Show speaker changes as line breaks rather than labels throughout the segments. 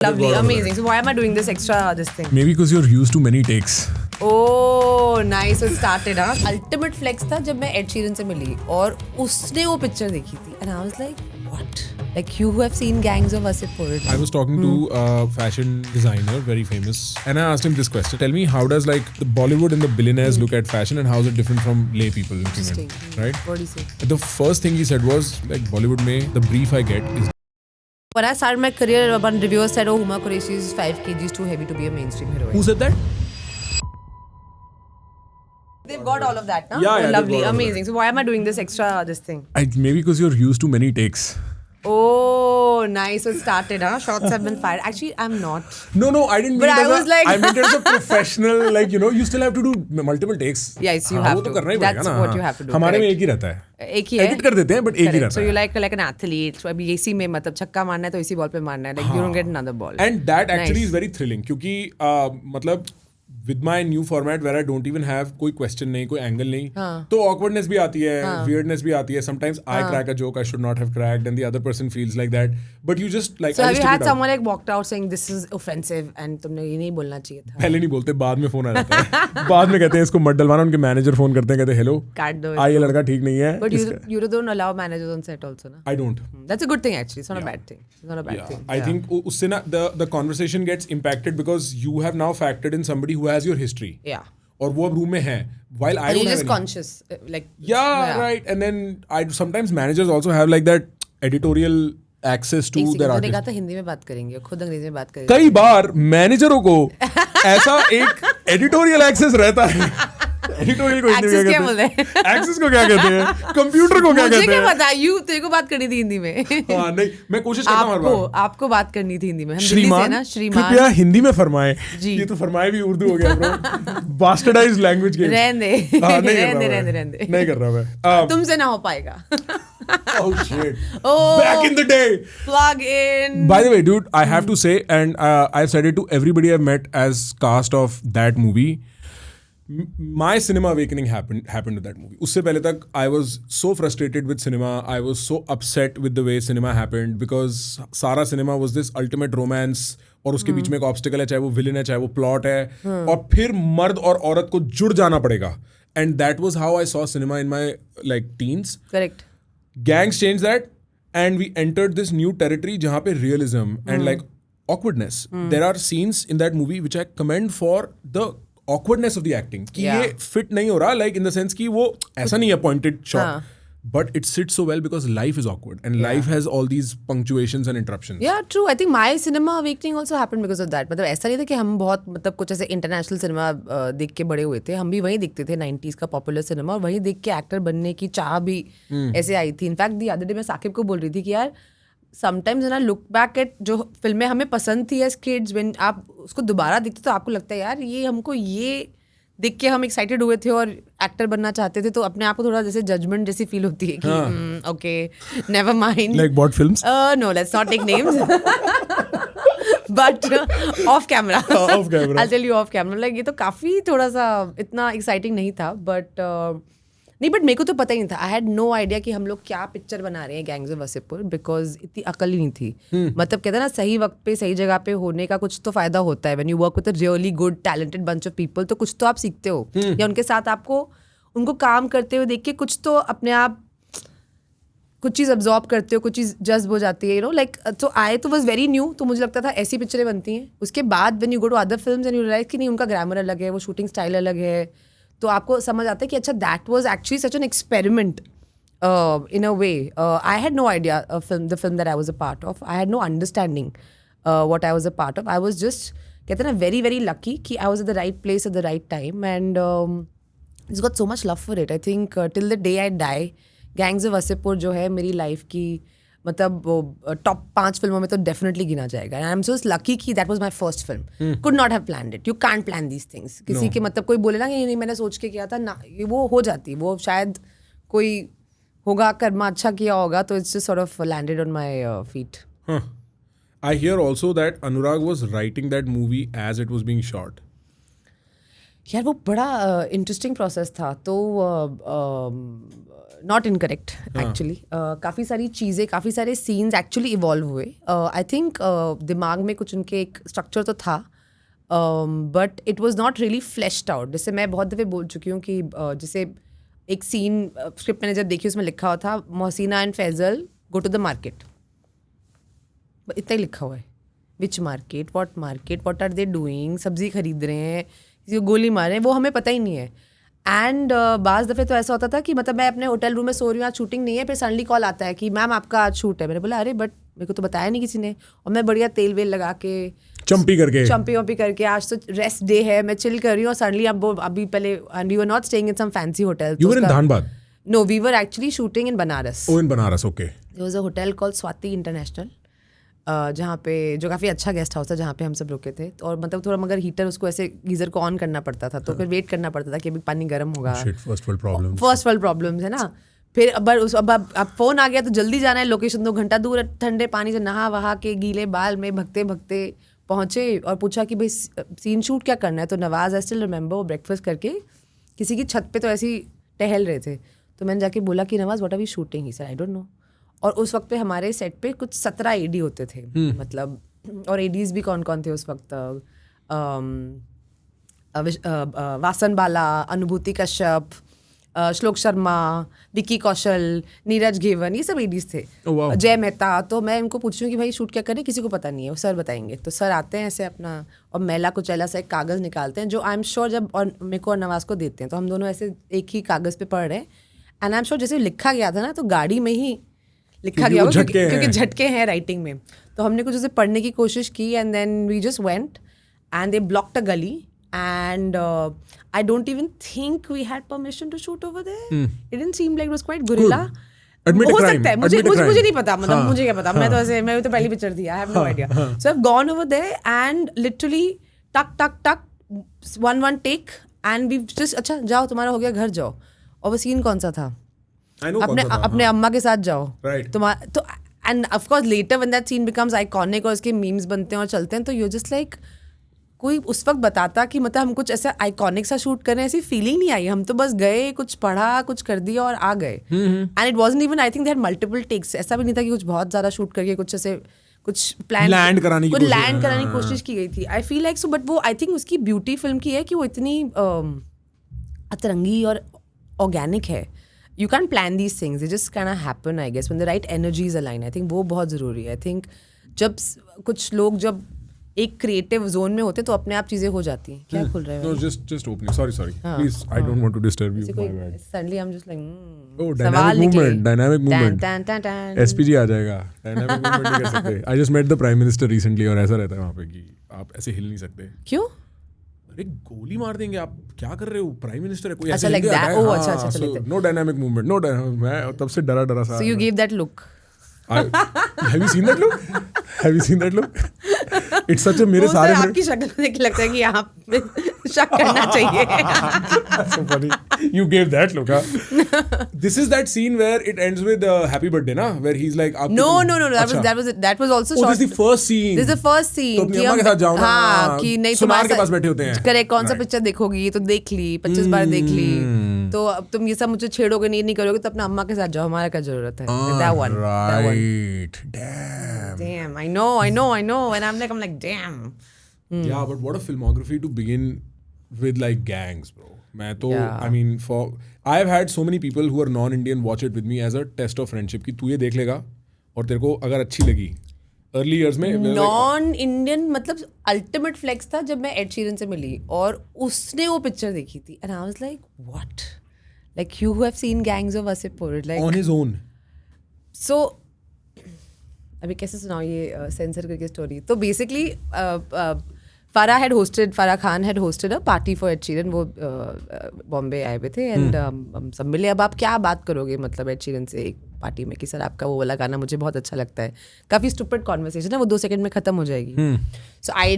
Lovely, amazing. So why am I doing this thing?
Maybe because you're used to many takes.
Oh, nice. So it started, huh? Ultimate flex था जब मैं Ed Sheeran से मिली और उसने वो picture देखी थी. And I was like, what? Like you who have seen Gangs of Wasseypur.
I was talking to a fashion designer, very famous, and I asked him this question. Tell me, how does like the Bollywood and the billionaires look at fashion, and how is it different from lay people looking at it, right?
What do you say?
The first thing he said was like Bollywood mein the brief I get is.
When I started my career, one reviewer said, "Oh, Huma Qureshi is 5 kgs too heavy to be a mainstream heroine."
Who said that?
They've got all of that, no?
Yeah,
oh, lovely,
all
amazing. So why am I doing this thing?
Maybe because you're used to many takes.
Oh, nice. So it started, huh? Shots have been fired. Actually, I'm not.
No, I didn't mean
But
it
I
as
was like...
I meant it as a professional, like, you know, you still have to do multiple takes.
Yes, you have
वो तो
to.
करना ही
That's
पड़ेगा ना.
what you have to do.
हमारे में
Correct.
एक ही रहता है.
एक ही है.
Edit कर देते हैं, but एक ही रहता है.
So you like an athlete. So अभी इसी में मतलब छक्का मारना है तो इसी बॉल पे मारना है. Like you don't get another ball.
And that actually
Nice.
is very thrilling क्योंकि मतलब with my new format where I don't even have कोई question नहीं, कोई angle नहीं, तो awkwardness भी आती है, weirdness भी आती है. Sometimes I crack a joke I should not have cracked, and the other person feels like that. But you just like.
So
I
have
just
you
stick
had
it out.
someone like walked out saying this is offensive and तुमने ये नहीं बोलना चाहिए था?
पहले नहीं बोलते, बाद में फोन आ जाता है. बाद में कहते हैं इसको मत डलवाना. उनके मैनेजर फोन करते हैं, कहते हैं हेलो,
काट दो.
ये लड़का ठीक नहीं है.
But you don't allow managers on set also, na?
I don't.
That's a good thing actually. It's not a bad thing. It's not a bad thing.
I think उससे ना the conversation gets impacted because you have now factored in somebody who has your history.
Yeah.
और वो अब room में है. While I
And
don't
you're
have
just
any.
conscious, like.
Yeah, right. And then sometimes managers also have like that editorial access to their
तो
artists.
कहा था हिंदी में बात करेंगे, खुद अंग्रेजी में बात करेंगे.
कई बार मैनेजरों को ऐसा एक एडिटोरियल एक्सेस रहता है. एडिटोरियल को हिंदी में
Access
क्या
क्या
कहते
बोलते
हैं?
हैं?
एक्सेस को क्या कहते हैं? कंप्यूटर को क्या
मुझे
कहते
क्या
हैं?
पता? तेरे को बात करनी थी हिंदी में.
हाँ नहीं, मैं कोशिश करता हूँ हर बार.
आपको बात करनी थी हिंदी में. हम दिल्ली से ना, श्रीमान.
कृपया हिंदी में फरमाएं.
जी.
ये तो फरमाए भी उर्दू हो गया ब्रो. बास्टर्डाइज्ड लैंग्वेज के.
रहने दे.
नहीं कर रहा मैं.
तुमसे ना हो पाएगा.
Oh shit.
Oh,
Back in the day.
Plug in.
By the way, dude, I have to say, and I've said it to everybody I've met as cast of that movie. My cinema awakening happened with that movie. उससे पहले तक I was so frustrated with cinema. I was so upset with the way cinema happened because सारा cinema was this ultimate romance और उसके बीच में एक obstacle है, चाहे वो villain है, चाहे वो plot है, और फिर मर्द और औरत को जुड़ जाना पड़ेगा. And that was how I saw cinema in my like teens.
Correct.
Gangs changed that, and we entered this new territory जहाँ पे realism and like awkwardness. There are scenes in that movie which I commend for the awkwardness of the acting. कि ये fit नहीं हो रहा, like in the sense कि वो ऐसा नहीं है pointed shot, but it sits so well because life is awkward and life has all these punctuations and interruptions.
Yeah, true. I think my cinema awakening also happened because of that. मतलब ऐसा नहीं था कि हम बहुत मतलब कुछ ऐसे इंटरनेशनल सिनेमा देख के बड़े हुए थे. हम भी वहीं देखते थे 90s का पॉपुलर सिनेमा, और वहीं देख के एक्टर बनने की चाह भी ऐसे आई थी. इनफैक्ट दी अदर डे मैं साकिब को बोल रही थी कि यार समटाइम्स ना लुक बैक एट जो फिल्में हमें पसंद थी एज किड्स, व्हेन आप उसको दोबारा देखते तो आपको लगता है यार ये हमको ये देख के हम एक्साइटेड हुए थे और एक्टर बनना चाहते थे, तो अपने आप को थोड़ा जैसे जजमेंट जैसी फील होती है कि okay never mind.
Like what films?
No, let's not take names. But off camera.
Off camera.
I'll tell you off camera. Like ये तो काफी थोड़ा सा इतना एक्साइटिंग नहीं था, बट नहीं, बट मेरे को तो पता ही नहीं था. आई हैड नो आइडिया कि हम लोग क्या पिक्चर बना रहे हैं गैंग्स ऑफ वसेपुर, बिकॉज इतनी अकल ही नहीं थी. मतलब कहते हैं ना सही वक्त पे सही जगह पे होने का कुछ तो फायदा होता है. When you work with a really good talented bunch of people, तो कुछ तो आप सीखते हो, या उनके साथ आपको उनको काम करते हुए देख के कुछ तो अपने आप कुछ चीज़ अब्जॉर्ब करते हो, कुछ चीज़ जज्ब हो जाती है, यू नो लाइक. तो आई तो वॉज वेरी न्यू, तो मुझे लगता था ऐसी पिक्चरें बनती हैं. उसके बाद when you go to other films and you realise कि नहीं उनका ग्रामर अलग है, वो शूटिंग स्टाइल अलग है, तो आपको समझ आता है कि अच्छा that was actually such an experiment in a way. I had no idea the film that I was a part of. I had no understanding what I was a part of. I was just कहते हैं ना very very lucky कि I was at the right place at the right time, and it's got so much love for it. I think till the day I die gangs of Wasseypur जो है मेरी life की मतलब top 5 फिल्मों में तो definitely गिना जाएगा. आई एम सो लकी कि that was my first film. Could not have planned it. You can't plan these things. किसी के मतलब कोई बोले ना कि नहीं मैंने सोच के किया था ना, वो हो जाती, वो शायद कोई होगा कर्मा अच्छा किया होगा, तो it's just sort of landed on my feet.
I hear also that Anurag was writing that movie as it was being shot.
यार वो बड़ा इंटरेस्टिंग प्रोसेस था. तो नॉट इनकरेक्ट एक्चुअली. काफ़ी सारी चीज़ें, काफ़ी सारे सीन्स एक्चुअली इवॉल्व हुए. आई थिंक दिमाग में कुछ उनके एक स्ट्रक्चर तो था, but it was not really flashed out. जैसे मैं बहुत दफ़े बोल चुकी हूँ कि जैसे एक सीन स्क्रिप्ट मैंने जब देखी उसमें लिखा हुआ था Mohsina and Faizal go to the market. इतना ही लिखा हुआ है. Which market, what are they doing, सब्जी खरीद रहे हैं, किसी को गोली मार रहे हैं, वो हमें पता ही नहीं है. एंड बाज़ दफ़े तो ऐसा होता था कि मतलब मैं अपने होटल रूम में सो रही हूँ, आज शूटिंग नहीं है, फिर सडनली कॉल आता है कि मैम आपका आज शूट है. मैंने बोला अरे बट मेरे को तो बताया नहीं किसी ने. और मैं बढ़िया तेल वेल लगा के चंपी करके आज तो रेस्ट डे है, मैं चिल कर रही हूँ. और सडनली अब वो अभी पहले we were not staying in some fancy hotel.
You were in Dhanbad?
No, we were actually shooting in Banaras.
Oh, in Banaras, okay.
There was a hotel called Swati International, जहाँ पे जो काफ़ी अच्छा guest house था जहाँ पे हम सब रुके थे. और मतलब थोड़ा मगर हीटर उसको ऐसे गीज़र को ऑन करना पड़ता था, तो फिर वेट करना पड़ता था कि अभी पानी गर्म होगा.
फर्स्ट वर्ल्ड प्रॉब्लम्स
है ना. फिर अब फ़ोन आ गया तो जल्दी जाना है, लोकेशन 2 घंटा दूर है, ठंडे पानी से नहा वहा के गीले बाल में भगते भगते पहुँचे और पूछा कि भाई सीन शूट क्या करना है. तो नवाज़ आई स्टिल रिमेंबर वो ब्रेकफास्ट करके किसी की छत पे तो ऐसे ही टहल रहे थे. तो मैंने जाके बोला कि Nawaz what are we shooting. He said I don't know. और उस वक्त पे हमारे सेट पे कुछ 17 एडी होते थे. मतलब और एडीज भी कौन कौन थे उस वक्त, वासन बाला, अनुभूति कश्यप, श्लोक शर्मा, विकी कौशल, नीरज घेवन, ये सब एडीज थे. जय मेहता. तो मैं इनको पूछ रही हूँ कि भाई शूट क्या करें, किसी को पता नहीं है, वो सर बताएंगे. तो सर आते हैं ऐसे अपना और मैला कुचैला से एक कागज़ निकालते हैं जो आई एम श्योर जब और मेरे को और नवाज़ को देते हैं तो हम दोनों ऐसे एक ही कागज़ पे पढ़ रहे हैं. एंड आई एम श्योर जैसे लिखा गया था ना तो गाड़ी में ही लिखा गया होगा क्योंकि झटके हैं राइटिंग में. तो हमने कुछ उसे पढ़ने की कोशिश की and then we just went and they blocked a गली and I don't even think we had permission to shoot over there. It didn't seem like it was quite guerrilla.
Admit a crime.
सकता है मुझे नहीं पता. मतलब मुझे क्या पता. मैं तो पहली पिक्चर थी. I have no idea. So I've gone over there and literally tuck one take and we've just अच्छा जाओ तुम्हारा हो गया घर जाओ. और वो सीन कौन सा था? अपने अम्मा के साथ जाओ.
Right.
तो and of course later when that scene becomes iconic और उसके memes बनते हैं और चलते हैं तो you're just like कोई उस वक्त बताता कि मतलब हम कुछ ऐसा आइकॉनिक सा शूट कर रहे हैं, ऐसी फीलिंग नहीं आई. हम तो बस गए, कुछ पढ़ा, कुछ कर दिया और आ गए. And it wasn't even I think they had multiple takes. ऐसा भी नहीं था कि कुछ बहुत ज़्यादा शूट करके कुछ ऐसे कुछ प्लान
लैंड कराने
की कोशिश की गई थी. I feel like so. But वो आई थिंक उसकी ब्यूटी फिल्म की है कि वो इतनी अतरंगी और ऑर्गेनिक है. You can plan these things, they just can happen I guess when the right energies align. I think वो बहुत ज़रूरी है. आई थिंक जब कुछ लोग जब एक क्रिएटिव जोन में होते तो अपने आप चीजें हो जाती हैं. क्या खुल रहा है?
No, just opening. Sorry. Please, I don't want to disturb you. My bad.
Suddenly I'm just like
oh, dynamic movement. SPG आ जाएगा. Dynamic movement नहीं कर सकते. I just met the Prime Minister recently और ऐसा रहता है वहाँ पे कि आप ऐसे हिल नहीं सकते.
क्यों?
अरे गोली मार देंगे आप, क्या कर रहे हो? प्राइम मिनिस्टर है कोई.
अच्छा like that. Oh अच्छा.
No dynamic movement. No dynamic. मैं तब से डरा सा.
So you gave that look.
Have you seen that look? It's such a मेरे सारे
आपकी शक्ल देख के लगता है कि यहाँ पे शक करना चाहिए.
So funny. You gave that look, huh? This is that scene where it ends with happy birthday, na? Where he's like,
No. That was also shot.
This is the first scene.
This is the first scene.
तो अपनी अम्मा के साथ जाओ ना.
हाँ, कि नहीं
सुनार के पास बैठे होते हैं.
करेक्ट. कौन सा पिक्चर देखोगी? तो देख ली 25 बार देख ली. तो अब तुम ये सब मुझे छेड़ोगे नहीं करोगे तो अपना अम्मा के साथ जाओ, हमारा क्या जरूरत है. That one.
Right.
Damn. I know. And I'm like, damn.
Yeah, but what a filmography to begin with, like gangs, bro. मैं तो I mean I've had so many people who are non-Indian watch it with me as a test of friendship कि तू ये देख लेगा और तेरे को अगर अच्छी लगी. Early years में
non-Indian मतलब ultimate flex था जब मैं एड शीरन से मिली और उसने वो पिक्चर देखी थी and I was like what? Like you who have seen Gangs of Wasseypur like
on his own.
So अभी कैसे सुनाओ ये सेंसर करके स्टोरी. तो basically Farah Khan had hosted a party for Ed Sheeran. वो बॉम्बे आए हुए थे एंड हम सब मिले. अब आप क्या बात करोगे मतलब एड शीरन से एक पार्टी में कि सर आपका वो वाला गाना मुझे बहुत अच्छा लगता है. काफ़ी स्टूपिड कॉन्वर्सेशन है, वो 2 सेकंड में ख़त्म हो जाएगी. So I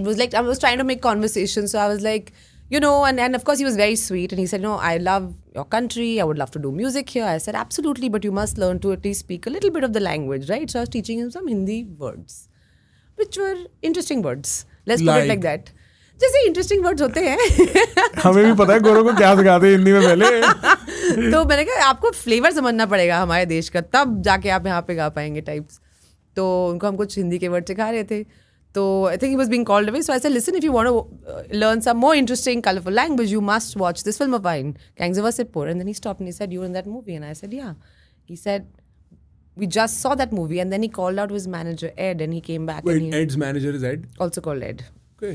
was trying to make conversation. So I was like, you know, and of course he was very sweet and he said, no, I love your country. I would love to do music here. I said, absolutely, but you must learn to at least speak a little bit of the language, right? So I was teaching him some Hindi words, which were interesting words. Let's put it like that. जैसे interesting words होते हैं
हमें भी पता है गोरों को क्या सिखाते हैं हिंदी में पहले.
तो मैंने कहा आपको फ्लेवर समझना पड़ेगा हमारे देश का, तब जाके आप यहाँ पे गा पाएंगे टाइप्स. तो उनको हम कुछ हिंदी के वर्ड सिखा रहे थे. तो I think he was being called away. So I said, listen, if you want to learn some more interesting, colorful language, you must watch this film of mine, Gangs of Wasseypur. And then he stopped and he said, you were in that movie? And I said, yeah. He said, we just saw that movie. And then he called out to his manager, Ed, and he came back.
Wait,
and he,
Ed's manager is Ed?
also called Ed.
Okay.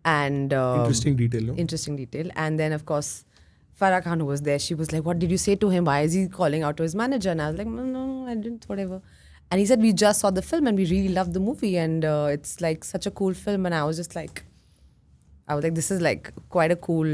And
Interesting detail, no?
interesting detail. And then, of course, Farah Khan, who was there, she was like, what did you say to him? Why is he calling out to his manager? And I was like, no, I didn't, whatever. And he said, we just saw the film and we really loved the movie. And it's like such a cool film. And I was just like, this is like quite a cool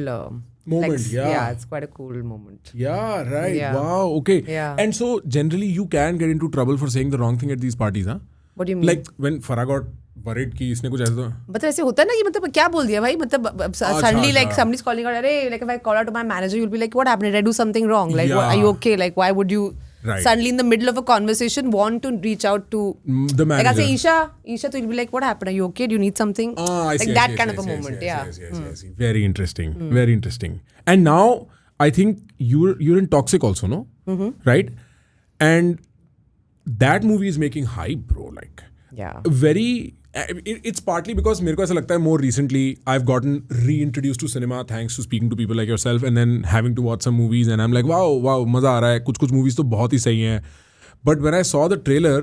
moment.
like,
Yeah,
it's quite a cool moment.
Yeah, right.
Yeah.
Wow. Okay.
Yeah.
And so generally you can get into trouble for saying the wrong thing at these parties, huh?
What do you mean?
Like when Farah got worried कि इसने कुछ ऐसा तो.
मतलब ऐसे होता है ना कि मतलब क्या बोल दिया भाई, मतलब suddenly like
अच्छा.
somebody's calling out, अरे like if I call out to my manager, you'll be like, what happened? Did I do something wrong? Like,
Yeah.
are you okay? Like, why would you
Right.
suddenly in the middle of a conversation want to reach out to
The manager.
Like I say, Isha, so you'll be like, what happened? Are you okay? Do you need something?
I
like
see,
that
I see,
kind
I
of a
see, I
moment.
see,
Yeah.
I see, I see. Very interesting. Very interesting. And now I think you're in Toxic also, no? Right? And that movie is making hype, bro. Like
Yeah.
very. It's partly because मेरे को ऐसा लगता है more recently I've gotten reintroduced to cinema thanks to speaking to people like yourself and then having to watch some movies and I'm like wow मज़ा आ रहा है. कुछ movies तो बहुत ही सही हैं. But when I saw the trailer,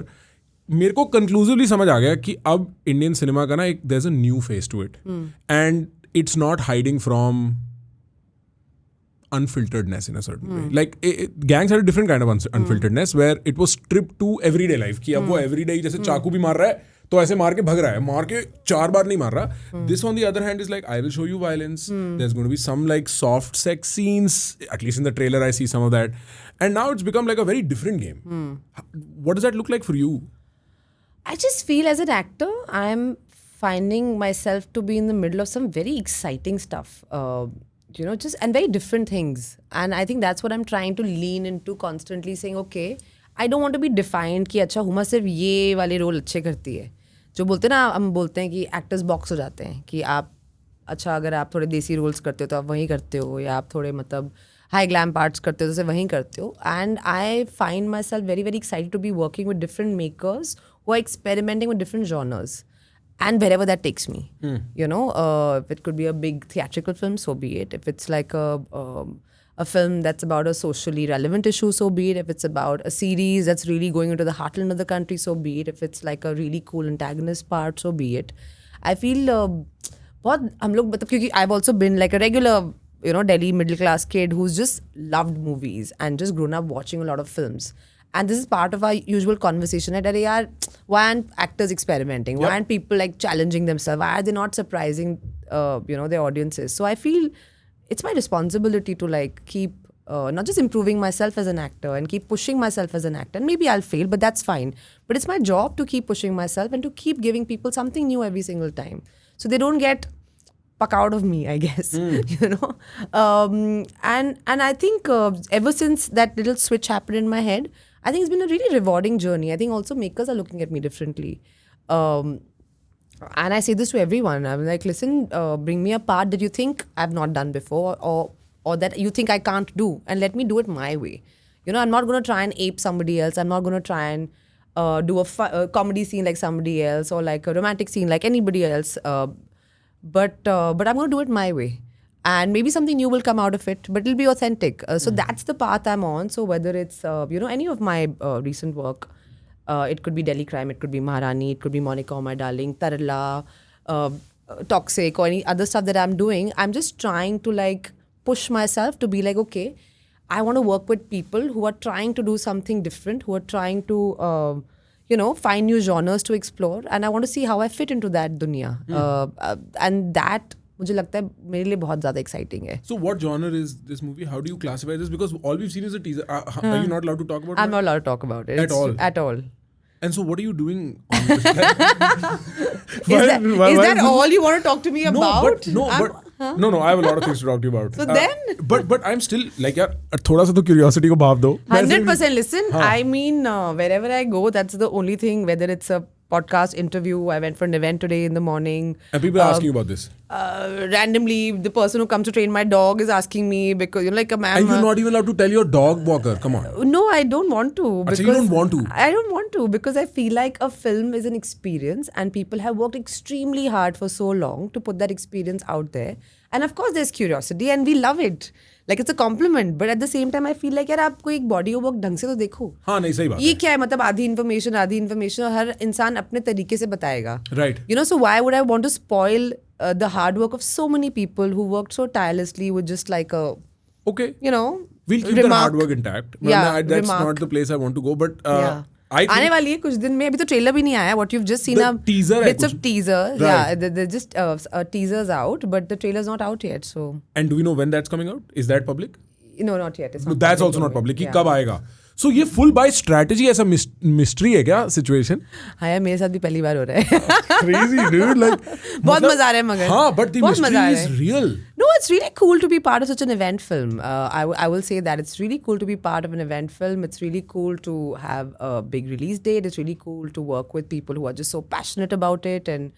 मेरे को conclusively समझ आ गया कि अब Indian cinema का ना एक there's a new face to it. And it's not hiding from unfilteredness in a certain way. Like Gangs had a different kind of unfilteredness where it was stripped to everyday life. कि अब वो everyday जैसे चाकू भी मार रहा है तो ऐसे मार के भग रहा है, मार के 4 बार नहीं मार रहा. This on the other hand is like I will show you violence. There's going to be some like soft sex scenes. At least in the trailer I see some of that. And now it's become like a very different game. What does that look like for you?
I just feel as an actor, I'm finding myself to be in the middle of some very exciting stuff. Just and very different things. And I think that's what I'm trying to lean into constantly saying, okay, I don't want to be defined कि अच्छा हुमा सिर्फ ये वाले role अच्छे करती है. जो बोलते हैं ना, हम बोलते हैं कि एक्टर्स बॉक्स हो जाते हैं कि आप अच्छा अगर आप थोड़े देसी रोल्स करते हो तो आप वहीं करते हो, या आप थोड़े मतलब हाई ग्लैम पार्ट्स करते हो तो वहीं करते हो. And I find myself very very excited to be working with different makers who are experimenting with different genres. And wherever that takes me, if it could be a big theatrical film, so be it. If it's like a film that's about a socially relevant issue, so be it. If it's about a series that's really going into the heartland of the country, so be it. If it's like a really cool antagonist part, so be it. I feel बहुत हम लोग मतलब क्योंकि I've also been like a regular Delhi middle class kid who's just loved movies and just grown up watching a lot of films. And this is part of our usual conversation. Why aren't actors experimenting? Why aren't people like challenging themselves? Why are they not surprising, their audiences? So I feel it's my responsibility to like keep not just improving myself as an actor and keep pushing myself as an actor. And maybe I'll fail, but that's fine. But it's my job to keep pushing myself and to keep giving people something new every single time, so they don't get puck out of me, I guess. And I think ever since that little switch happened in my head, I think it's been a really rewarding journey. I think also makers are looking at me differently. And I say this to everyone. I'm like, listen, bring me a part that you think I've not done before or that you think I can't do, and let me do it my way. I'm not going to try and ape somebody else. I'm not going to try and do a comedy scene like somebody else or like a romantic scene like anybody else. But I'm going to do it my way. And maybe something new will come out of it, but it'll be authentic. So that's the path I'm on. So whether it's, any of my recent work, it could be Delhi Crime, it could be Maharani, it could be Monica, Oh My Darling, Tarla, Toxic, or any other stuff that I'm doing, I'm just trying to like push myself to be like, okay, I want to work with people who are trying to do something different, who are trying to, find new genres to explore. And I want to see how I fit into that dunya. And that मुझे लगता है मेरे लिए बहुत ज़्यादा exciting है.
So what genre is this movie? How do you classify this? Because all we've seen is a teaser. Are you not allowed to talk about it?
I'm not allowed to talk about it.
At all?
At all.
And so what are you doing on this?
Is that all you want to talk to me about?
No, I have a lot of things to talk to you about.
So then?
But I'm still like, यार थोड़ा सा तो curiosity को भाप दो.
100%. Listen, I mean, wherever I go, that's the only thing, whether it's a podcast interview. I went for an event today in the morning.
And people ask you about this.
Randomly, the person who comes to train my dog is asking me because like a man.
And you're not even allowed to tell your dog walker. Come on.
No, I don't want to.
Achha, you don't want to?
I don't want to because I feel like a film is an experience and people have worked extremely hard for so long to put that experience out there. And of course, there's curiosity and we love it. Like it's a compliment, but at the same time, I feel like यार आप कोई एक body of work ढंग से तो देखो.
हाँ नहीं सही बात.
ये क्या है मतलब आधी information हर इंसान अपने तरीके से बताएगा.
Right.
You know, so why would I want to spoil the hard work of so many people who worked so tirelessly with just like a,
okay,
you know,
we'll keep the hard work intact.
Yeah,
that's not the place I want to go, but
yeah. आने वाली है कुछ दिन में. अभी तो trailer भी नहीं आया. What you've just seen
the teaser
bits of teaser.
Right.
Yeah, they're just teasers out, but the trailer's not out yet. So.
And do we know when that's coming out? Is that public?
No, not yet. It's
No,
not
that's
public
also not
domain.
public. कि
Yeah.
कब आएगा? So ये full by strategy ऐसा mystery है क्या situation?
हाँ यार मेरे साथ भी पहली बार हो रहा है.
Crazy dude, like.
बहुत मजा आ रहा है मगर.
हाँ, but the
बहुत मजा आ
mystery
रहा
is
है.
real.
No, it's really cool to be part of such an event film. I will say that it's really cool to be part of an event film. It's really cool to have a big release date. It's really cool to work with people who are just so passionate about it and.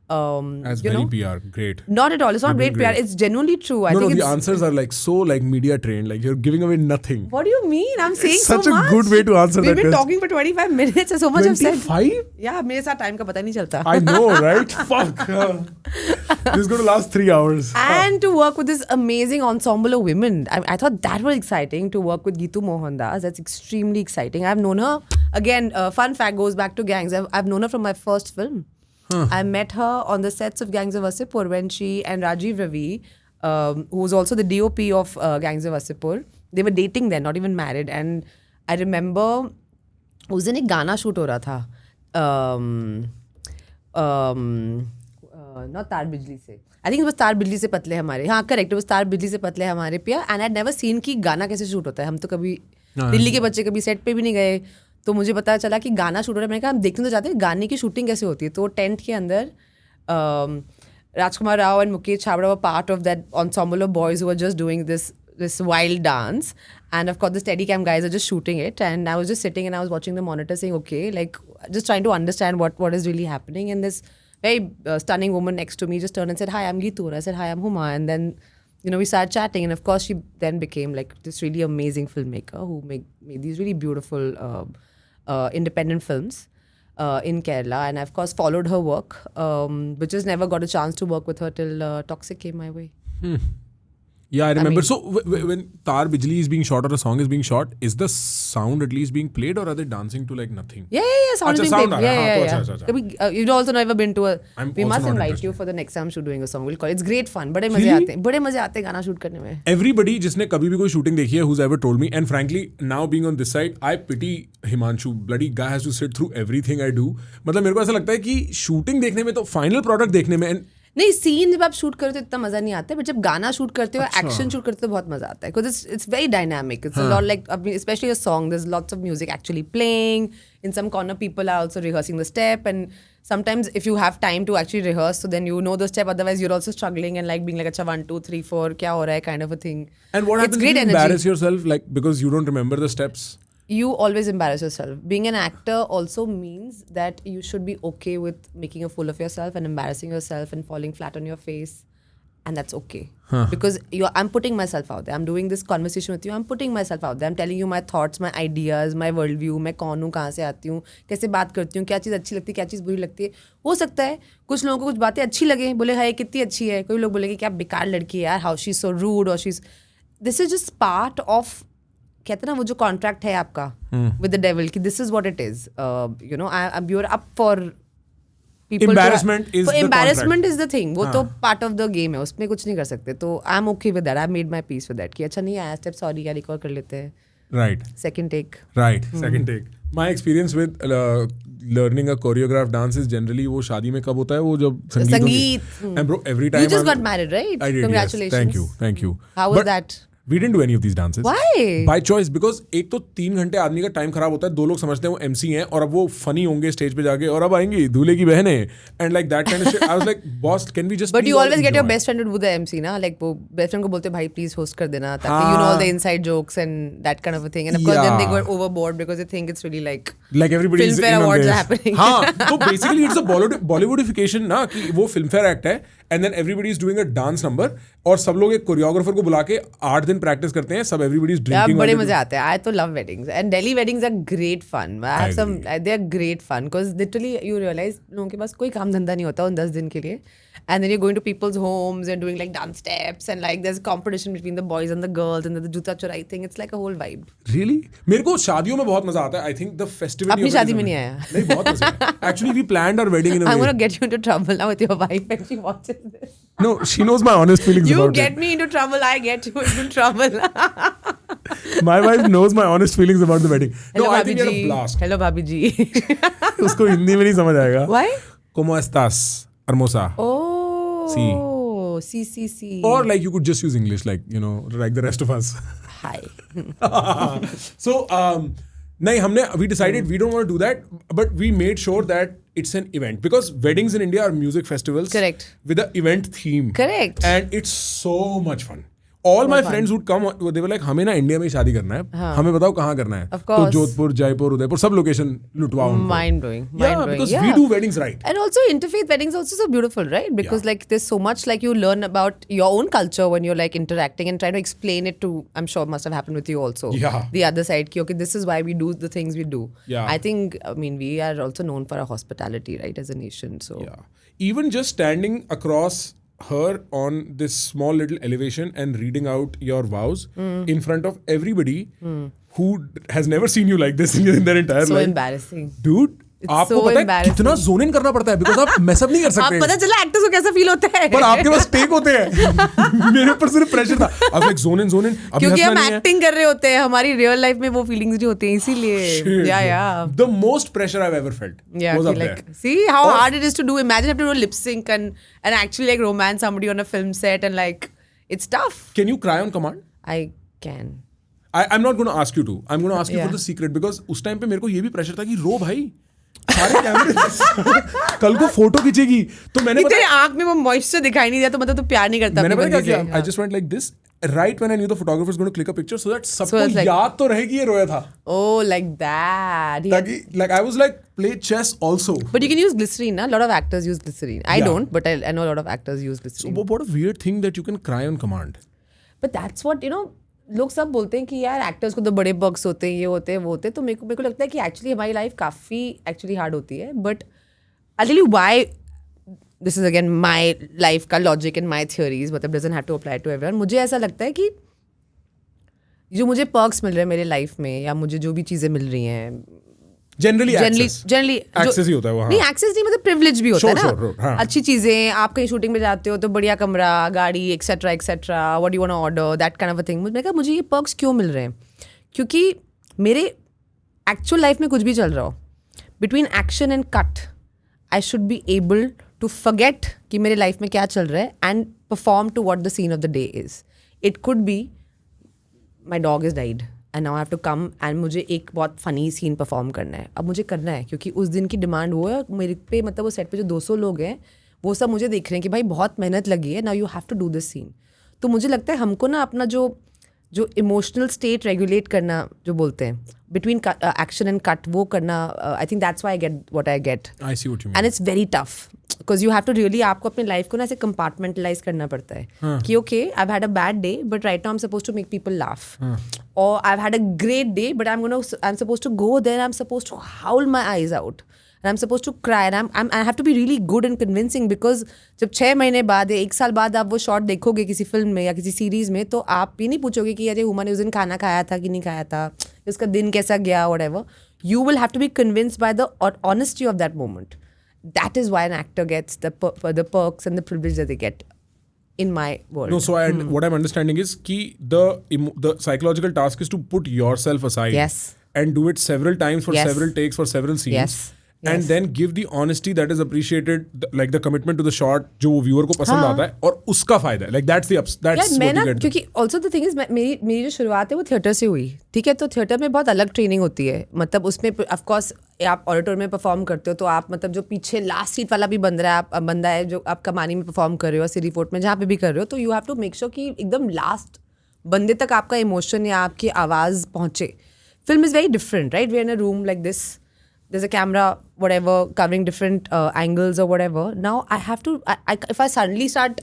As
you
very
know,
PR, great.
Not at all. It's not
You've
great
been
PR.
great.
It's genuinely true. I
No,
think
the
it's.
answers are like so like media trained. Like you're giving away nothing.
What do you mean? I'm saying so
Such a
much.
good way to answer
We've
that
been
question.
talking for 25 minutes and so much I've said.
25?
Yeah, मेरे साथ time का पता नहीं चलता.
I know, right? Fuck. This is going to last 3 hours.
And to work with this amazing ensemble of women. I thought that was exciting to work with Geetu Mohandas. That's extremely exciting. I've known her. Again, fun fact goes back to Gangs. I've known her from my first film. I met her on the sets of Gangs of Wasseypur when she and Rajiv Ravi, who was also the DOP of Gangs of Wasseypur, they were dating then, not even married. And I remember उस दिन एक गाना shoot हो रहा था. Not तार बिजली से. I think it was तार बिजली से पतले हमारे. हाँ करेक्ट, it was तार बिजली से पतले हमारे पिया. And I'd never seen कि गाना कैसे शूट होता है. हम तो कभी दिल्ली के बच्चे कभी सेट पे भी नहीं गए. तो मुझे पता चला कि गाना शूट हो रहा है. मैंने कहा हम देखने तो जाते हैं गाने की शूटिंग कैसे होती है. तो टेंट के अंदर Rajkumar Rao and Mukesh Chhabra were part of that ensemble of boys who were just doing this wild dance. And of course the Steadicam guys are just shooting it. And I was just sitting and I was watching the monitor saying, okay, like just trying to understand what is really happening. And this very stunning woman next to me just turned and said, hi, I'm Geetu. I said, hi, I'm Huma. And then, you know, we started chatting. And of course she then became like this really amazing filmmaker who made these really beautiful independent films in Kerala, and I of course followed her work, but just never got a chance to work with her till Toxic came my way.
Yeah, I remember.
mean-
So when Tar Bijli is being shot or a song is being shot, is the sound at least being played or are they dancing to like nothing?
Yeah, sound
अच्छा,
being
sound
played.
आ रहा है. हाँ, तो
Yeah.
अच्छा, अच्छा.
कभी you've also never been to a.
I'm
We
also
must
not
invite
interested.
you for the next time I'm doing a song. We'll call it. It's great fun. बड़े मजे
Really?
आते हैं. बड़े मजे आते हैं गाना शूट करने में.
Everybody जिसने कभी भी कोई shooting देखी है, who's ever told me, and frankly, now being on this side, I pity Himanshu. Bloody guy has to sit through everything I do. मतलब मेरे को ऐसा लगता है कि shooting देखने में तो final product देखने में and
नहीं सीन जब आप शूट करते हो इतना मजा नहीं आता है, बट जब गाना शूट करते हो एक्शन शूट करते हो बहुत मजा आता है because it's very dynamic it's a lot like specially a song there is lots of music actually playing in some corner people are also rehearsing the step and sometimes if you have time to actually rehearse so then you know the step, otherwise you're also struggling and like being like acha 1 2 3 4 kya ho raha hai kind of a thing.
And what
It's
happens
great
if you
energy.
embarrass yourself like because you don't remember the steps?
You always embarrass yourself. Being an actor also means that you should be okay with making a fool of yourself and embarrassing yourself and falling flat on your face. And that's okay. Because I'm putting myself out there. I'm doing this conversation with you. I'm putting myself out there. I'm telling you my thoughts, my ideas, my worldview. मैं कौन हूँ, कहाँ से आती हूँ, कैसे बात करती हूँ, क्या चीज़ अच्छी लगती है, क्या चीज़ बुरी लगती है. हो सकता है कुछ लोगों को कुछ बातें अच्छी लगे, बोले हाय कितनी अच्छी है. कोई लोग बोलेंगे क्या बेकार लड़की है यार, how she's so rude or she's. This is just part of. कहते हैं ना वो जो कॉन्ट्रैक्ट है आपका विद द डेविल कि this is what it is you know I you are up for
Embarrassment is the
embarrassment
contract.
Is the thing. वो तो पार्ट ऑफ द गेम है, उसमें कुछ नहीं कर सकते. तो I am okay with that. I made my peace with that कि अच्छा नहीं आया स्टेप, सॉरी यार रिकॉर्ड कर लेते हैं.
Right.
Second take.
Second take. My experience with learning a choreographed dance is generally वो शादी में कब होता है वो जब संगीत.
संगीत.
And bro, every time
You just
I'm-
got married, right?
I did.
Congratulations.
Yes. Thank you.
How was
But
that?
We didn't do any of these dances.
Why?
By choice, because एक तो 3 घंटे आदमी का time खराब होता है, 2 लोग समझते हैं वो MC हैं और अब वो फनी होंगे स्टेज पे जाके और अब आएंगी दूल्हे की बहनें and like that kind of shit. I was like boss can we just
But you always get your best friend to do the MC ना, like वो best friend को बोलते भाई please host कर देना ताकि you know all the inside jokes and that kind of a thing, and of course then they go overboard because they think it's really like
everybody is
Filmfare
in on
awards
this.
are happening.
हाँ, तो basically it's a Bollywoodification ना कि वो Filmfare act है and then everybody is doing a dance number और सब लोग एक कोरियोग्राफर को बुला के 8 दिन प्रैक्टिस करते हैं, सब everybody is
यार
drinking.
बड़े मजे आते हैं. I तो love weddings and Delhi weddings are great fun. I have some, they are great fun because literally you realize लोगों के पास कोई काम धंधा नहीं होता उन 10 दिन के लिए, and then you're going to people's homes and doing like dance steps and like there's competition between the boys and the girls and the juta chorai thing. It's like a whole vibe.
Really? मेरे को शादियों में बहुत मजा आता है. I think the festivity.
अपनी शादी में नहीं आया.
नहीं, बहुत मजा आया. Actually we planned our wedding in a way.
I'm gonna get you into trouble now with your wife when she watches this.
No, she knows my honest feelings
You
about
get
it.
me into trouble, I get you into trouble.
My wife knows my honest feelings about the wedding.
Hello,
No, I
Bhabhi
think you're a
ji.
blast.
Hello, Bhabhi ji.
उसको हिंदी में नहीं समझ आएगा.
Why?
¿Cómo estás, hermosa?
Oh, see.
Or like you could just use English, like, you know, like the rest of us.
Hi.
So, nahi, we decided we don't want to do that, but we made sure that it's an event because weddings in India are music festivals.
Correct.
With an event theme.
Correct.
And it's so much fun. All my friends would come, they were like, हमें ना India में ही शादी करना है, हमें बताओ कहाँ करना है.
Of course.
तो जोधपुर, जयपुर, उदयपुर, सब लोकेशन लुटवाओ उनको.
Mind blowing.
Yeah, because we do weddings right.
And also interfaith weddings are also so beautiful, right? Because like there's so much like you learn about your own culture when you're like interacting and trying to explain it to, I'm sure must have happened with you also.
Yeah.
The other side, ki, okay, this is why we do the things we do.
Yeah.
I think, I mean, we are also known for our hospitality, right, as a nation. So
Yeah. Even just standing across her on this small little elevation and reading out your vows in front of everybody who has never seen you like this in their entire
so
life.
embarrassing.
Dude,
It's
आपको
so
पता है
embarrassing.
कितना zone इन करना पड़ता है because आप mess up नहीं कर
आप
सकते.
पता चला एक्टर्स को कैसा फील होता है.
पर आपके पास टेक होते हैं. मेरे ऊपर सिर्फ प्रेशर था. अब लाइक जोन इन
क्योंकि हम एक्टिंग कर रहे होते हैं, हमारी रियल लाइफ में वो फीलिंग्स नहीं होती हैं, इसीलिए. Yeah.
The most pressure I've ever felt
Yeah,
was
okay,
up
like,
there.
see how hard it is to do. Imagine have to do a lip sync and actually like romance somebody on a film set and like it's tough.
Can you cry on command?
I can.
I'm not going to ask you to. I'm going to ask you
Yeah.
for the secret because उस time पे मेरे को ये भी pressure था कि रो भाई सारे कैमरे कल को फोटो खींचेगी तो मैंने
तेरे आंख में वो मॉइस्चर दिखाई नहीं दिया तो मतलब तू प्यार नहीं करता
मैंने
अपनी
पता
बंदी
क्या
से.
किया? I just went like this right when I knew the photographer was going to click a picture so that सबको
it's like-
याद तो रहेगी ये रोया था.
Oh, like that. Yeah.
ताकि like I was like play chess also.
But you can use glycerine. A lot of actors use glycerine. I
Yeah.
don't, but I know a lot of actors use
So
glycerine.
what a weird thing that you can cry on command.
But that's what, you know, लोग सब बोलते हैं कि यार actors को तो बड़े bugs होते हैं, ये होते हैं, वो होते हैं. तो मेरे को लगता है कि एक्चुअली हमारी लाइफ काफ़ी एक्चुअली हार्ड होती है. But I tell you why this is again my life का लॉजिक एंड माई थियोरीज, मतलब doesn't have to apply to everyone. मुझे ऐसा लगता है कि जो मुझे पर्क्स मिल रहे हैं मेरे लाइफ में या मुझे जो भी चीज़ें मिल रही हैं
Generally access ही होता है वो. हाँ.
नहीं एक्सेस नहीं मतलब प्रिविलेज भी होता है
Sure,
ना.
हाँ.
अच्छी चीजें, आप कहीं शूटिंग में जाते हो तो बढ़िया कमरा, गाड़ी, etcetera etcetera, what you want to order, that kind of a thing. मैंने कहा मुझे ये पर्क्स क्यों मिल रहे हैं? क्योंकि मेरे एक्चुअल लाइफ में कुछ भी चल रहा हो, between action and cut I should be able to forget कि मेरे लाइफ में क्या चल रहा है and perform to what the scene of the day is. It could be my dog is died and now I have to come and मुझे एक बहुत फ़नी सीन परफॉर्म करना है. अब मुझे करना है क्योंकि उस दिन की डिमांड वो है. मेरे पे मतलब वो सेट पे जो 200 लोग हैं वो सब मुझे देख रहे हैं कि भाई बहुत मेहनत लगी है, now you have to do this scene. तो मुझे लगता है हमको ना अपना जो इमोशनल स्टेट रेगुलेट करना जो बोलते हैं बिटवीन एक्शन एंड कट, वो करना, I think that's why I get what I get.
I see what you mean.
And it's very tough because you have to really, आपको अपनी लाइफ को ना ऐसे कंपार्टमेंटलाइज करना पड़ता है कि okay I have had a bad day but right now I am supposed to make people laugh, और I have had a great day but I am supposed to go there, I am supposed to howl my eyes out and I'm supposed to cry and I have to be really good and convincing because जब 6 महीने बाद या 1 साल बाद आप वो shot देखोगे किसी फिल्म में या किसी सीरीज में तो आप ये नहीं पूछोगे कि अरे हुमा ने उस दिन खाना खाया था कि नहीं खाया था, उसका दिन कैसा गया, whatever. You will have to be convinced by the honesty of that moment. That is why an actor gets the perks and the privilege that they get in my world.
No, so what I'm understanding is कि the psychological task is to put yourself aside.
Yes.
And do it several times for
Yes.
several takes for several scenes.
Yes.
and then give the honesty that is appreciated, like the commitment to the shot जो वो viewer को पसंद आता है और उसका फायदा है, like that's
यार मैं ना क्योंकि ऑल्सो द थिंग इज मेरी जो शुरुआत है वो थिएटर से हुई, ठीक है, तो थिएटर में बहुत अलग ट्रेनिंग होती है, मतलब उसमें ऑफकोर्स आप ऑडिटोरियम में परफॉर्म करते हो तो आप मतलब जो पीछे लास्ट सीट वाला भी बंदा है जो आप कमानी में परफॉर्म कर रहे हो, सिटी फोर्ट में जहाँ पे भी कर रहे हो, तो you have to make sure कि एकदम लास्ट बंदे तक आपका इमोशन या आपकी आवाज़ पहुँचे. Film is very different, right? We're in a room like this. There's a camera, whatever, covering different angles or whatever. Now I have to, if I suddenly start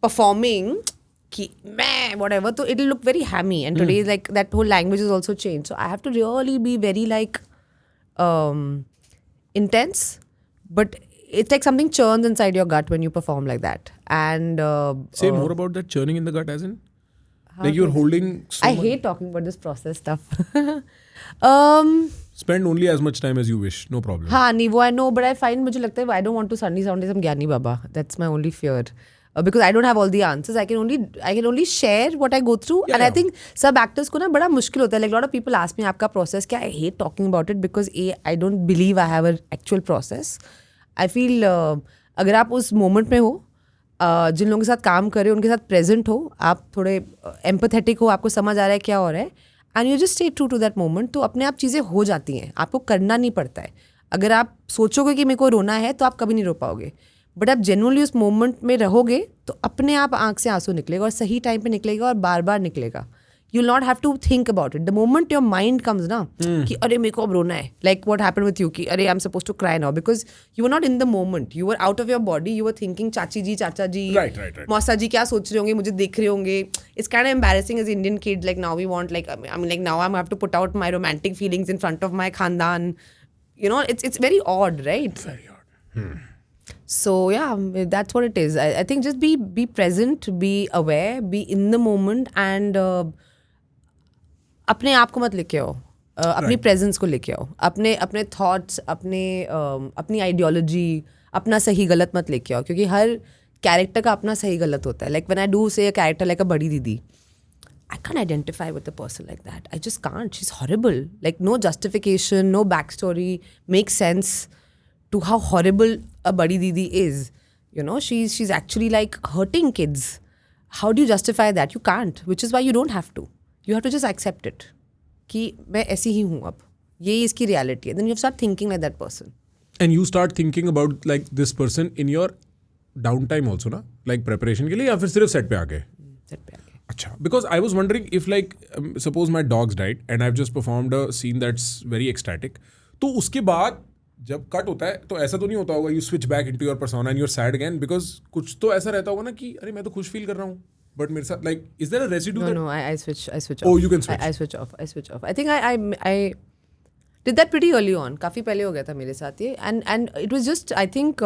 performing, whatever, so it'll look very hammy. And today, like, that whole language is also changed. So I have to really be very, like, intense. But it's like something churns inside your gut when you perform like that. And
say more about that churning in the gut, as in? Like you're holding so
I
much.
hate talking about this process stuff.
Spend only as much time as you wish, no problem.
हाँ नहीं वो I know, but I find मुझे लगता है I don't want to suddenly sound like some ज्ञानी बाबा. That's my only fear. Because I don't have all the answers. I can only share what I go through.
Yeah,
and I
yeah.
think सब actors को ना बड़ा मुश्किल होता है. Like a lot of people ask me आपका process क्या? I hate talking about it because I don't believe I have an actual process. I feel अगर आप उस moment में हो, जिन लोगों के साथ काम कर रहे हो उनके साथ प्रेजेंट हो, आप थोड़े एम्पैथेटिक हो, आपको समझ आ रहा है क्या हो रहा है, and you just stay true to that moment, तो अपने आप चीज़ें हो जाती हैं, आपको करना नहीं पड़ता है. अगर आप सोचोगे कि मेरे को रोना है तो आप कभी नहीं रो पाओगे, बट आप जेन्युइनली उस मोमेंट में रहोगे तो अपने आप आँख से आंसू निकलेगा और सही टाइम पे निकलेगा और बार बार निकलेगा. You will not have to think about it. The moment your mind comes ना कि अरे मेरे को अब रोना है, like what happened with you कि अरे I'm supposed to cry now, because you were not in the moment. You were out of your body. You were thinking चाची जी, चाचा जी,
Right.
मौसा जी क्या सोच रहे होंगे, मुझे देख रहे होंगे. It's kind of embarrassing as Indian kid. Like now we want like I mean like now I have to put out my romantic feelings in front of my khandan. You know, it's very odd, right?
Very odd.
So yeah, that's what it is. I think just be present, be aware, be in the moment, and अपने आप को मत लेके आओ, अपनी presence को लेके आओ, अपने थॉट्स, अपनी आइडियोलॉजी, अपना सही गलत मत लेके आओ, क्योंकि हर कैरेक्टर का अपना सही गलत होता है. लाइक व्हेन आई डू से अ कैरेक्टर लाइक अ बड़ी दीदी, I can't identify with a person like that. I just can't. She is horrible. Like no justification, no back story make sense to how horrible a badi didi is. You know, she's actually like hurting kids. How do you justify that? You can't, which is why you don't have to. You have to just accept it. कि मैं ऐसी ही हूँ अब, यही इसकी reality है. Then you start thinking like that person.
And you start thinking about like this person in your downtime also ना, like preparation के लिए या फिर सिर्फ set पे आके?
Set पे आके.
अच्छा, because I was wondering if like suppose my dog's died and I've just performed a scene that's very ecstatic, तो उसके बाद जब कट होता है तो ऐसा तो नहीं होता होगा you switch back into your persona and you're sad again, because कुछ तो ऐसा रहता होगा ना कि अरे मैं तो खुश फील कर रहा हूँ बट मेरे साथ like is there a residue that...
No, I switch off.
Oh, you can switch.
I switch off. I think I did that pretty early on. काफ़ी पहले हो गया था मेरे साथ ये, and it was just I think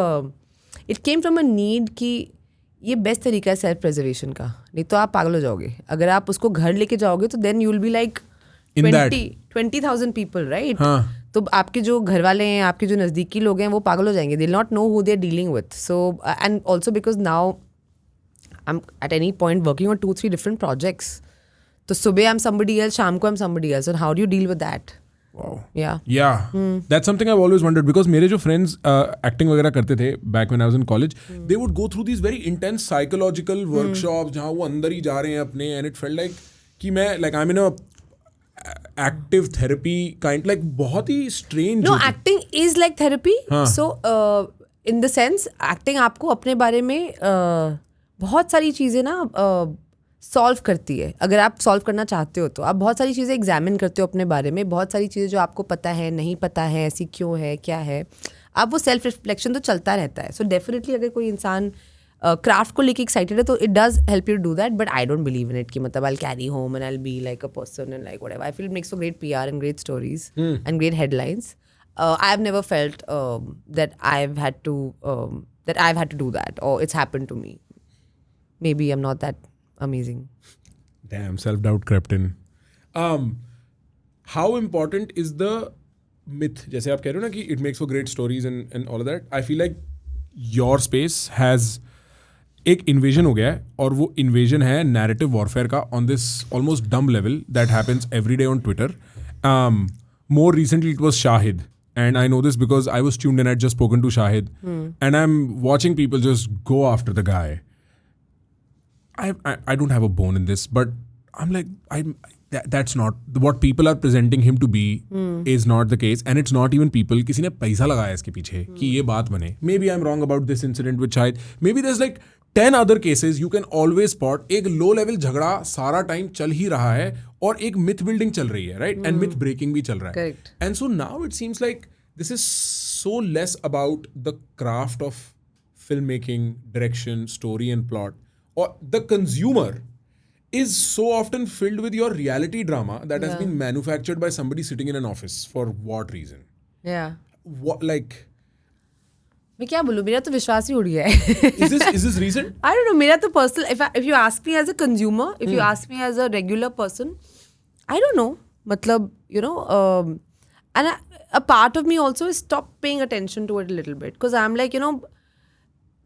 it came from a need कि ये बेस्ट तरीका है सेल्फ प्रिजर्वेशन का. नहीं तो आप पागल हो जाओगे अगर आप उसको घर लेके जाओगे, तो then you will be like 20,000 people, right? तो आपके जो घर वाले हैं, आपके जो नज़दीकी लोग हैं, वो पागल हो जाएंगे. They will not know who they are dealing with. So and also because now I am at any point working on 2-3 different projects. तो सुबह आई एम समबडी एल्स, शाम को I am somebody else, and how do you deal with that?
Wow.
Yeah.
That's something I've always wondered, because मेरे जो friends acting वगैरह करते थे back when I was in college, they would go through these very intense psychological workshops जहाँ वो अंदर ही जा रहे हैं अपने, and it felt like कि मैं like I'm in a active therapy kind, like बहुत ही strange.
No, acting is like therapy. So in the sense acting आपको अपने बारे में बहुत सारी चीज़ें ना सॉल्व करती है. अगर आप सॉल्व करना चाहते हो तो आप बहुत सारी चीज़ें एग्जामिन करते हो अपने बारे में, बहुत सारी चीज़ें जो आपको पता है, नहीं पता है, ऐसी क्यों है, क्या है, आप वो सेल्फ रिफ्लेक्शन तो चलता रहता है. सो डेफिनेटली अगर कोई इंसान क्राफ्ट को लेके एक्साइटेड है तो it does help you do that, but I don't believe in it कि मतलब I carry home and I be like a person and like whatever. I feel it makes for great PR and great stories and great headlines. I have never felt that I have had to do that or it's happened to me. Maybe I'm not that amazing.
Damn, self-doubt crept in. How important is the myth? जैसे आप कह रहे हो ना कि it makes for great stories and all of that. I feel like your space has एक invasion हो गया है, और वो invasion है narrative warfare का on this almost dumb level that happens every day on Twitter. More recently it was Shahid, and I know this because I was tuned in. I'd just spoken to Shahid, and I'm watching people just go after the guy. I don't have a bone in this, but I'm like, that's not what people are presenting him to be. Is not the case, and it's not even people. किसी ने पैसा लगाया इसके पीछे कि ये बात बने. Maybe I'm wrong about this incident with Shahid. Maybe there's like 10 other cases you can always spot. एक low level झगड़ा सारा टाइम चल ही रहा है और एक myth building चल रही है, right? And myth breaking भी चल रहा है.
Correct.
And so now it seems like this is so less about the craft of filmmaking, direction, story and plot. Or the consumer is so often filled with your reality drama that has been manufactured by somebody sitting in an office. For what reason?
Yeah.
What, like,
मैं क्या बोलूँ, मेरा तो विश्वास ही उड़ गया है.
is this reason?
I don't know. मेरा तो personal. If you ask me as a consumer, if you ask me as a regular person, I don't know. मतलब, you know, and a part of me also is stop paying attention to it a little bit because I'm like, you know,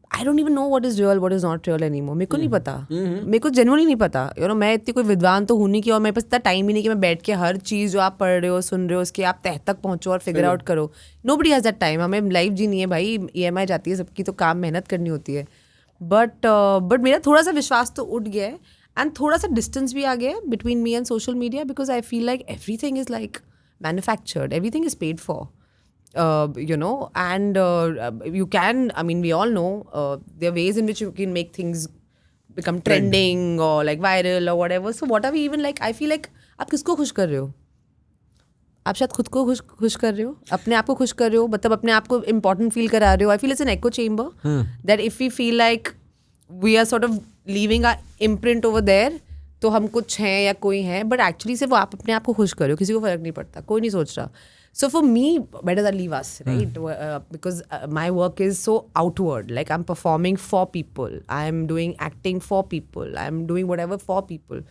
I don't even know what is real, what is not real anymore. मेरे को नहीं पता. मेरे को genuinely नहीं पता. You know, मैं इतनी कोई विद्वान तो हूँ नहीं कि और मेरे पास इतना टाइम ही नहीं कि मैं बैठ के हर चीज़ जो आप पढ़ रहे हो, सुन रहे हो, उसके आप तह तक पहुँचो और फिगर आउट करो. Nobody has that time. हमें लाइफ जीनी है भाई. EMI जाती है सबकी, तो काम मेहनत करनी होती है. But मेरा थोड़ा सा विश्वास तो उठ गया है एंड थोड़ा सा डिस्टेंस भी आ गया है between me and social media because I feel like everything is like manufactured. Everything is paid for. You know, and you can, I mean, we all know there are ways in which you can make things become trending or like viral or whatever. So what are we even like, I feel like आप किसको खुश कर रहे हो? आप शायद खुद को खुश कर रहे हो, अपने आप को खुश कर रहे हो, मतलब अपने आप को important feel करा रहे हो. I feel it's an echo chamber that if we feel like we are sort of leaving our imprint over there, तो हम कुछ हैं या कोई हैं, but actually सिर्फ आप अपने आप को खुश कर रहे हो, किसी को फर्क नहीं पड़ता, कोई नहीं सोच रहा. So for me, better than leave us, right? Because my work is so outward. Like I'm performing for people. I'm doing acting for people. I'm doing whatever for people.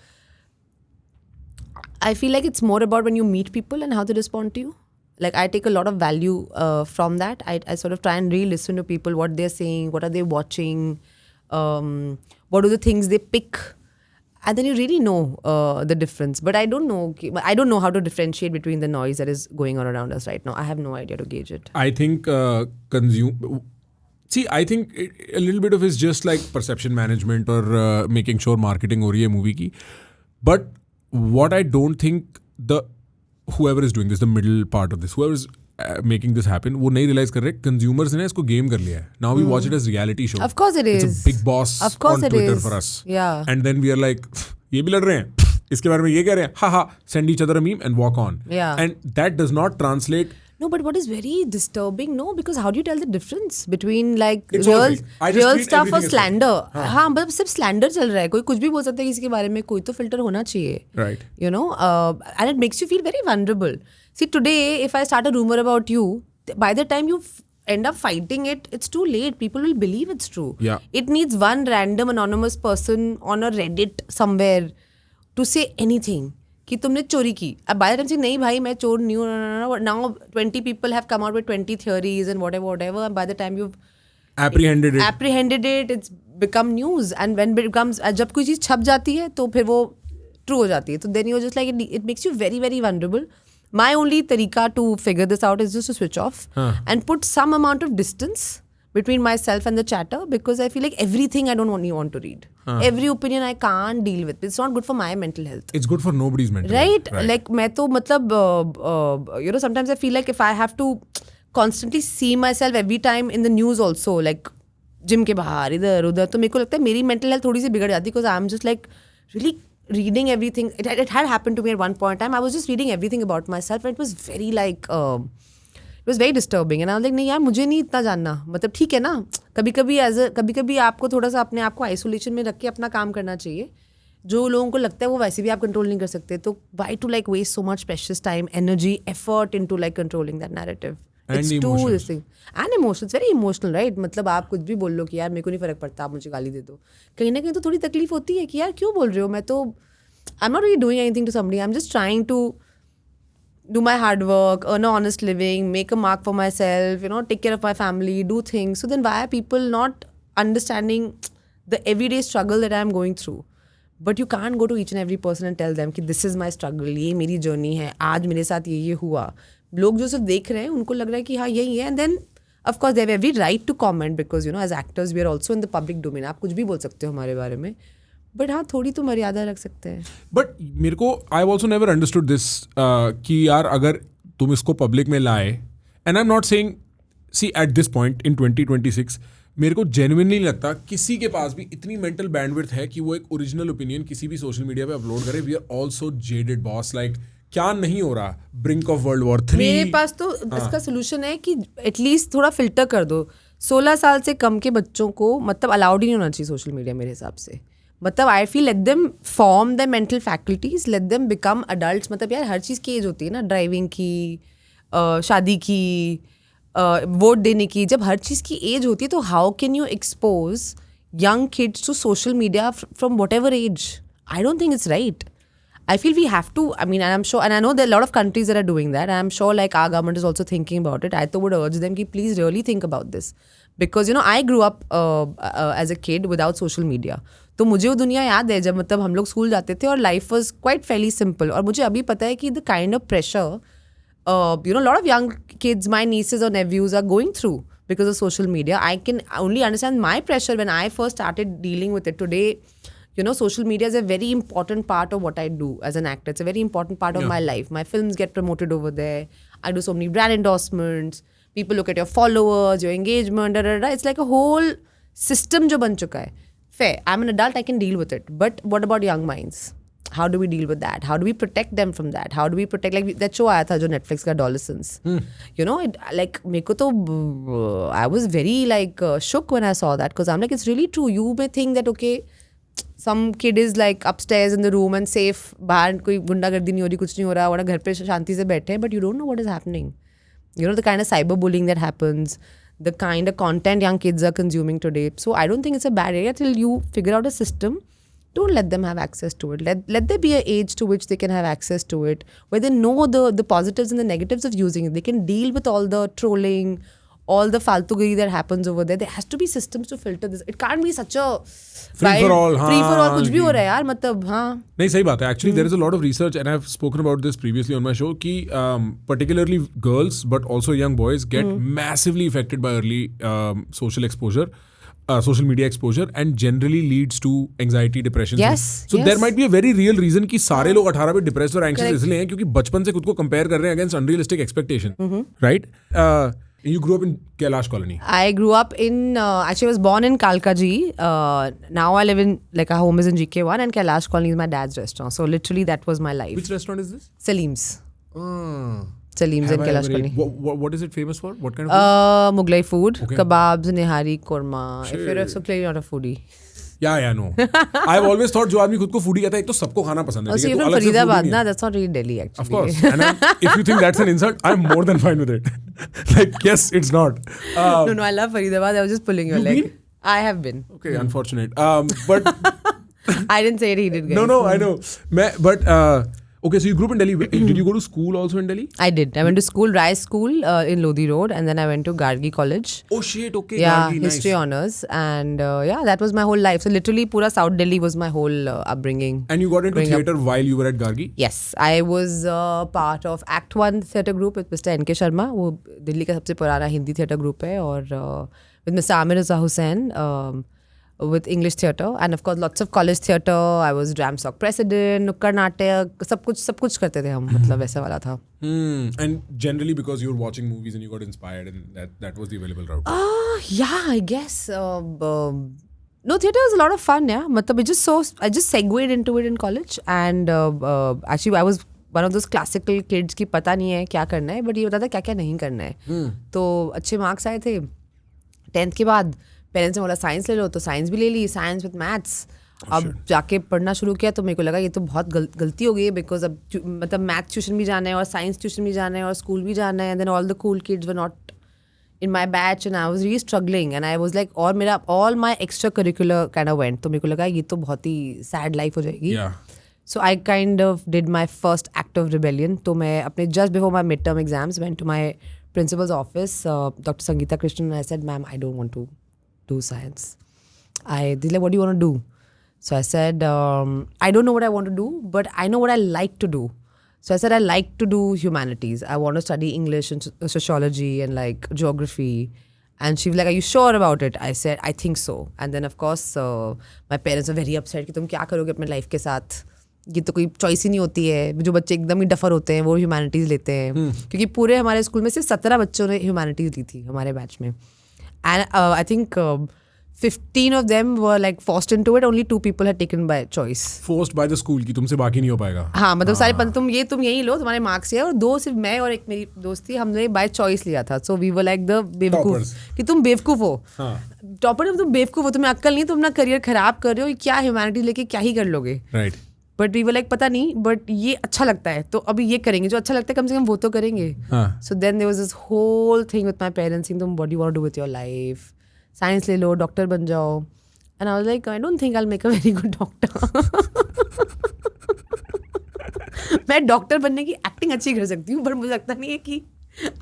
I feel like it's more about when you meet people and how they respond to you. Like I take a lot of value from that. I sort of try and really listen to people, what they're saying, what are they watching, what are the things they pick. And then you really know the difference. But I don't know how to differentiate between the noise that is going on around us right now. I have no idea to gauge it.
I think I think a little bit of it's just like perception management or making sure marketing हो रही है movie की. But what I don't think whoever is doing this, the middle part of this, whoever is making this happen, वो नहीं realize कर रहे consumers ने इसको game कर लिया है. Now we watch it as reality show.
Of course it is.
It's a big boss on Twitter for us.
Yeah.
And then we are like, ये भी लड़ रहे हैं, इसके बारे में ये कह रहे हैं, ha, send each other a meme and walk on.
Yeah.
And that does not translate.
No, but what is very disturbing, no, because how do you tell the difference between like
It's all fake. I just
real
treat
stuff और
everything as
slander? हाँ, मतलब सिर्फ slander चल रहा है. कोई कुछ भी बोल सकता है किसी के बारे में, कोई तो filter होना चाहिए.
Right.
You know, and it makes you feel very vulnerable. See, today, if I start a rumor about you, by the time you end up fighting it, it's too late. People will believe it's true.
Yeah.
It needs one random anonymous person on a Reddit somewhere to say anything. कि तुमने चोरी की. अब by the time से नहीं भाई मैं चोर नहीं हूँ. Now 20 people have come out with 20 theories and whatever. And by the time you've apprehended it, it's become news. And when it becomes, जब कोई चीज़ छप जाती है तो फिर वो true हो जाती है. तो then you're just like, it makes you very, very vulnerable. My only tarika to figure this out is just to switch off and put some amount of distance between myself and the chatter, because I feel like everything I don't want to read. Every opinion I can't deal with. It's not good for my mental health.
It's good for nobody's mental
health.
Right.
Like मैं तो मतलब you know, sometimes I feel like if I have to constantly see myself every time in the news also, like gym के बाहर इधर उधर, तो मेरे को लगता है मेरी mental health थोड़ी सी बिगड़ जाती, because I'm just like really reading everything. It had happened to me at one point in time. I was just reading everything about myself and it was very like it was very disturbing. And I was like, नहीं यार मुझे नहीं इतना जानना. मतलब ठीक है ना, कभी कभी आपको थोड़ा सा अपने आप को आइसोलेशन में रख के अपना काम करना चाहिए. जो लोगों को लगता है वो वैसे भी आप कंट्रोल नहीं कर सकते, तो why to like waste so much precious time, energy, effort into like controlling that narrative?
It's too this
thing. And emotions, very emotional, right? मतलब आप कुछ भी बोल लो कि यार मेरे को नहीं फर्क पड़ता, आप मुझे गाली दे दो. कहीं ना कहीं तो थोड़ी तकलीफ होती है कि यार क्यों बोल रहे हो. मैं तो I'm not really doing anything to somebody. I'm just trying to do my hard work, earn an honest living, make a mark for myself, you know, take care of my family, do things. So then why are people not understanding the everyday struggle that I'm going through? But you can't go to each and every person and tell them कि this is my struggle, ये मेरी journey है, आज मेरे साथ ये हुआ. लोग जो सिर्फ देख रहे हैं उनको लग रहा है कि हाँ यही है, and then of course they have every right to comment because as actors we are also in the public domain. आप कुछ भी बोल सकते हो हमारे बारे में, बट हाँ थोड़ी तो मर्यादा रख सकते हैं.
बट मेरे को I also never understood this कि यार अगर तुम इसको पब्लिक में लाए, and I am not saying, see at this point in 2026 मेरे को जेन्युइनली नहीं लगता किसी के पास भी इतनी मेंटल बैंडविड्थ है कि वो एक ओरिजिनल ओपिनियन किसी भी सोशल मीडिया पे अपलोड करे. We are also jaded boss, like क्या नहीं हो रहा, ब्रिंक ऑफ वर्ल्ड वॉर 3.
मेरे पास तो इसका सोल्यूशन है कि एटलीस्ट थोड़ा फिल्टर कर दो. 16 साल से कम के बच्चों को मतलब अलाउड ही नहीं होना चाहिए सोशल मीडिया मेरे हिसाब से. मतलब I feel let them form the mental faculties, let them become adults. मतलब यार हर चीज़ की एज होती है ना, ड्राइविंग की, शादी की, वोट देने की. जब हर चीज़ की एज होती है तो how can you expose young kids to social media from whatever age? I don't think it's right. I feel we have to, I mean, and I'm sure, and I know there are a lot of countries that are doing that, and I'm sure like our government is also thinking about it. I would urge them ki please really think about this. Because, you know, I grew up as a kid without social media. तो मुझे वो दुनिया याद है जब मतलब हम लोग स्कूल जाते थे और लाइफ वॉज क्वाइट फेली सिंपल. और मुझे अभी पता है कि the kind of pressure you know, a lot of young kids, my nieces or nephews are going through because of social media. I can only understand my pressure when I first started dealing with it. Today, you know, social media is a very important part of what I do as an actor. It's a very important part of my life. My films get promoted over there. I do so many brand endorsements. People look at your followers, your engagement, It's like a whole system jo ban chuka hai. Fair. I'm an adult, I can deal with it. But what about young minds? How do we deal with that? How do we protect them from that? How do we protect, like that show आया था जो Netflix का Adolescence. You know, like मेरे को तो I was very like shook when I saw that, because I'm like, it's really true. You may think that okay, some kid is like upstairs in the room and safe, बाहर कोई गुंडागर्दी नहीं हो रही, कुछ नहीं हो रहा, वरना घर पे शांति से बैठे हैं, but you don't know what is happening. You know, the kind of cyberbullying that happens, the kind of content young kids are consuming today. So I don't think it's a bad area till you figure out a system. Don't let them have access to it. Let there be an age to which they can have access to it, where they know the positives and the negatives of using it. They can deal with all the trolling, all the faltugiri that happens over there. There has to be systems to filter this. It can't be such a
free for all.
Free for all कुछ भी हो रहा है यार, मतलब हाँ.
नहीं सही बात है. Actually, there is a lot of research, and I've spoken about this previously on my show, कि particularly girls, but also young boys get massively affected by early social exposure. Social media exposure, and generally leads to anxiety, depression.
Yes.
So there might be a very real reason कि सारे लोग 18 पे depressed और anxious इसलिए हैं क्योंकि बचपन से खुद को compare कर रहे हैं against unrealistic expectation, right? You grew up in Kailash Colony.
I grew up in actually I was born in Kalkaji. Now I live in, like, our home is in GK1 and Kailash Colony is my dad's restaurant. So literally that was my life.
Which restaurant is this?
Salim's. Salim's in Kailash Colony.
What is it famous for? What kind of food?
Mughlai food,
Okay.
kebabs, nihari, korma. If you're
Shit.
so clearly not a foodie.
Yeah, no. I've always thought जो आदमी खुद को foodie कहता है, एक तो सबको खाना पसंद है.
Also,
ठीक है?
you're
तो
from
अलग से foodie
Faridabad,
नहीं है.
na? That's not really Delhi, actually.
Of course. And if you think that's an insult, I'm more than fine with it. Like, yes, it's not.
No, I love Faridabad. I was just pulling your
You've
leg.
been?
I have been.
Okay, unfortunate. But
I didn't say it, he did, guys.
no, I know. But okay, so you grew up in Delhi. Did you go to school also in Delhi?
I did. I went to school, Rice School in Lodi Road, and then I went to Gargi College.
Oh shit, okay.
Yeah,
Gargi, nice.
history honors, and yeah, that was my whole life. So literally, pura South Delhi was my whole upbringing.
And you got into
growing up.
theatre while you were at Gargi?
Yes, I was part of Act 1 theatre group with Mr. N.K. Sharma. वो दिल्ली का सबसे पुराना Hindi theatre group है, और with Mr. Amir Raza Hussain with English theatre, and of course lots of college theatre. I was Ramstock president, नुक्कड़ नाटक, सब कुछ करते थे हम, मतलब वैसा वाला था.
And generally because you were watching movies and you got inspired, and that was the available route.
Yeah, I guess. No, theatre was a lot of fun, yeah. मतलब I just segued into it in college, and actually I was one of those classical kids की पता नहीं है क्या करना है, but ये बताता क्या क्या नहीं करना है. तो अच्छे मार्क्स आए थे 10th के बाद. पेरेंट्स ने बोला साइंस ले लो, तो साइंस भी ले ली, साइंस विद मैथ्स. अब जाके पढ़ना शुरू किया तो मेरे को लगा ये तो बहुत गलती हो गई है, बिकॉज अब मतलब मैथ्स ट्यूशन भी जाना है और साइंस ट्यूशन भी जाना है और स्कूल भी जाना है, and then all the cool kids were not in my batch and I was really struggling, and I was like, और मेरा all my extracurricular kind of went, तो मेरे को लगा ये तो बहुत ही sad life हो जाएगी.
Yeah.
So I kind of did my first act of rebellion. तो मैं अपने just before my midterm exams went to my principal's office, Dr. Sangeeta Krishnan, and I said, ma'am, I don't want to do science. They're like, what do you want to do? So I said, I don't know what I want to do, but I know what I like to do. So I said I like to do humanities. I want to study English and sociology and like geography. And she was like, "Are you sure about it?" I said, "I think so." And then of course my parents were very upset कि तुम क्या करोगे अपने life के साथ, ये तो कोई चॉइस ही नहीं होती है, जो बच्चे एकदम ही डफर होते हैं वो ह्यूमैनिटीज़ लेते हैं। क्योंकि पूरे हमारे स्कूल में सिर्फ 17 बच्चों ने ह्यूमैनिटीज़ ली थी हमारे बैच में। And I think 15 of them were like forced into it. Only 2 people had taken by choice.
Forced by the school कि तुमसे बाकी नहीं हो पाएगा।
हाँ मतलब सारे तुम यही लो, तुम्हारे मार्क्स ये, और 2 सिर्फ मैं और एक मेरी दोस्त थी, हमने बाय चॉइस लिया था। So we were like the बेवकूफ कि तुम बेवकूफ हो, टॉपर तुम बेवकूफ हो, तुम्हें अक्ल नहीं, तुम अपना करियर खराब कर रहे हो, क्या ह्यूमैनिटी लेके क्या ही कर लोगे।
Right.
But we were like पता नहीं, बट ये अच्छा लगता है तो अभी ये करेंगे, जो अच्छा लगता है कम से कम वो तो करेंगे। So then there was this whole thing with my parents, तुम what do you want to do with your life, science ले लो, डॉक्टर बन जाओ। And I was like, I don't think I'll make a very good doctor. मैं doctor बनने की acting अच्छी कर सकती हूँ, पर मुझे लगता नहीं है कि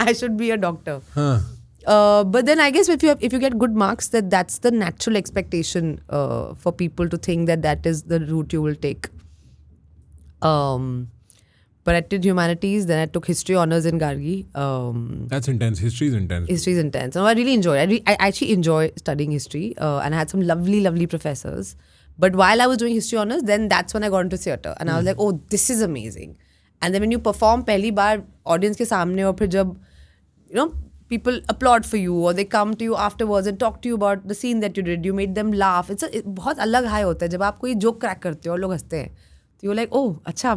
I should be a doctor. But then I guess if you get good marks, that's the natural expectation for people to think that is the route you will take. But I did humanities, then I took history honors in Gargi.
That's intense. History is intense.
History is intense. No, I really enjoy it. I actually enjoy studying history, and I had some lovely, lovely professors. But while I was doing history honors, then that's when I got into theatre. And I was like, oh, this is amazing. And then when you perform पहली बार audience के सामने, और फिर जब, you know, people applaud for you, or they come to you afterwards and talk to you about the scene that you did, you made them laugh. बहुत अलग high होता है जब आप कोई joke crack करते हो और लोग हंसते हैं। You're like, oh, acha,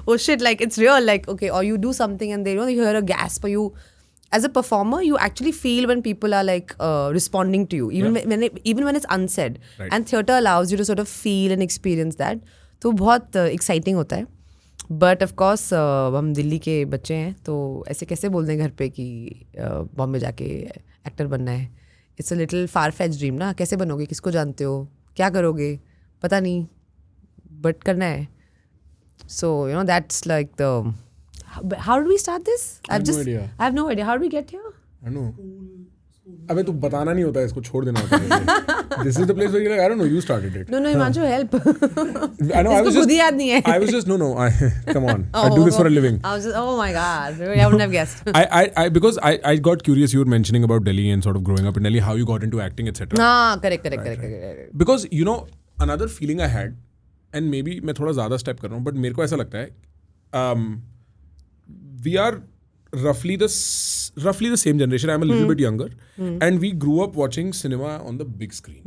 oh shit, like it's real, like okay, or you do something and they, you know, you hear a gasp, or you, as a performer, you actually feel when people are like responding to you, even when it's unsaid. Right. And theatre allows you to sort of feel and experience that. तो बहुत exciting होता है. But of course, हम दिल्ली के बच्चे हैं, तो ऐसे कैसे बोल दें घर पे कि बॉम्बे जाके एक्टर बनना है? It's a little far-fetched dream ना, कैसे बनोगे, किसको जानते हो, क्या करोगे, पता नहीं, but करना है. So, you know, that's like the... How did we start this?
I have no idea.
I have no idea. How did we get here?
I don't know. अबे तू बताना नहीं होता है, इसको छोड़ देना होता है। This is the place where you're like, I don't know, you started it.
No, Himanshu, help.
I know, I was just...
याद नहीं है.
I was just, no, come on. I do this for a living.
I was just, oh my God. I wouldn't have guessed.
Because I got curious, you were mentioning about Delhi and sort of growing up in Delhi, how you got into acting, etc.
Correct.
Because, you know, another feeling I had, and maybe मैं थोड़ा ज़्यादा step कर रहा हूँ, but मेरे को ऐसा लगता है we are roughly the same generation. I'm a little bit younger, and we grew up watching cinema on the big screen.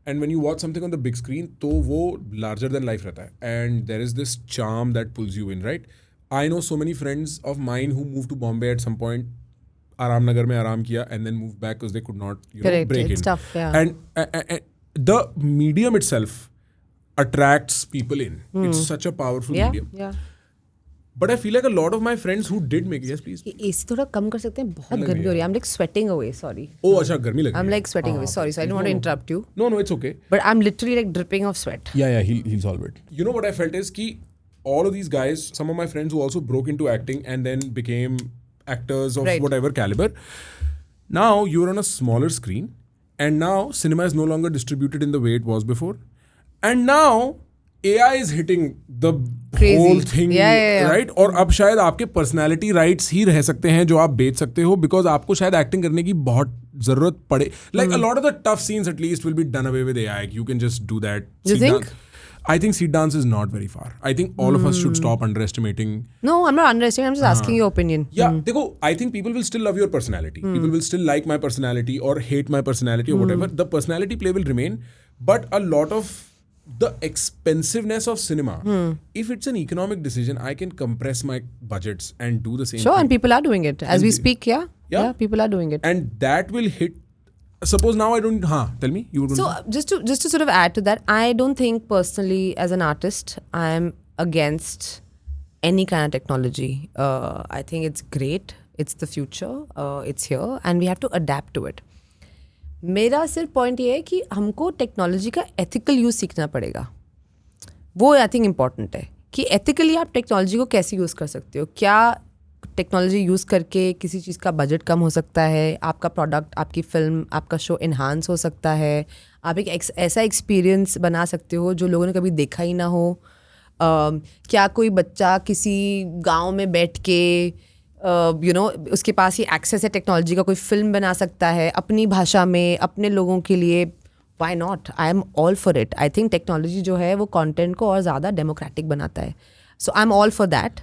And when you watch something on the big screen, तो वो larger than life रहता है, and there is this charm that pulls you in, right? I know so many friends of mine who moved to Bombay at some point, आराम नगर में आराम किया, and then moved back because they could not, you know, break
it's
in.
Tough, yeah.
And the medium itself attracts people in. It's such a powerful medium.
Yeah.
But I feel like a lot of my friends who did make it, yes please.
AC थोड़ा कम कर सकते हैं, बहुत गर्मी हो रही है. I'm like sweating away, sorry.
Oh, अच्छा गर्मी लग रही है.
I'm like sweating away, sorry. So I don't want to interrupt you.
No, it's okay.
But I'm literally like dripping of sweat.
Yeah, he'll solve it. You know what I felt is कि all of these guys, some of my friends who also broke into acting and then became actors of whatever caliber, now you're on a smaller screen, and now cinema is no longer distributed in the way it was before. And now AI is hitting the whole thing, right? और अब शायद आपके personality rights ही रह सकते हैं जो आप बेच सकते हो, बिकॉज आपको शायद एक्टिंग करने की बहुत जरूरत पड़े. Like a lot of the tough scenes at least will be done away with AI. You can just do that.
You think?
I think seat dance is not very far. I think all of us should stop underestimating.
No, I'm not underestimating. I'm just asking your opinion.
Yeah, देखो, I think people will still love your personality. People will still like my personality or hate my personality or whatever. The personality play will remain. But a lot of the expensiveness of cinema, if it's an economic decision, I can compress my budgets and do the same
Sure,
thing.
and people are doing it. As we speak, yeah, people are doing it.
And that will hit. Suppose now I don't. Tell me. You
so just to sort of add to that, I don't think personally as an artist I'm against any kind of technology. I think it's great. It's the future. It's here, and we have to adapt to it. मेरा सिर्फ point ये है कि हमको technology का ethical use सीखना पड़ेगा. वो आई थिंक इम्पॉर्टेंट है कि एथिकली आप टेक्नोलॉजी को कैसे यूज़ कर सकते हो. क्या टेक्नोलॉजी यूज़ करके किसी चीज़ का बजट कम हो सकता है, आपका प्रोडक्ट, आपकी फिल्म, आपका शो इन्हांस हो सकता है, आप एक ऐसा एक्सपीरियंस बना सकते हो जो लोगों ने कभी देखा ही ना हो. क्या कोई बच्चा किसी गांव में बैठ के उसके पास ही एक्सेस है टेक्नोलॉजी का, कोई फिल्म बना सकता है अपनी भाषा में अपने लोगों के लिए? Why not? I am all for it. I think technology जो है वो कंटेंट को और ज़्यादा डेमोक्रेटिक बनाता है. So I am all for that.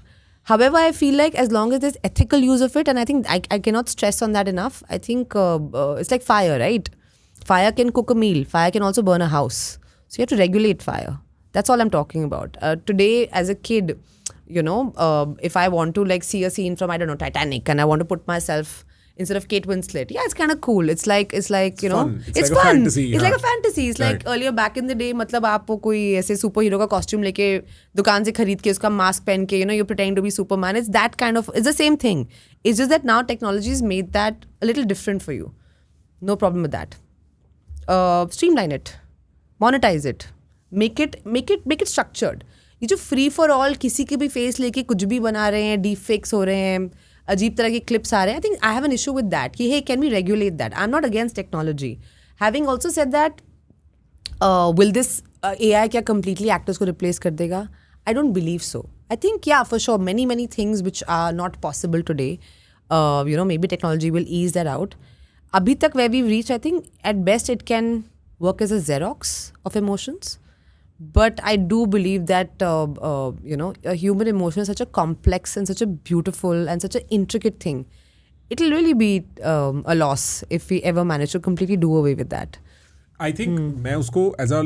However, I feel like as long as there's ethical use of it, and I think I cannot stress on that enough. I think it's like fire, right? Fire can cook a meal. Fire can also burn a house. So you have to regulate fire. That's all I'm talking about. Today, as a kid, if I want to like see a scene from, I don't know, Titanic, and I want to put myself instead of Kate Winslet, yeah, it's kind of cool. It's like it's
fun.
It's
like
fun.
A fantasy,
it's like a fantasy. It's like earlier back in the day, मतलब आपको कोई ऐसे super hero का costume लेके दुकान से खरीद के उसका मास्क पहन के you pretend to be Superman. It's that kind of, it's the same thing. It's just that now technology has made that a little different for you. No problem with that. Streamline it, monetize it, make it structured. ये जो free for all किसी के भी face लेके कुछ भी बना रहे हैं, deep fakes हो रहे हैं, अजीब तरह के clips आ रहे हैं, I think I have an issue with that. कि hey, can we regulate that? I'm not against technology. Having also said that, will this AI क्या completely actors को replace कर देगा? I don't believe so. I think yeah, for sure, many things which are not possible today. Maybe technology will ease that out. Abhi tak where we've reached, I think at best it can work as a Xerox of emotions. But I do believe that, a human emotion is such a complex and such a beautiful and such an intricate thing. It'll really be a loss if we ever manage to completely do away with that.
I think मैं उसको as a,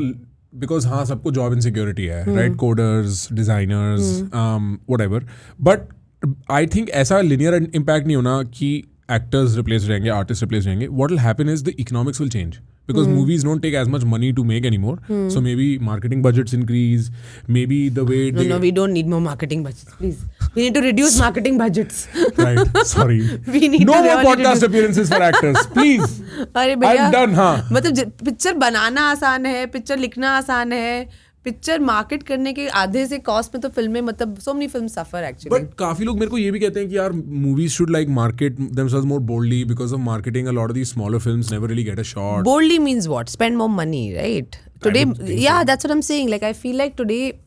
because हाँ सबको job insecurity है, right? Coders, designers, whatever. But I think ऐसा linear impact नहीं होना कि actors replace हो जाएंगे, artists replace हो जाएंगे. What will happen is the economics will change. Because movies don't take as much money to make anymore. So maybe marketing budgets increase. Maybe the way
No, we don't need more marketing budgets, please. We need to reduce marketing budgets.
Right, sorry.
We need
no
to
more podcast appearances for actors, please.
अरे भैया,
I'm done, हाँ.
मतलब picture बनाना आसान है, picture लिखना आसान है, picture market करने के आधे से कॉस्ट में तो फिल्में, मतलब so many films suffer actually.
But काफी लोग मेरे को ये भी कहते हैं कि यार movies should like market themselves more boldly. Because of marketing, a lot of these smaller films never really get a shot.
Boldly means what? Spend more money, right? Today, yeah, that's what I'm saying. Like I feel like today,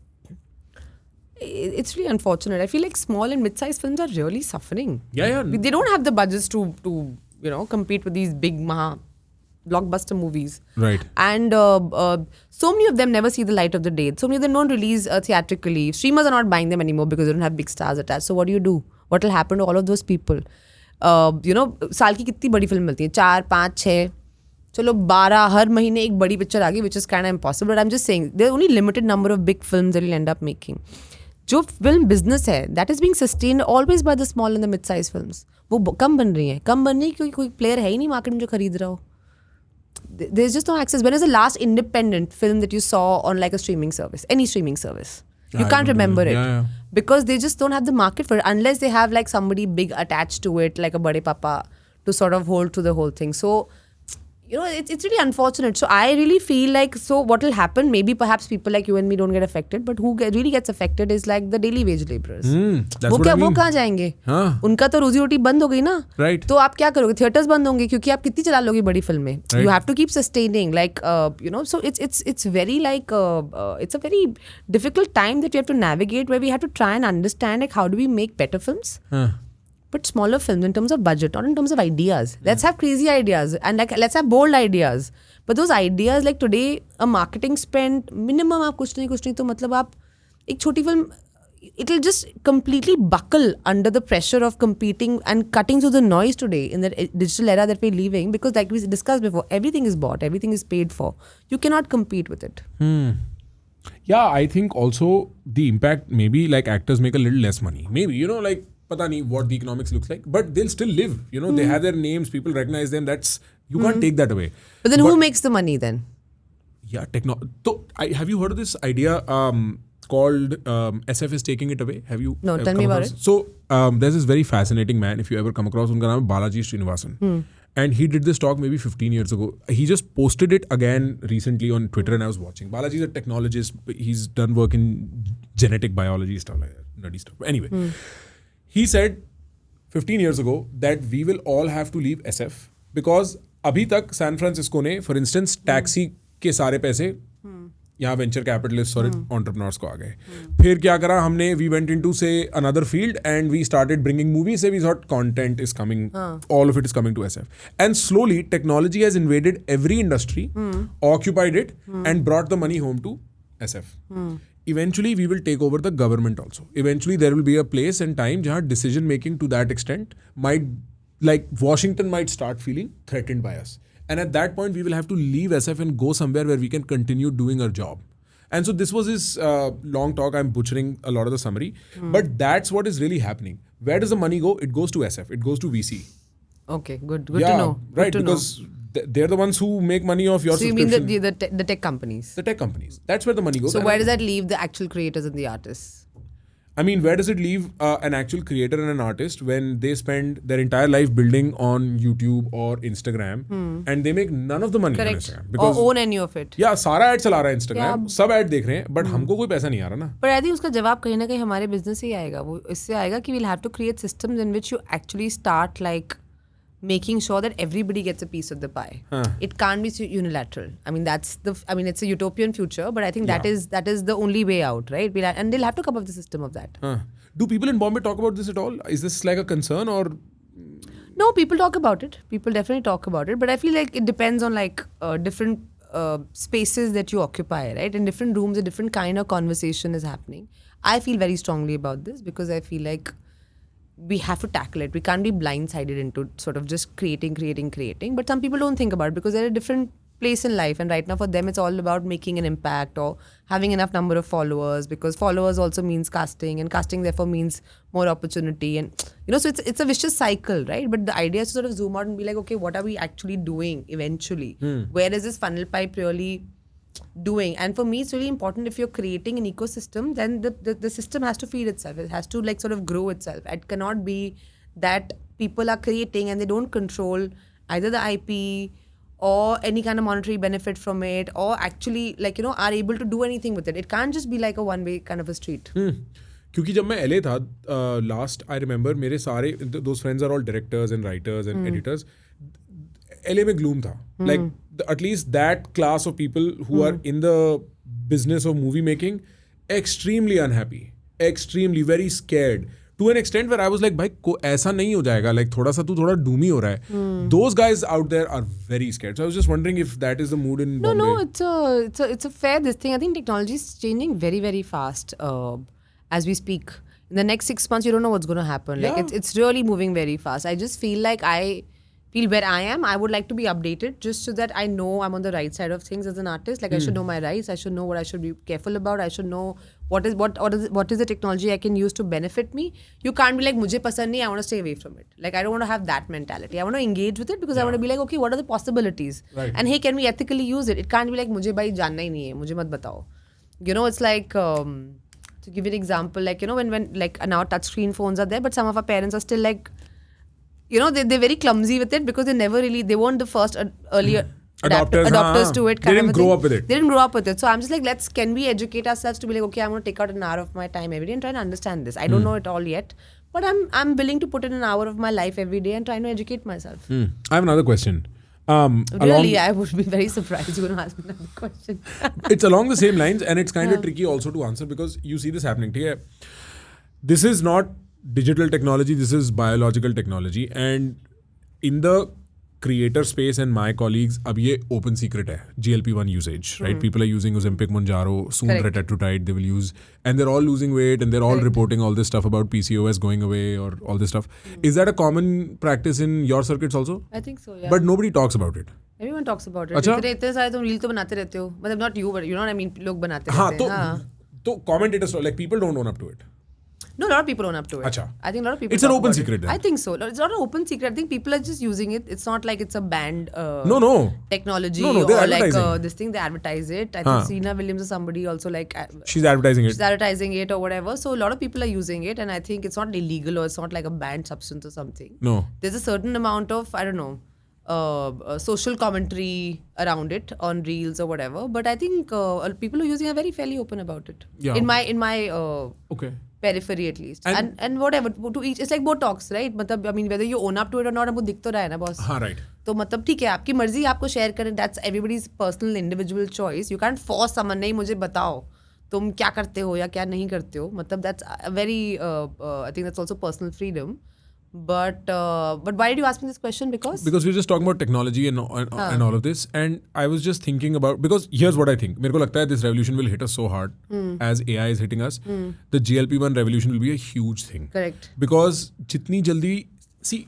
it's really unfortunate. I feel like small and mid-sized films are really suffering.
Yeah.
They don't have the budgets to compete with these big blockbuster movies.
Right.
And so many of them never see the light of the day. So many of them don't release theatrically. Streamers are not buying them anymore because they don't have big stars attached. So what do? What will happen to all of those people? साल की कितनी बड़ी film मिलती है? 4, 5, 6, चलो 12 हर महीने एक बड़ी पिक्चर आ गई, which is kind of impossible. But I'm just saying, there are only limited number of big films that you'll end up making. जो फिल्म बिजनेस है, that is being sustained always by the small and the mid-sized films. वो कम बन रही हैं क्योंकि कोई player है ही नहीं मार्केट में जो खरीद रहा हो. There's just no access. When was the last independent film that you saw on like a streaming service? Any streaming service? You can't remember it.
Yeah.
Because they just don't have the market for it unless they have like somebody big attached to it, like a Bade Papa, to sort of hold to the whole thing. So, it's really unfortunate. So I really feel like, so what will happen, maybe perhaps people like you and me don't get affected, but who really gets affected is like the daily wage laborers.
That's what I mean.
वो कहाँ जाएंगे?
हाँ.
उनका तो रोजी रोटी बंद हो गई ना.
Right.
तो आप क्या करोगे? थिएटर्स बंद होंगे क्योंकि आप कितनी चला लोगे बड़ी फिल्में. You have to keep sustaining, like so it's very like it's a very difficult time that you have to navigate, where we have to try and understand like how do we make better films. But smaller films in terms of budget, not in terms of ideas. Let's have crazy ideas and like let's have bold ideas. But those ideas, like today, a marketing spend minimum आप कुछ नहीं तो मतलब आप एक छोटी film, it'll just completely buckle under the pressure of competing and cutting through the noise today in the digital era that we're living. Because like we discussed before, everything is bought, everything is paid for. You cannot compete with it.
Yeah, I think also the impact, maybe like actors make a little less money. Maybe, like पता नहीं what the economics looks like, but they'll still live. They have their names, people recognize them. You can't take that away.
But then who makes the money then?
Yeah, So have you heard of this idea called SF is taking it away? Have you?
No, tell me about it.
So there's this very fascinating man, if you ever come across, उनका नाम है Balaji Srinivasan. And he did this talk maybe 15 years ago. He just posted it again recently on Twitter and I was watching. Balaji is a technologist. He's done work in genetic biology, stuff like that, nerdy stuff. But anyway, he said 15 years ago that we will all have to leave SF because अभी तक San Francisco ने, for instance, taxi के सारे पैसे यहाँ venture capitalist और entrepreneurs को आ गए. फिर क्या करा हमने, we went into say another field and we started bringing movies. Say we thought content is coming, all of it is coming to SF. And slowly technology has invaded every industry, occupied it and brought the money home to SF. Eventually we will take over the government also. Eventually there will be a place and time jahan decision making to that extent might, like Washington might start feeling threatened by us. And at that point, we will have to leave SF and go somewhere where we can continue doing our job. And so this was his long talk. I'm butchering a lot of the summary. But that's what is really happening. Where does the money go? It goes to SF. It goes to VC.
Okay, good to know.
Right, because they're the ones who make money off your
So you
subscription.
mean the tech companies?
The tech companies. That's where the money goes.
So where does that leave the actual creators and the artists?
I mean, where does it leave an actual creator and an artist when they spend their entire life building on YouTube or Instagram and they make none of the money on Instagram? Because
or own any of it.
Yeah, सारा ad चला रहा है Instagram, सब ad देख रहे हैं, but हमको कोई पैसा नहीं आ रहा ना.
But I think उसका जवाब कहीं ना कहीं हमारे बिजनेस से ही आएगा. वो इससे आएगा कि we'll have to create systems in which you actually start like making sure that everybody gets a piece of the pie. It can't be unilateral. I mean, it's a utopian future, but I think that is the only way out, right? And they'll have to come up with a system of that.
Do people in Bombay talk about this at all? Is this like a concern or?
No, people talk about it. People definitely talk about it, but I feel like it depends on like different spaces that you occupy, right? In different rooms, a different kind of conversation is happening. I feel very strongly about this because I feel like we have to tackle it. We can't be blindsided into sort of just creating. But some people don't think about it because they're at a different place in life. And right now for them, it's all about making an impact or having enough number of followers, because followers also means casting, and casting therefore means more opportunity. And, so it's a vicious cycle, right? But the idea is to sort of zoom out and be like, okay, what are we actually doing eventually? Where is this funnel pipe really doing? And for me, it's really important, if you're creating an ecosystem, then the system has to feed itself. It has to like sort of grow itself. It cannot be that people are creating and they don't control either the IP or any kind of monetary benefit from it, or actually like are able to do anything with it. It can't just be like a one way kind of a street.
क्योंकि जब मैं LA था last, I remember मेरे सारे those friends are all directors and writers and editors. LA में gloom था. Like at least that class of people who are in the business of movie making, extremely unhappy, extremely very scared. To an extent where I was like, भाई को ऐसा नहीं हो जाएगा, like थोड़ा सा तू थोड़ा डूमी हो रहा है. Those guys out there are very scared. So I was just wondering if that is the mood in Bombay.
No, it's a fair this thing. I think technology is changing very, very fast as we speak. In the next 6 months, you don't know what's going to happen.
Yeah.
Like it's really moving very fast. I just feel like where I am, I would like to be updated just so that I know I'm on the right side of things as an artist. Like I should know my rights. I should know what I should be careful about. I should know what is the technology I can use to benefit me. You can't be like, mujhe pasand nahi, I want to stay away from it. Like I don't want to have that mentality. I want to engage with it because I want to be like, okay, what are the possibilities?
Right.
And hey, can we ethically use it? It can't be like, mujhe bhai janna hi nahi hai, mujhe mat batao. It's like, to give you an example, like, when like now touchscreen phones are there, but some of our parents are still like, they're very clumsy with it because they weren't the first earlier adopters to it.
They didn't grow up with it.
They didn't grow up with it. So I'm just like, can we educate ourselves to be like, okay, I'm going to take out an hour of my time every day and try to understand this. I don't know it all yet, but I'm willing to put in an hour of my life every day and trying to educate myself.
I have another question.
Really, I would be very surprised you're going to ask me another question.
It's along the same lines, and it's kind of tricky also to answer because you see this happening. Okay? This is not digital technology, this is biological technology, and in the creator space and my colleagues, अब ये open secret है, GLP-1 usage, right? People are using Ozempic, Mounjaro, soon retatrutide they will use, and they're all losing weight and they're all reporting all this stuff about PCOS going away or all this stuff. Is that a common practice in your circuits also?
I think so, yeah.
But nobody talks about it.
Everyone talks about it.
अच्छा?
इतने सारे तुम reel तो बनाते रहते हो, मतलब not you, but you know what I mean, लोग बनाते
हाँ,
रहते हैं.
तो commentators, like people don't own up to it.
No, a lot of people own up to it.
Achha.
I think a lot of people.
It's an
talk
open
about
secret
it.
then.
I think so. It's not an open secret. I think people are just using it. It's not like it's a banned technology
they're
or like
advertising.
This thing. They advertise it. I think Serena Williams or somebody also like.
She's advertising it.
She's advertising it or whatever. So a lot of people are using it, and I think it's not illegal or it's not like a banned substance or something.
No.
There's a certain amount of, I don't know, social commentary around it on reels or whatever. But I think people who are using are very fairly open about it.
Yeah.
In my
Okay.
periphery at least.
And-
And whatever to each, it's like Botox, right? मतलब I mean whether you own up to it or not, हमको दिख तो रहा है ना boss.
हाँ, right.
तो मतलब ठीक है, आपकी मर्जी आपको शेयर करें, that's everybody's personal individual choice. You can't force someone, नहीं मुझे बताओ तुम क्या करते हो या क्या नहीं करते हो, मतलब that's a very I think that's also personal freedom. But why did you ask me this question? Because
Because we're just talking about technology and all of this, and I was just thinking about, because here's what I think. मेरे को लगता है this revolution will hit us so hard as AI is hitting us. The GLP-1 revolution will be a huge thing.
correct.
Because jitni jaldi, see,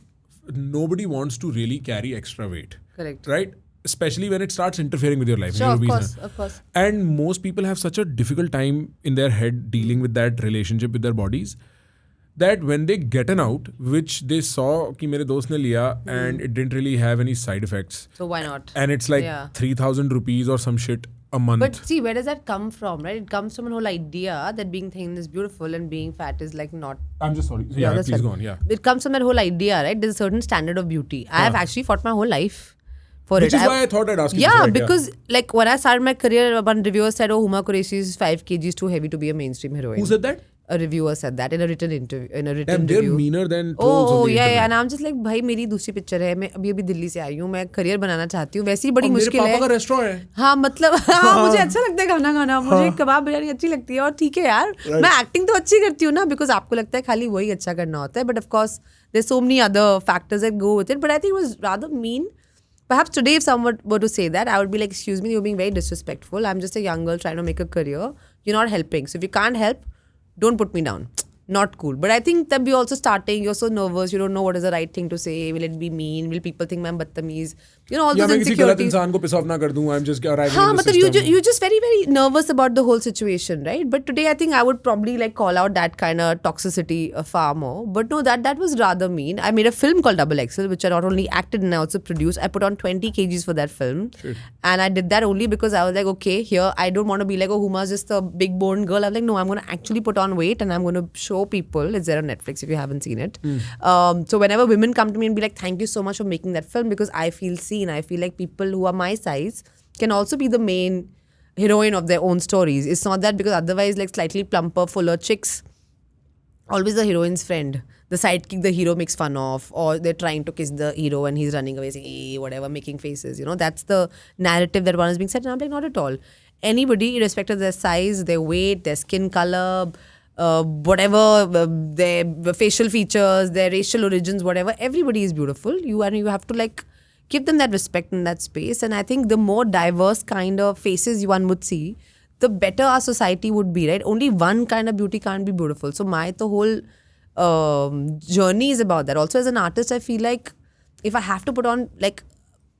nobody wants to really carry extra weight,
Correct.
right? Especially when it starts interfering with your life.
Sure,
your
of
obesity.
course, of course.
And most people have such a difficult time in their head dealing with that relationship with their bodies, that when they get an out, which they saw कि मेरे दोस्त ने लिया and it didn't really have any side effects,
So why not?
and it's like
Yeah.
3,000 rupees or some shit a month.
But see, where does that come from, right? It comes from an whole idea that being thin is beautiful and being fat is like not.
I'm just sorry. Yeah,
that's
please
fine.
go on. Yeah.
It comes from that whole idea, right? There's a certain standard of beauty. I have actually fought my whole life for
Which
it.
is why I thought I'd ask you.
Yeah,
this, right?
because like when I started my career, one reviewer said, "Oh, Huma Qureshi is 5 kgs too heavy to be a mainstream heroine."
Who said that?
A reviewer said that in a written interview. In a written
Damn, they're
review.
meaner than trolls on
Oh,
the
yeah,
internet.
and I'm just like, भाई मेरी दूसरी picture है, मैं अभी दिल्ली से आई हूँ, मैं career बनाना चाहती हूँ, वैसे ही बड़ी
और मेरे
मुश्किल है।
पापा का रेस्टोरेंट है।
हाँ मतलब हाँ मुझे अच्छा लगता है खाना खाना, मुझे कबाब बिरयानी अच्छी लगती है, और ठीक है यार मैं एक्टिंग तो अच्छी करती हूँ ना, बिकॉज आपको लगता है खाली वही अच्छा करना होता है, but of course there so many other factors that go with it, but I think it was rather mean. Perhaps today, if someone were to say that, I would be like, excuse me, you're being very disrespectful. I'm just a young girl trying to make a career. You're not helping. So if you can't help, don't put me down. Not cool. But I think that we're also starting, you're so nervous, you don't know what is the right thing to say. Will it be mean? Will people think I'm badtameez? You know, all
या
those
मैं किसी गलत
insecurities.
इंसान को piss off ना कर दूं. I'm just arriving
हाँ
in the
मतलब
system.
you're just very very nervous about the whole situation, right? But today I think I would probably like call out that kind of toxicity far more. But no, that was rather mean. I made a film called Double XL, which I not only acted in, I also produced. I put on 20 kgs for that film, and I did that only because I was like, okay, here I don't want to be like, oh, Huma's just a big boned girl. I'm like, no, I'm going to actually put on weight, and I'm going to show people. It's there on Netflix if you haven't seen it. So whenever women come to me and be like, thank you so much for making that film, because I feel seen. I feel like people who are my size can also be the main heroine of their own stories. It's not that, because otherwise like slightly plumper, fuller chicks, always the heroine's friend. The sidekick the hero makes fun of, or they're trying to kiss the hero and he's running away saying, hey, whatever, making faces. You know, that's the narrative that one is being set. And I'm like, not at all. Anybody, irrespective of their size, their weight, their skin color, whatever, their facial features, their racial origins, whatever, everybody is beautiful. You have to like give them that respect in that space. And I think the more diverse kind of faces one would see, the better our society would be, right? Only one kind of beauty can't be beautiful. So the whole journey is about that. Also, as an artist, I feel like if I have to put on like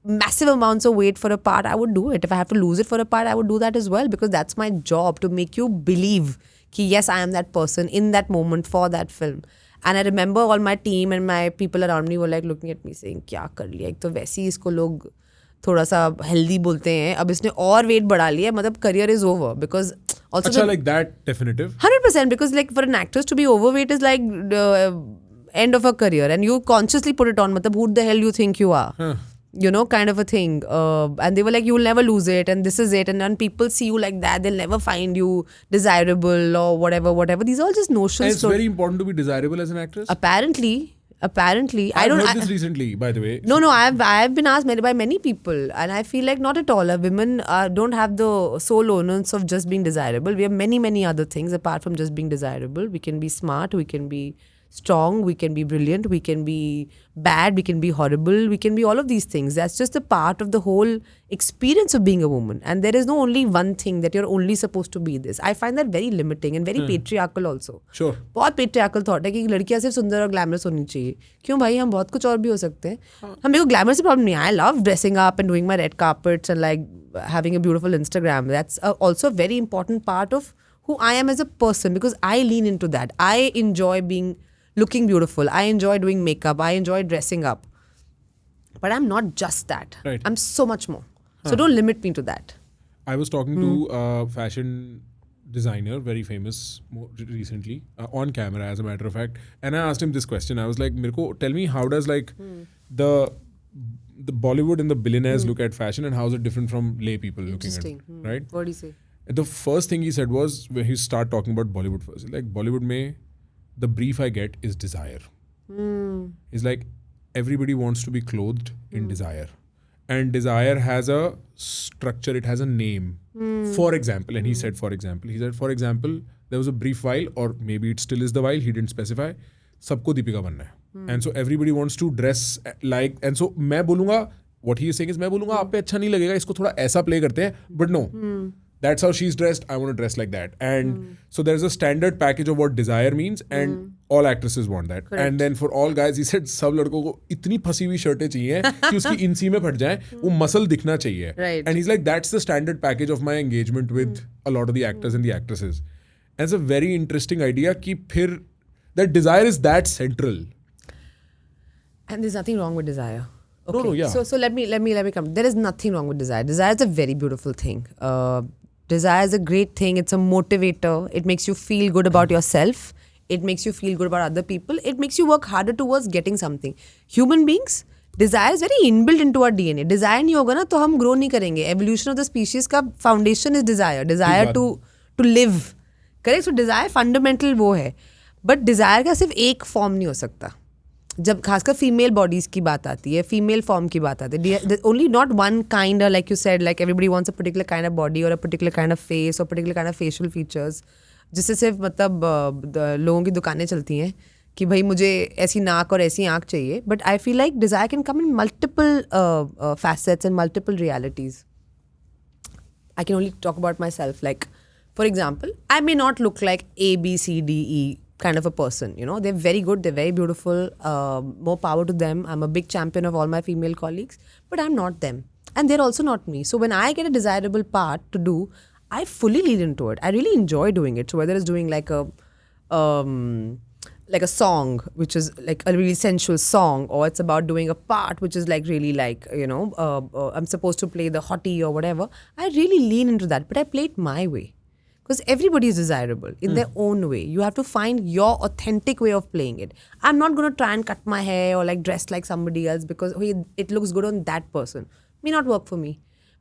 massive amounts of weight for a part, I would do it. If I have to lose it for a part, I would do that as well, because that's my job, to make you believe कि yes, I am that person in that moment for that film. And I remember all my team and my people around me were like looking at me saying, क्या कर लिया, एक तो वैसे ही इसको लोग थोड़ा सा हेल्दी बोलते हैं, अब इसने और वेट बढ़ा लिया, मतलब career is over. Because also
अच्छा, like that definitive.
100%, because like for an actress to be overweight is like the end of a career, and you consciously put it on, मतलब who the hell you think you are? You know, kind of a thing. And they were like, you'll never lose it, and this is it. And when people see you like that, they'll never find you desirable or whatever. These are all just notions.
And it's very important to be desirable as an actress.
Apparently,
I don't. Heard this recently, by the way.
No, I've been asked by many people, and I feel like not at all. Women don't have the sole onus of just being desirable. We have many other things apart from just being desirable. We can be smart. We can be strong, we can be brilliant, we can be bad, we can be horrible, we can be all of these things. That's just a part of the whole experience of being a woman. And there is no only one thing that you're only supposed to be this. I find that very limiting and very patriarchal also.
Sure.
बहुत patriarchal thought है कि लड़कियां सिर्फ सुंदर और glamorous होनी चाहिए. क्यों भाई, हम बहुत कुछ और भी हो सकते हैं. हमें को ग्लैमर से प्रॉब्लम नहीं है. I love dressing up and doing my red carpets and like having a beautiful Instagram. That's also a very important part of who I am as a person, because I lean into that. I enjoy looking beautiful. I enjoy doing makeup. I enjoy dressing up. But I'm not just that.
Right.
I'm so much more. So don't limit me to that.
I was talking to a fashion designer, very famous, more recently, on camera, as a matter of fact. And I asked him this question. I was like, Mirko, tell me, how does like the the Bollywood and the billionaires look at fashion and how is it different from lay people looking at
Interesting.
it, right?
What do you say?
And the first thing he said was when he started talking about Bollywood first, like Bollywood mein the brief I get is desire. It's like everybody wants to be clothed in desire, and desire has a structure, it has a name. For example, and he said for example there was a brief while, or maybe it still is the while, he didn't specify, सबको दीपिका बनना है, and so everybody wants to dress like, and so मैं बोलूँगा what he is saying is मैं बोलूँगा आप पे अच्छा नहीं लगेगा, इसको थोड़ा ऐसा play करते हैं, but no, that's how she's dressed, I want to dress like that, and so there's a standard package of what desire means, and all actresses want that.
Correct.
And then for all guys he said सब लड़कों को इतनी फंसी हुई शर्टें चाहिए कि उसकी इंसी में फट जाए, वो मसल दिखना चाहिए,
Right.
and he's like that's the standard package of my engagement with a lot of the actors and the actresses. And it's a very interesting idea कि फिर that desire is that central.
And there's nothing wrong with desire.
No, no, yeah.
So let me come. There is nothing wrong with desire. Desire is a very beautiful thing. Desire is a great thing. It's a motivator. It makes you feel good about yourself. It makes you feel good about other people. It makes you work harder towards getting something. Human beings, desire is very inbuilt into our DNA. Desire नहीं होगा ना तो हम grow नहीं करेंगे. Evolution of the species का foundation is desire. Desire to live. Correct? So desire fundamental वो है. But desire का सिर्फ एक form नहीं हो सकता. जब खासकर फीमेल बॉडीज की बात आती है, फीमेल फॉर्म की बात आती है, only not one kind, like you said, like everybody wants a particular kind of body और a particular kind of face और particular kind of facial features, जिससे सिर्फ मतलब लोगों की दुकानें चलती हैं कि भाई मुझे ऐसी नाक और ऐसी आँख चाहिए. But I feel like desire can come in multiple facets and multiple realities. I can only talk about myself. Like, for example, I may not look like A, B, C, D, E kind of a person. You know, they're very good, they're very beautiful. More power to them. I'm a big champion of all my female colleagues, but I'm not them, and they're also not me. So when I get a desirable part to do, I fully lean into it. I really enjoy doing it. So whether it's doing like a song, which is like a really sensual song, or it's about doing a part which is like really like, you know, I'm supposed to play the hottie or whatever, I really lean into that, but I play it my way. Because everybody is desirable in their own way. You have to find your authentic way of playing it. I'm not going to try and cut my hair or like dress like somebody else because it looks good on that person. May not work for me.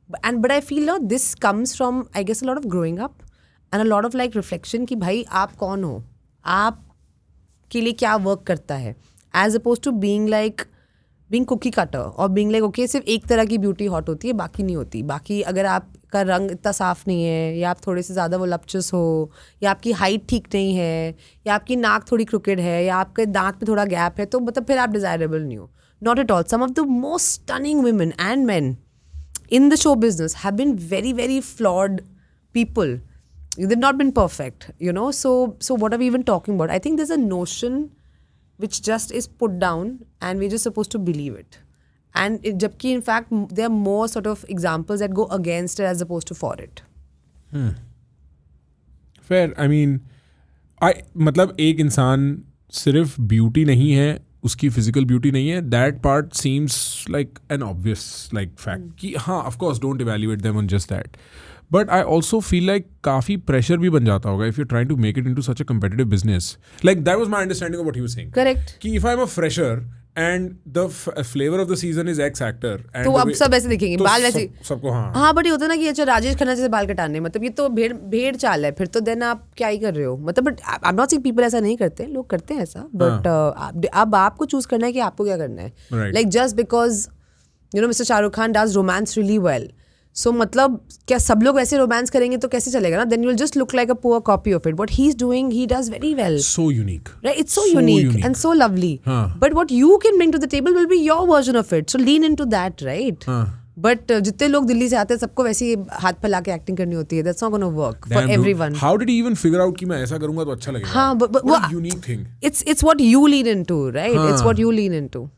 But I feel now this comes from, I guess, a lot of growing up and a lot of like reflection कि भाई आप कौन हो? आप के लिए क्या work करता है? As opposed to being cookie cutter और being like okay सिर्फ एक तरह की ब्यूटी हॉट होती है, बाकी नहीं होती. बाकी अगर आपका रंग इतना साफ नहीं है, या आप थोड़े से ज़्यादा वोलप्चस हो, या आपकी हाइट ठीक नहीं है, या आपकी नाक थोड़ी क्रिकेड है, या आपके दांत में थोड़ा गैप है, तो मतलब फिर आप डिज़ायरेबल नहीं हो. Not at all. Some of the most stunning women and men in the show business have been very, very flawed people. They've not been perfect, you know. So what are we even talking about? I think there's a notion which just is put down and we're just supposed to believe it. And jabki in fact there are more sort of examples that go against it as opposed to for it.
Fair. I mean, मतलब एक इंसान सिर्फ beauty नहीं है, उसकी physical beauty नहीं है, that part seems like an obvious like fact कि हाँ of course don't evaluate them on just that. But I also feel like काफ़ी प्रेशर भी बन जाता होगा if you trying to make it into such a competitive business. Like that was my understanding of what he was saying.
Correct.
कि if I am a fresher and the flavor of the season is X actor.
तो अब सब ऐसे दिखेंगे, बाल वैसे
सबको हाँ.
हाँ, बट ये होता है ना कि अच्छा राजेश खन्ना जैसे बाल कटाने, मतलब ये तो भेड़ चाल है, फिर तो देन आप क्या ही कर रहे हो. मतलब but I am not saying people ऐसा नहीं करते, लोग करते हैं ऐसा, बट अब आपको चूज करना है कि आपको क्या करना है. Like just because you know mister Shahrukh Khan does romance really well, so मतलब क्या सब लोग वैसे रोमांस करेंगे तो कैसे चलेगा ना. Then you will just look like a poor copy of it. What he is doing he does very well.
So unique.
Right, it's so unique and so lovely. But what you can bring to the table will be your version of it. So lean into that, right? But जितने लोग दिल्ली से आते हैं सबको वैसे ही हाथ फैला के एक्टिंग करनी होती है. That's not going to work for everyone.
How did he even figure out कि मैं ऐसा करूँगा तो अच्छा लगेगा?
हाँ, but
what a unique thing.
It's what you lean into, right? It's what you lean into.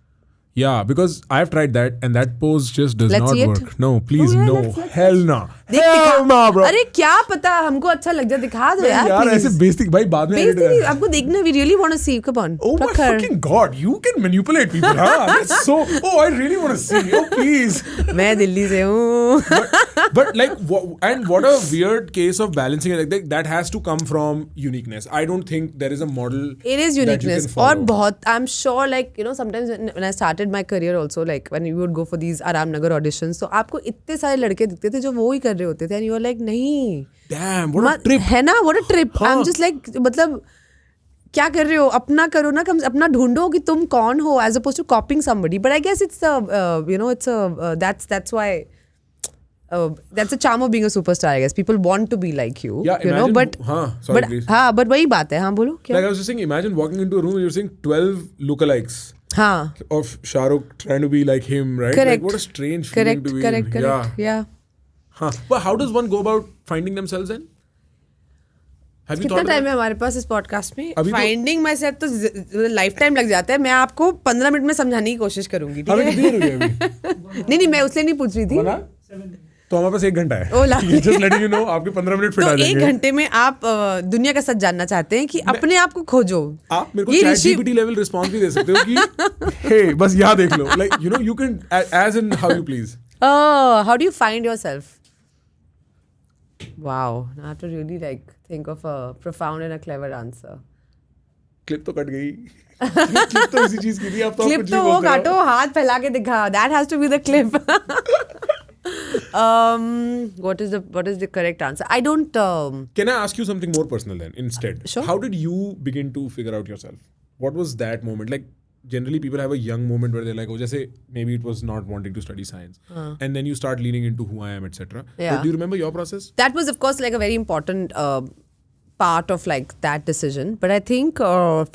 Yeah, because I've tried that and that pose just does
Let's
not
see it.
work. No, please,
Oh, yeah,
no.
let's
Hell no.
देख
Hell no, bro.
अरे क्या पता हमको अच्छा लग जाए, दिखा दो यार
यार
please.
ऐसे बेइज्जती भाई बाद में edit
बेइज्जती,
कर।
आपको देखना, we really want to see, come on.
Oh my
प्रखर.
fucking god, you can manipulate people, huh? That's so. Oh, I really want to see. Oh, please.
मैं दिल्ली से हूँ.
But like, and what a weird case of balancing it. Like that has to come from uniqueness. I don't think there is a model.
It is
that you
uniqueness.
can follow.
और बहुत, I'm sure like you know sometimes when I started my career also, like when you would go for these Aram Nagar auditions, तो आपको इतने सारे लड़के दिखते थे जो वो ही कर रहे होते थे, and you were like नहीं.
Damn, what a trip.
है ना, what a trip.
हाँ.
I'm just like मतलब क्या कर रहे हो, अपना करो ना, कम अपना ढूंढो कि तुम कौन हो, as opposed to copying somebody. But I guess it's you know it's a that's why that's the charm of being a superstar. I guess people want to be like you.
Yeah,
you know,
imagine-
but
हाँ, sorry,
but
please.
हाँ, but वही बात है. हाँ बोलो क्या.
Like I was just saying, imagine walking into a room and you're seeing 12 lookalikes
हाँ.
of Shah Rukh trying to be like him, right?
Correct.
Like what a strange feeling to be
Correct.
in.
Yeah.
Huh. But how does one go about finding themselves then? Have you
कितना
thought
time
about
है हमारे पास इस podcast में?
अभी तो-
finding my self तो life time लग जाता है. मैं आपको 15 मिनट में समझाने की कोशिश करूंगी, ठीक
हमें
है?
कितनी देर हो गई अभी?
नहीं मैं उससे नहीं पूछ रही थी.
बना? तो हमारे पास 1 घंटा है.
ओ ला.
Just letting you know, आपके 15 मिनट फिट
तो
आ
1
जाएंगे.
घंटे में आप दुनिया का सच जानना चाहते हैं कि अपने आप को खोजो.
आप मेरे को
ये
चैट
ऋषि-
जीपीटी लेवल रिस्पांस भी दे सकते हो कि हे बस यहाँ देख लो. Like you know you can as in how you please.
How do you find yourself? Wow, I have to really like think of a profound and a clever answer.
Clip तो cut गई. Clip तो इसी चीज की थी. आप तो
clip
कुछ
तो
भी
वो
बोलते रहो.
काटो, हाथ फैला के दिखा. That has to be the clip. What is the correct answer? I don't.
Can I ask you something more personal then instead?
Sure.
How did you begin to figure out yourself? What was that moment? Like generally people have a young moment where they're like, oh, just say maybe it was not wanting to study science, and then you start leaning into who I am, etc.
Yeah.
Do you remember your process?
That was of course like a very important part of like that decision. But I think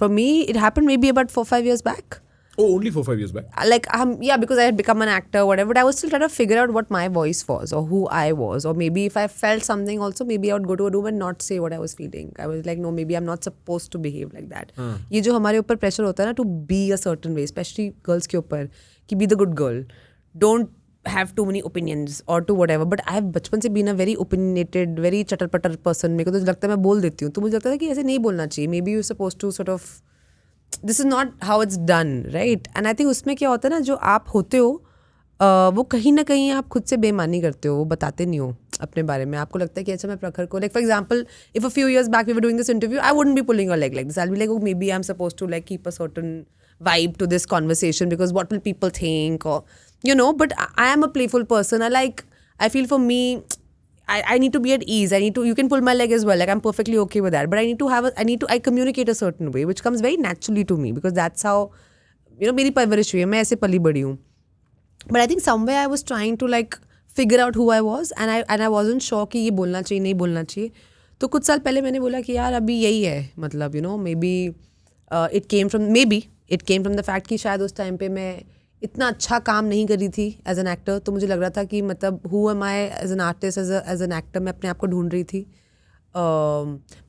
for me it happened maybe about 4-5 years back.
Oh, only 4-5 years back.
Like yeah, because I had become an actor, whatever, but I was still trying to figure out what my voice was or who I was, or maybe if I felt something also, maybe I would go to a room and not say what I was feeling. I was like, no, maybe I'm not supposed to behave like that. ये जो हमारे ऊपर pressure होता है ना, to be a certain way, especially girls के ऊपर, कि be the good girl, don't have too many opinions or to whatever. But I have बचपन से been a very opinionated, very चटर पटर person. मेरे को तो लगता है मैं बोल देती हूँ, तो मुझे लगता था कि ऐसे नहीं बोलना चाहिए. Maybe you're supposed to sort of, this is not how it's done, right? And I think उसमें क्या होता है ना, जो आप होते हो वो कहीं ना कहीं आप खुद से बेमानी करते हो, वो बताते नहीं हो अपने बारे में. आपको लगता है कि अच्छा मैं प्रखर को, like for example, if a few years back we were doing this interview, I wouldn't be pulling your leg like this. I'll be like, oh, maybe I'm supposed to like keep a certain vibe to this conversation because what will people think, or you know. But I am a playful person. I feel for me, I need to be at ease. You can pull my leg as well. Like I'm perfectly okay with that. But I communicate a certain way, which comes very naturally to me because that's how, you know, मेरी परवरिश हुई है. मैं ऐसे पली बड़ी हूँ. But I think somewhere I was trying to like figure out who I was, and I wasn't sure कि ये बोलना चाहिए नहीं बोलना चाहिए. तो कुछ साल पहले मैंने बोला कि यार अभी यही है, मतलब you know, maybe it came from the fact कि शायद उस टाइम पे मैं इतना अच्छा काम नहीं करी थी एज एन एक्टर. तो मुझे लग रहा था कि मतलब who am I as an artist, as an actor, मैं अपने आप को ढूंढ रही थी.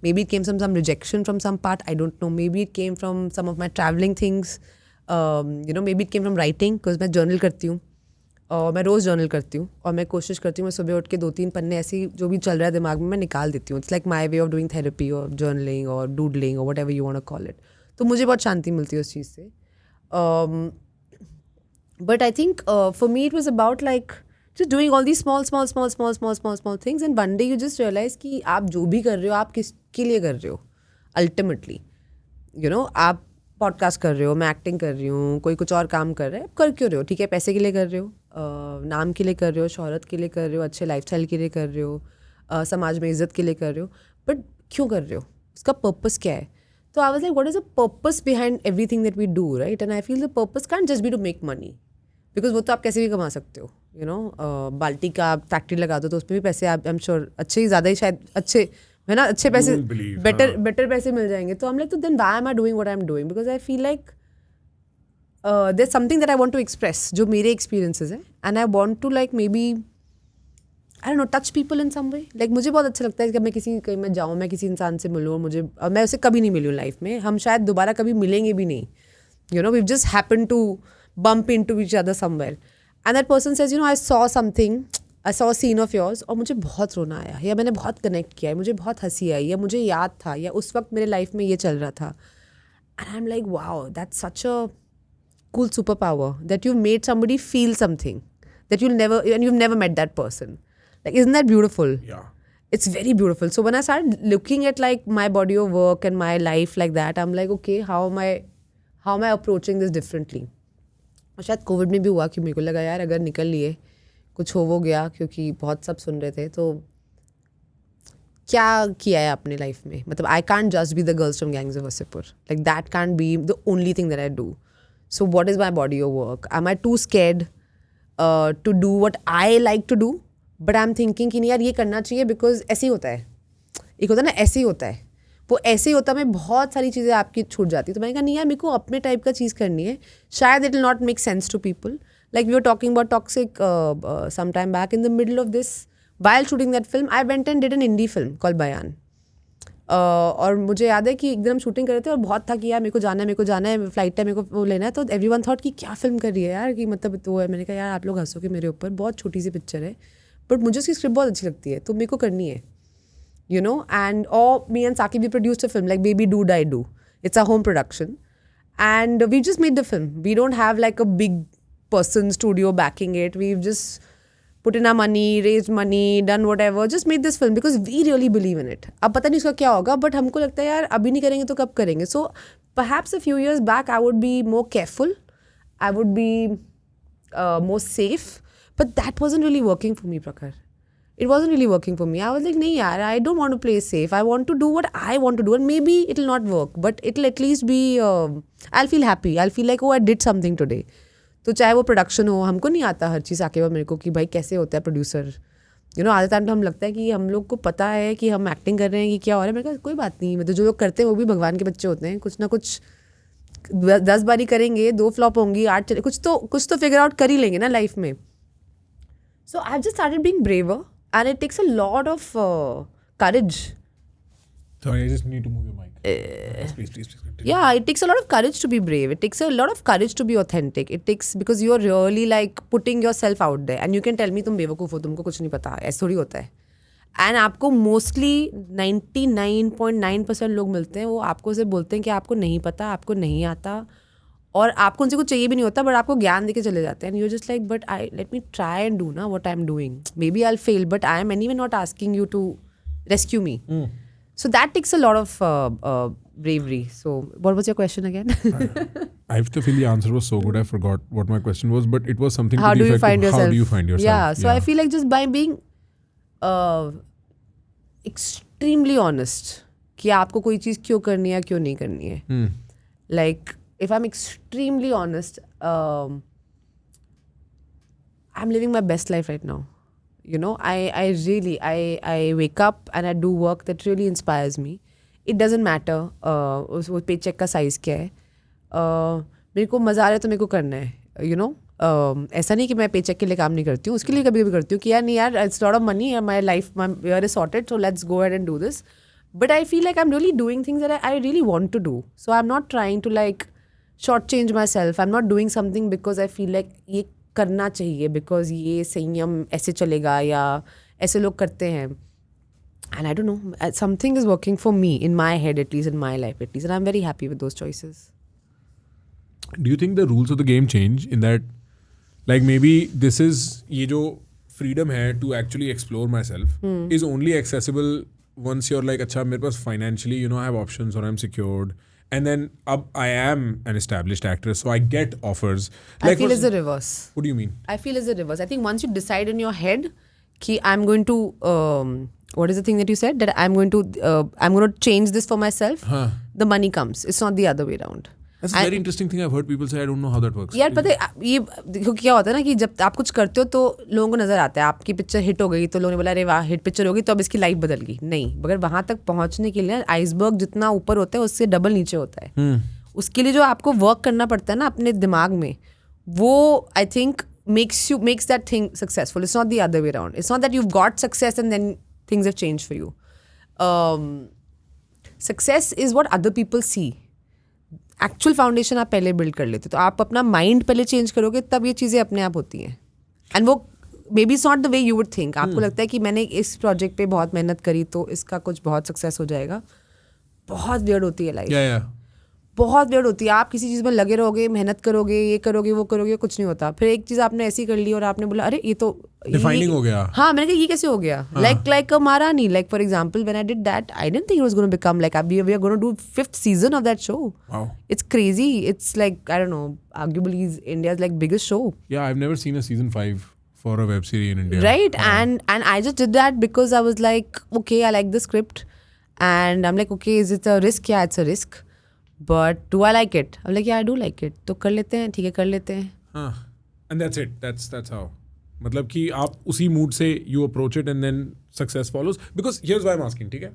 Maybe it came from some rejection from some part, I don't know. Maybe it came from some of my traveling things. You know, maybe it came from writing because मैं journal करती हूँ और मैं रोज़ जर्नल करती हूँ और मैं कोशिश करती हूँ मैं सुबह उठ के 2-3 पन्ने ऐसी जो भी चल रहा है दिमाग में मैं निकाल देती हूँ. It's like my way of doing therapy और जर्नलिंग और डूडलिंग और whatever you want to call it. तो मुझे बहुत शांति मिलती है उस चीज़ से. But I think for me it was about like just doing all these small things, and one day you just realize कि आप जो भी कर रहे हो आप किसके लिए कर रहे हो ultimately. You know, आप पॉडकास्ट कर रहे हो, मैं एक्टिंग कर रही हूँ, कोई कुछ और काम कर रहा है, कर क्यों रहे हो? ठीक है, पैसे के लिए कर रहे हो, नाम के लिए कर रहे हो, शोहरत के लिए कर रहे हो, अच्छे लाइफस्टाइल के लिए कर रहे हो, समाज में इज्जत के लिए कर रहे हो, बट क्यों कर रहे हो? उसका पर्पस क्या है? तो I was like what is the purpose behind everything that we do, right? And I feel the purpose can't just be to make money, because वो तो आप कैसे भी कमा सकते हो. यू नो, बाल्टी का फैक्ट्री लगा दो तो उस पर भी पैसे आप, आई एम श्योर अच्छे ही ज़्यादा ही शायद अच्छे है ना, अच्छे पैसे, बेटर पैसे मिल जाएंगे. तो हम लाइक, तो then why am I doing what I am doing? Because I feel like there something that I want to express, जो मेरे एक्सपीरियंसेस हैं, and I want to like maybe I don't know touch people in some way. Like मुझे बहुत अच्छा लगता है कि मैं कहीं मैं जाऊँ, मैं किसी इंसान से मिलूँ, और मैं उससे कभी नहीं मिली हूँ लाइफ में, हम शायद दोबारा कभी मिलेंगे भी नहीं. You know, we've just happened to bump into each other somewhere. And that person says, you know, I saw something I saw scene of yours और मुझे बहुत रोना आया, या मैंने बहुत कनेक्ट किया है, मुझे बहुत हंसी आई, या मुझे याद था, या उस वक्त मेरे लाइफ में ये चल रहा था. And I am like wow, that's such a cool superpower that you've made somebody feel something that you've never met that person. Like, isn't that beautiful?
Yeah.
It's very beautiful. So when I started looking at like my body of work and my life like that, I'm like, okay, how am I approaching this differently? और शायद Covid में भी हुआ कि मेरे को लगा यार अगर निकल लिए, कुछ हो गया, क्योंकि बहुत सब सुन रहे थे, तो क्या किया है अपने लाइफ में. मतलब I can't just be the girls from gangs of Wasseypur. Like that can't be the only thing that I do. So what is my body of work? Am I too scared to do what I like to do? But I'm thinking कि नहीं यार ये करना चाहिए because ऐसे ही होता है. एक होता है ना ऐसे ही होता है. वो ऐसे ही होता है, में बहुत सारी चीज़ें आपकी छूट जाती है. तो मैंने कहा नहीं यार मेरे को अपने टाइप का चीज़ करनी है. शायद it will not make sense to people. Like we were talking about Toxic some time back. In the middle of this, while shooting that film, I went and did an indie film called Bayan. और मुझे याद है कि एक दिन हम shooting कर रहे थे और बहुत था कि यार मेरे को जाना है, फ्लाइट है, मेरे को वो लेना है. तो एवरीवन थॉट कि क्या फिल्म कर रही है यार, कि मतलब तो है. मैंने कहा यार आप लोग हंसोगे मेरे ऊपर, बहुत छोटी सी पिक्चर है, बट मुझे उसकी स्क्रिप्ट बहुत अच्छी लगती है, तो मेरे को करनी है, यू नो. एंड और me and Saqib we produced a film like baby do die do. It's a home production and we just made the film. We don't have like a big person studio backing it. We just put in our money, raised money, done whatever, just made this film because we really believe in it. अब पता नहीं उसका क्या होगा, but हमको लगता है यार अभी नहीं करेंगे तो कब करेंगे. So perhaps a few years back I would be more careful, I would be more safe, but that wasn't really working for me, Prakhar. It wasn't really working for me. I was like, नहीं यार, I don't want to play safe. I want to do what I want to do, and maybe it'll not work, but it'll at least be, I'll feel happy. I'll feel like, oh, I did something today. तो चाहे वो production हो, हमको नहीं आता हर चीज़ आके मेरे को कि भाई कैसे होता है प्रोड्यूसर, यू नो. आधे टाइम तो हम लगता है कि हम लोग को पता है कि हम एक्टिंग कर रहे हैं कि क्या हो रहा है. मेरे को कोई बात नहीं, मतलब जो लोग करते हैं वो भी भगवान के बच्चे होते हैं. कुछ ना कुछ 10 बारी करेंगे, 2 फ्लॉप होंगी, 8 चले, कुछ तो फिगर आउट कर ही लेंगे ना लाइफ में. So I just started being braver and it takes a lot of courage.
Sorry, I just need to move your mic. Please continue.
Yeah, it takes a lot of courage to be brave. It takes a lot of courage to be authentic. It takes, because you're really like putting yourself out there. And you can tell me तुम बेवकूफ़ हो, तुमको कुछ नहीं पता, ऐसा थोड़ी होता है. एंड आपको मोस्टली 99.9% लोग मिलते हैं, वो आपको से बोलते हैं कि आपको नहीं पता, आपको नहीं आता, और आपको उनसे कुछ चाहिए भी नहीं होता, बट आपको ज्ञान देके चले जाते हैं. And you just like, but I let me try and do ना what I am doing. Maybe I will fail, but I am anyway not asking you to rescue me. So that takes a lot of bravery. So what was your question again?
I have to feel the answer was so good I forgot what my question was, but it was something
How
to
do
the
you
effect
find
of
yourself?
how do you find yourself?
Yeah, so I feel like just by being extremely honest कि आपको कोई चीज़ क्यों करनी है, क्यों नहीं करनी है. Like if I'm extremely honest, I'm living my best life right now. You know, I really wake up and I do work that really inspires me. It doesn't matter वो paycheck का size क्या है. मेरे को मज़ा आ रहा है तो मेरे को करना है, you know. ऐसा नहीं कि मैं paycheck के लिए काम नहीं करती हूँ, उसके लिए कभी कभी करती हूँ कि यार नहीं यार, it's a lot of money, my life, my year is sorted, so let's go ahead and do this. But I feel like I'm really doing things that I really want to do. So I'm not trying to like shortchange myself. I'm not doing something because I feel like ये करना चाहिए because ये संयम ऐसे चलेगा या ऐसे लोग करते हैं. And I don't no, something is working for me in my head, at least in my life at least, and I am very happy with those choices.
Do you think the rules of the game change in that, like maybe this is, ये जो freedom है to actually explore myself is only accessible once you're like, अच्छा मेरे पास financially, you know, I have options or I'm secured. And then I am an established actress, so I get offers.
Like, I feel it's the reverse.
What do you mean?
I feel it's the reverse. I think once you decide in your head कि I'm going to, what is the thing that you said? That I'm going to change this for myself. The money comes. It's not the other way around.
That's a very interesting thing I've heard people say. I don't know how that works.
यार पता है ये देखो क्या होता है ना कि जब आप कुछ करते हो तो लोगों को नजर आता है आपकी पिक्चर हिट हो गई तो लोगों ने बोला अरे वाह हिट पिक्चर होगी तो अब इसकी लाइफ बदल गई. नहीं, मगर वहां तक पहुंचने के लिए आइसबर्ग जितना ऊपर होता है उससे डबल नीचे होता है. उसके लिए जो आपको वर्क करना पड़ता है ना अपने दिमाग में, वो I think makes that thing successful. It's not the other way around. It's not that you've got success and then things have changed for you. Success is what other people see. Actual foundation आप पहले build कर लेते, तो आप अपना mind पहले change करोगे तब ये चीज़ें अपने आप होती हैं. एंड वो may be it's not the way you would think. आपको लगता है कि मैंने इस प्रोजेक्ट पे बहुत मेहनत करी तो इसका कुछ बहुत सक्सेस हो जाएगा. बहुत वियर्ड होती है लाइफ. बहुत वियर्ड होती है. आप किसी चीज़ में लगे रहोगे, मेहनत करोगे, ये करोगे, वो करोगे, कुछ नहीं होता. फिर एक चीज़ आपने ऐसी कर ली और आपने बोला अरे ये तो
डिफाइनिंग हो गया.
हाँ, मैंने कहा ये कैसे हो गया. Like Maharani. Like for example when I did that I didn't think it was gonna become like we are gonna do 5th season of that show.
Wow.
It's crazy. It's like I don't know, arguably India's like biggest show.
Yeah, I've never seen a season 5 for a web series in India.
Right. And I just did that because I was like, okay, I like the script. And I'm like, okay, is it a risk? Yeah, it's a risk. But do I like it? I'm like, yeah, I do like it. तो कर लेते हैं, ठीक है, कर लेते हैं.
हाँ, and that's it. That's how. मतलब कि आप उसी मूड से you approach it and then success follows. Because here's why I'm asking, ठीक है?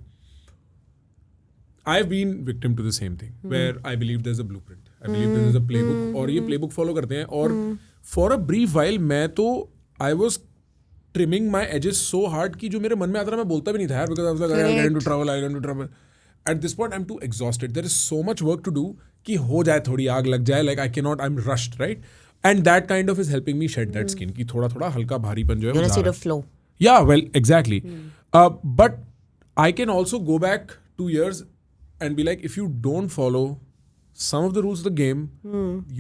I've been victim to the same thing where I believe there's a blueprint. I believe there's a playbook और ये playbook follow करते हैं और for a brief while मैं तो I was trimming my edges so hard कि जो मेरे मन में आता था मैं बोलता भी नहीं था यार because I was like I'll get into trouble. At this point I'm too exhausted. There is so much work to do कि हो जाए थोड़ी आग लग जाए. Like I cannot. I'm rushed, right? And that kind of is helping me shed that skin कि थोड़ा हल्का भारीपन जो है.
You want to see the flow.
Yeah, well, exactly. But I can also go back 2 years and be like, if you don't follow some of the rules of the game,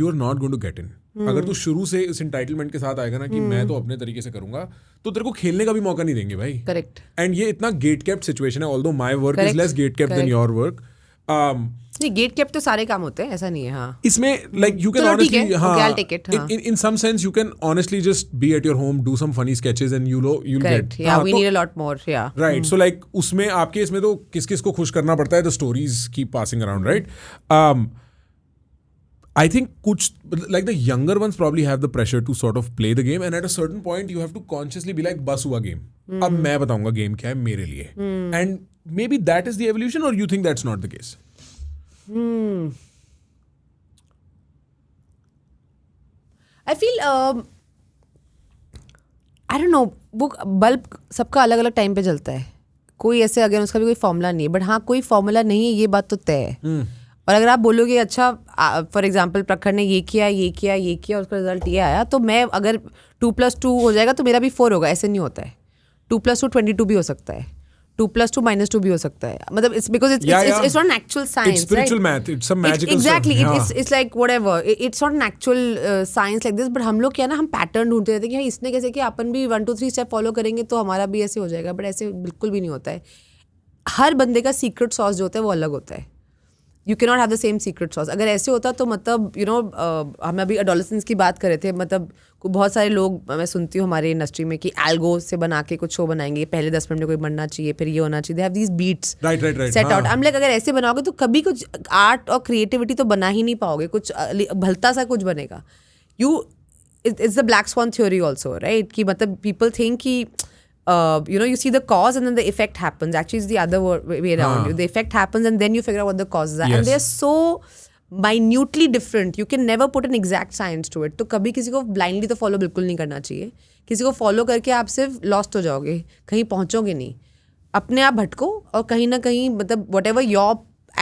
you're not going to get in. अगर तू शुरू से इस entitlement के साथ आएगा ना कि मैं तो अपने तरीके से करूंगा तो तेरे को खेलने का भी मौका नहीं देंगे भाई.
Correct.
And ये इतना gate kept situation है. Although my work is less gate kept than your work.
नहीं, गेट केप तो सारे काम होते हैं, ऐसा नहीं है. हाँ,
इसमें like you can
चलो ठीक
honestly
है, okay, I'll take it, हाँ.
in some sense you can honestly just be at your home, do some funny sketches and you'll
correct.
get.
Yeah, we
तो,
need a lot more. Yeah.
Right. So like उसमें आपके इसमें तो किस को खुश करना पड़ता है. The stories keep passing around, right? I think कुछ like the younger ones probably have the pressure to sort of play the game and at a certain point you have to consciously be like बस हुआ game. अब मैं बताऊंगा game क्या है मेरे लिए. And maybe that is the evolution or you think that's not the case?
I feel I don't know, वो बल्ब सबका अलग अलग टाइम पे जलता है. कोई ऐसे अगर उसका भी कोई फॉर्मूला नहीं है. बट हाँ, कोई फॉर्मूला नहीं है, ये बात तो तय है. और अगर आप बोलोगे अच्छा फॉर एग्जाम्पल प्रखर ने ये किया उसका रिजल्ट ये आया तो मैं अगर 2+2 हो जाएगा तो मेरा भी 4 होगा. ऐसे नहीं होता है. 2+2 22 भी हो सकता है. 2+2 -2 भी हो सकता है. मतलब it's because it's not an actual science.
It's spiritual
right?
math. It's some magical
exactly.
stuff.
It's like whatever. It's not an actual science like this. But हम लोग क्या ना, हम पैटर्न ढूंढते रहते हैं कि हाँ इसने कैसे किया, अपन भी 1 2 3 स्टेप फॉलो करेंगे तो हमारा भी ऐसे हो जाएगा. बट ऐसे बिल्कुल भी नहीं होता है. हर बंदे का सीक्रेट सॉस जो होता है वो अलग होता है. You can not have the same secret sauce. अगर ऐसे होता तो मतलब यू नो हम अभी एडोलेसेंस की बात कर रहे थे. मतलब बहुत सारे लोग मैं सुनती हूँ हमारे इंडस्ट्री में कि एल्गो से बना के कुछ शो बनाएंगे, पहले 10 मिनट में कोई बनना चाहिए, फिर ये होना चाहिए. They have these beats set out. I am like अगर ऐसे बनाओगे तो कभी कुछ आर्ट और क्रिएटिविटी तो बना ही नहीं पाओगे. कुछ भलता सा कुछ बनेगा. It's the black swan theory also, right? कि मतलब पीपल थिंक कि you know, you see the cause and then the effect happens. Actually, it's the other way around. The effect happens and then you figure out what the causes are. Yes. And they're so minutely different. You can never put an exact science to it. तो कभी किसी को blindly तो follow बिल्कुल नहीं करना चाहिए. किसी को follow करके आप सिर्फ lost हो जाओगे, कहीं पहुँचोगे नहीं. अपने आप भटको और कहीं ना कहीं मतलब whatever your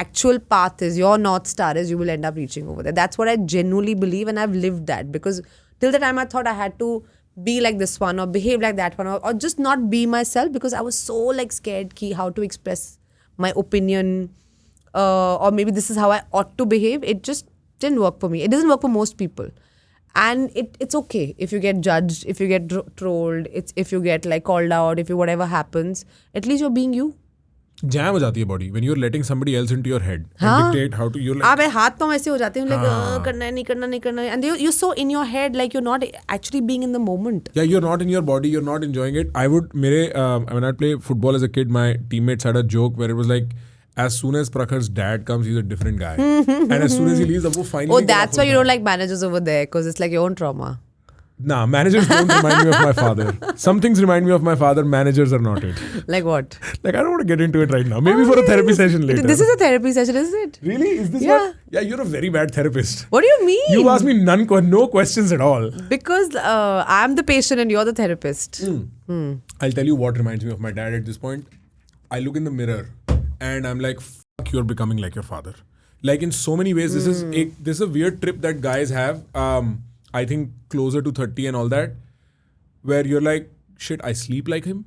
actual path is, your north star is, you will end up reaching over there. That's what I genuinely believe and I've lived that. Because till the time I thought I had to be like this one or behave like that one or just not be myself because I was so like scared ki how to express my opinion or maybe this is how I ought to behave. It just didn't work for me. It doesn't work for most people. And it's okay if you get judged, if you get trolled, if you get like called out, if you whatever happens, at least you're being you.
Jam हो जाती है body when you're letting somebody else into your head and dictate how to. You're like
आप हाथ पाँव ऐसे हो जाते हैं like करना है नहीं करना है and you're so in your head like you're not actually being in the moment.
Yeah, you're not in your body, you're not enjoying it. I would when I play football as a kid, my teammates had a joke where it was like as soon as Prakhar's dad comes, he's a different guy. And as soon as he leaves, वो finally.
Oh, that's why you don't like managers over there because it's like your own trauma.
Nah, managers don't remind me of my father. Some things remind me of my father, managers are not it.
Like what?
Like I don't want to get into it right now. Maybe for a therapy session later.
This is a therapy session, is it?
Really? Is this
Yeah.
what? Yeah, you're a very bad therapist.
What do you mean?
You ask me no questions at all.
Because I'm the patient and you're the therapist.
I'll tell you what reminds me of my dad at this point. I look in the mirror and I'm like, fuck, you're becoming like your father. Like in so many ways, this is a weird trip that guys have. I think closer to 30 and all that, where you're like, shit, I sleep like him,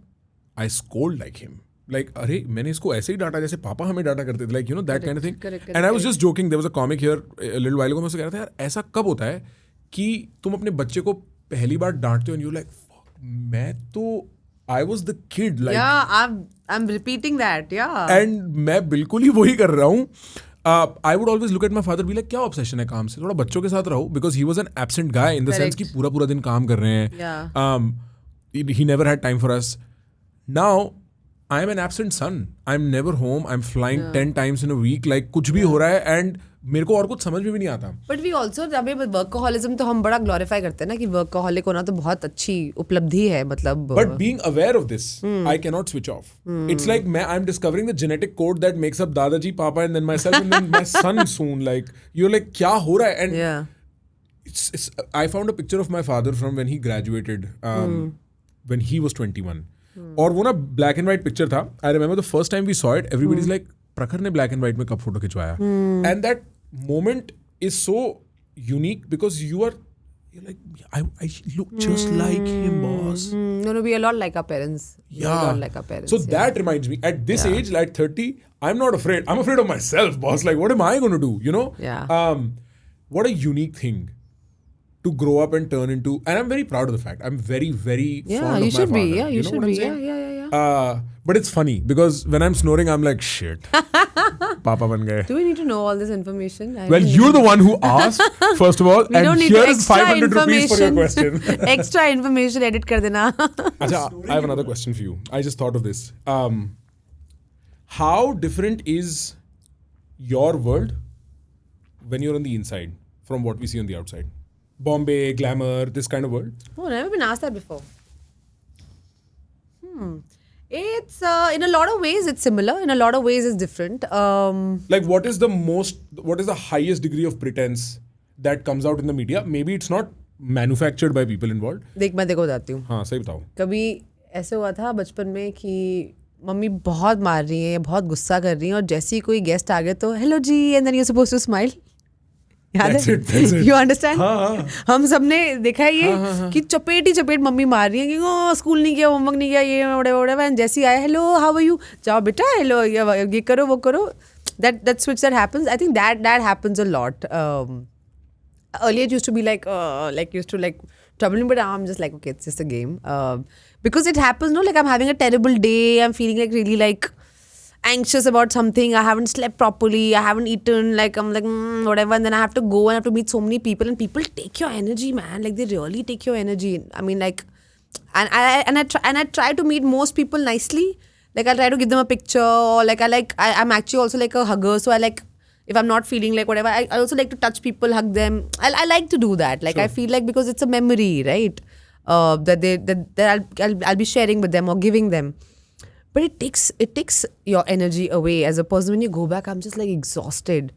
I scold like him. Like, अरे मैंने इसको ऐसे ही डांटा जैसे पापा हमें डांटा करते थे, like, you know, that kind of thing.
Correct,
And I was just joking, there was a comic here a little while ago, मैं उससे कह रहा था यार ऐसा कब होता है कि तुम अपने बच्चे को पहली बार डांटते हो and you're like, fuck, मैं तो I was the kid, like,
Yeah, I'm repeating that. Yeah.
and मैं बिल्कुल ही वही कर रहा हूँ. I would always look at my father, be like, क्या obsession है काम से, थोड़ा बच्चों के साथ रहो, because he was an absent guy in the sense कि पूरा दिन काम कर रहे हैं.
Yeah.
He never had time for us. Now I am an absent son. I'm never home. I'm flying 10 times in a week. Like कुछ भी हो रहा है and मेरे को और कुछ समझ में भी नहीं आता.
But we also अभी वर्कaholicism तो हम बड़ा ग्लोरीफाई करते हैं ना कि वर्कaholic होना तो बहुत अच्छी उपलब्धि है, मतलब.
But being aware of this, I cannot switch off. It's like I'm discovering the genetic code that makes up Dadaji, Papa, and then myself, and then my son soon. Like you're like क्या हो रहा है? And
Yeah.
it's I found a picture of my father from when he graduated, when he was 21. और वो ना black and white picture था. I remember the first time we saw it, everybody is like, Prakhar ने black and white में कब photo खिंचवाया. And that moment is so unique because you're like, I look just like him, boss.
No, we are a lot like our parents. We are a lot like our parents.
So that reminds me, at this age, like 30, I'm not afraid. I'm afraid of myself, boss. Like, what am I going to do? You know?
Yeah.
What a unique thing to grow up and turn into. And I'm very proud of the fact. I'm very, very
Yeah,
fond
you
of
should
my
be.
father.
Yeah, you
know
should
what I'm
be.
saying?
Yeah.
But it's funny because when I'm snoring, I'm like, shit. Papa ban gaye.
Do we need to know all this information?
Well, you're the one who asked, first of all.
We
and
don't need
here
to
is
extra
500 rupees for your
information.
question.
Extra information edit कर देना.
Acha, I have another question for you. I just thought of this. How different is your world when you're on the inside from what we see on the outside? Bombay, glamour, this kind of world?
Oh, never been asked that before. It's in a lot of ways it's similar. In a lot of ways it's different.
Like, what is the highest degree of pretense that comes out in the media? Maybe it's not manufactured by people involved.
देख मैं देखो बताती हूँ.
हाँ, सही बताओ.
कभी ऐसे हुआ था बचपन में कि मम्मी बहुत मार रही हैं, बहुत गुस्सा कर रही हैं, और जैसे ही कोई गेस्ट आ गए तो hello ji, and then you supposed to smile. याद
That's
है?
it.
You understand?
हाँ.
हम सबने देखा है ये कि चपेट ही चपेट मम्मी मार रही है कि ओ स्कूल नहीं किया, होमवर्क नहीं किया, ये वड़े एंड जैसे ही आया हेलो हाउ आर यू, जाओ बेटा हेलो, ये करो वो करो. That switch that happens, I think that happens a lot. Earlier it used to be like used to like trouble me, but now I'm just like, okay, it's just a game. Because it happens, no, like I'm having a terrible day, I'm feeling like really like anxious about something, I haven't slept properly, I haven't eaten, like I'm like whatever, and then I have to go and I have to meet so many people, and people take your energy, man. Like they really take your energy. I mean, like, and I try to meet most people nicely. Like I'll try to give them a picture, or like I'm actually also like a hugger, so I like, if I'm not feeling like whatever, I also like to touch people, hug them. I like to do that. Like, sure. I feel like because it's a memory, right? That I'll be sharing with them or giving them. But it takes your energy away as a person. When you go back, I'm just like exhausted.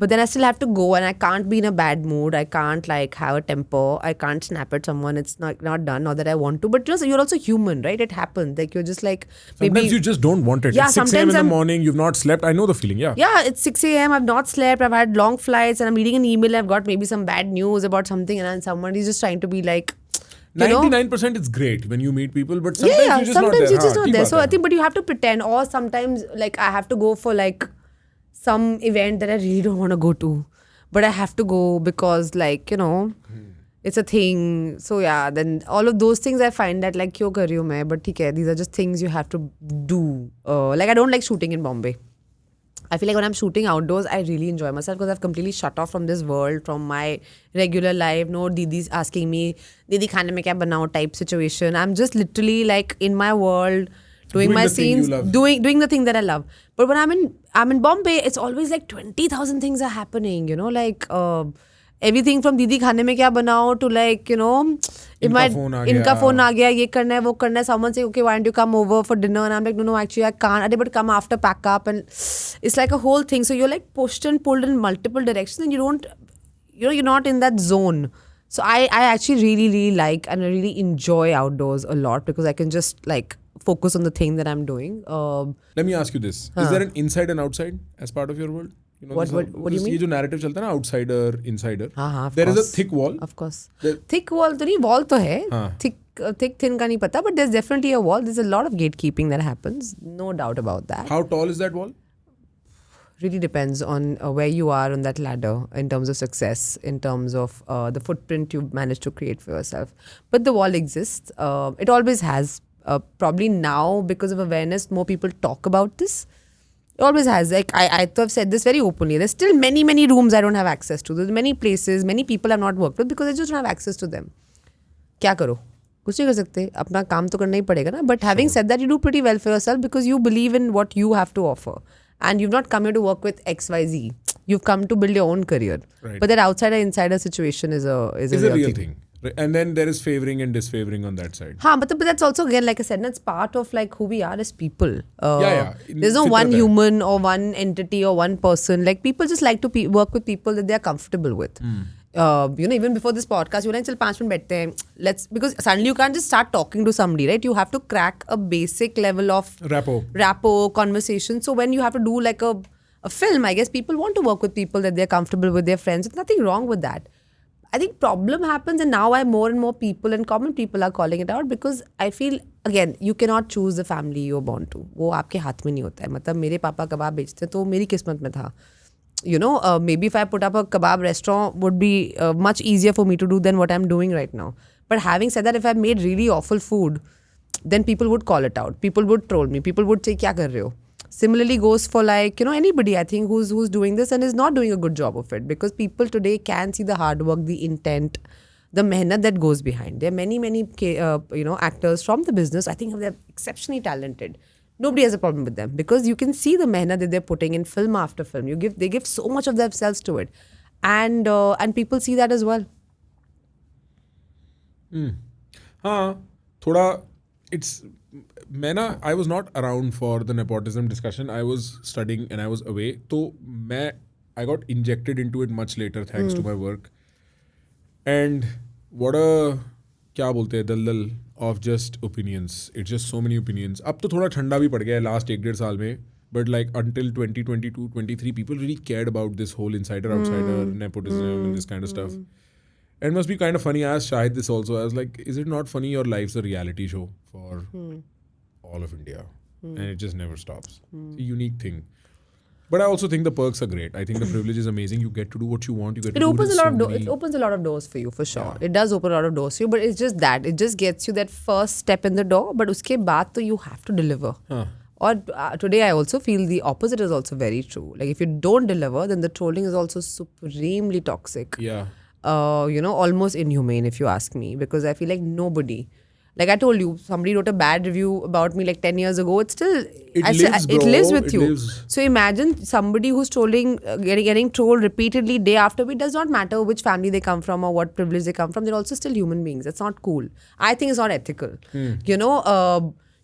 But then I still have to go, and I can't be in a bad mood. I can't like have a temper. I can't snap at someone. It's not done. Not that I want to. But you're also human, right? It happens. Like you're just like maybe
sometimes you just don't want it.
Yeah,
it's 6 a.m. in the morning. You've not slept. I know the feeling. Yeah.
Yeah, it's 6 a.m. I've not slept. I've had long flights, and I'm reading an email. I've got maybe some bad news about something, and then somebody's just trying to be like.
99% it's great when you meet people, but sometimes you're just
sometimes
not there.
You're just not there. So I think, but you have to pretend, or sometimes like I have to go for like some event that I really don't want to go to, but I have to go because like it's a thing. So yeah, then all of those things I find that like क्यों कर रही हूँ मैं, but ठीक है, these are just things you have to do. Like I don't like shooting in Bombay. I feel like when I'm shooting outdoors, I really enjoy myself because I've completely shut off from this world, from my regular life. No Didi's asking me, Didi खाने में क्या बनाओ type situation. I'm just literally like in my world, doing my scenes, doing the thing that I love. But when I'm in Bombay, it's always like 20,000 things are happening. Like everything from Didi खाने में क्या बनाओ to like if इनका phone आ गया, ये करना है वो करना है. Someone say, okay, why don't you come over for dinner? And I'm like, no, actually I can't. But come after, pack up, and it's like a whole thing. So you're like pushed and pulled in multiple directions, and you don't, you're not in that zone. So I actually really, really like and I really enjoy outdoors a lot because I can just like focus on the thing that I'm doing.
Let me ask you this: is there an inside and outside as part of your world?
What do you mean?
ये जो narrative चलता है ना, outsider, insider.
हाँ,
there is a thick wall.
Of course. Thick wall तो नहीं, wall तो है. Thick thick thin का नहीं पता, but there's definitely a wall. There's a lot of gatekeeping that happens, no doubt about that.
How tall is that wall?
Really depends on where you are on that ladder in terms of success, in terms of the footprint you've managed to create for yourself. But the wall exists. It always has. Probably now, because of awareness, more people talk about this. It always has. Like I have said this very openly. There's still many, many rooms I don't have access to. There's many places, many people I've not worked with because I just don't have access to them. क्या करो? कुछ नहीं कर सकते. अपना काम तो करना ही पड़ेगा ना. But having said that, you do pretty well for yourself because you believe in what you have to offer. And you've not come here to work with XYZ. You've come to build your own career.
Right.
But that outsider-insider situation is a real thing.
Right. And then there is favoring and disfavoring on that side.
But that's also, again, like I said, that's part of like who we are as people. There's no one human or one entity or one person. Like people just like to work with people that they're comfortable with. Even before this podcast, you're like, chal 5 minute baitte hain. Because suddenly you can't just start talking to somebody, right? You have to crack a basic level of rapport, conversation. So when you have to do like a film, I guess people want to work with people that they're comfortable with, their friends. There's nothing wrong with that. I think problem happens, and now more and more people and common people are calling it out because I feel, again, you cannot choose the family you're born to. वो आपके हाथ में नहीं होता है. मतलब मेरे पापा कबाब बेचते तो मेरी किस्मत में था. Maybe if I put up a kebab restaurant would be much easier for me to do than what I'm doing right now. But having said that, if I made really awful food, then people would call it out. People would troll me. People would say, क्या कर रहे हो? Similarly goes for like, anybody I think who's doing this and is not doing a good job of it, because people today can see the hard work, the intent, the mehnat that goes behind. There are many, actors from the business. I think they're exceptionally talented. Nobody has a problem with them because you can see the mehnat that they're putting in film after film. They give so much of themselves to it, and people see that as well.
I was not around for the nepotism discussion. I was studying and I was away. So I got injected into it much later thanks to my work. And what a क्या बोलते हैं दलदल of just opinions. It's just so many opinions. अब तो थोड़ा ठंडा भी पड़ गया है last 1-1.5 साल में. But like until 2022-23, people really cared about this whole insider-outsider, nepotism and this kind of stuff. And it must be kind of funny. I asked Shahid this also. I was like, is it not funny your life's a reality show for all of India? And it just never stops. It's a unique thing. But I also think the perks are great. I think the privilege is amazing. You get to do what you want. It opens
a lot of doors for you, for sure. Yeah. It does open a lot of doors for you, but it's just that. It just gets you that first step in the door. But uske baad to you have to deliver. Or today I also feel the opposite is also very true. Like if you don't deliver, then the trolling is also supremely toxic.
Yeah.
Almost inhumane if you ask me. Because I feel like nobody... Like I told you, somebody wrote a bad review about me like 10 years ago. It's still... It lives with you. So imagine somebody who's trolling, getting trolled repeatedly day after day. It does not matter which family they come from or what privilege they come from. They're also still human beings. That's not cool. I think it's not ethical.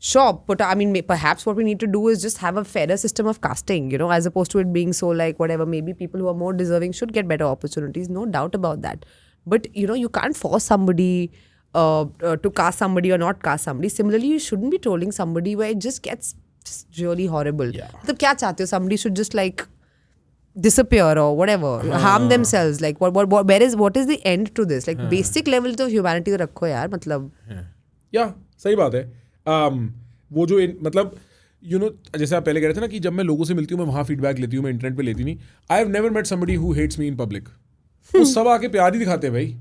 Sure, but I mean, perhaps what we need to do is just have a fairer system of casting, as opposed to it being so like whatever. Maybe people who are more deserving should get better opportunities. No doubt about that. But, you can't force somebody... to cast somebody or not cast somebody. Similarly, you shouldn't be trolling somebody where it just gets just really horrible. मतलब क्या चाहते हो? Somebody should just like disappear or whatever, harm themselves. Like what is the end to this? Like basic level of humanity तो रखो यार, मतलब.
Yeah, सही बात है. वो जो मतलब जैसे आप पहले कह रहे थे ना कि जब मैं लोगों से मिलती हूँ मैं वहाँ फीडबैक लेती हूँ, मैं इंटरनेट पे लेती नहीं. I have never met somebody who hates me in public. वो सब आके प्यार ही दिखाते हैं भाई.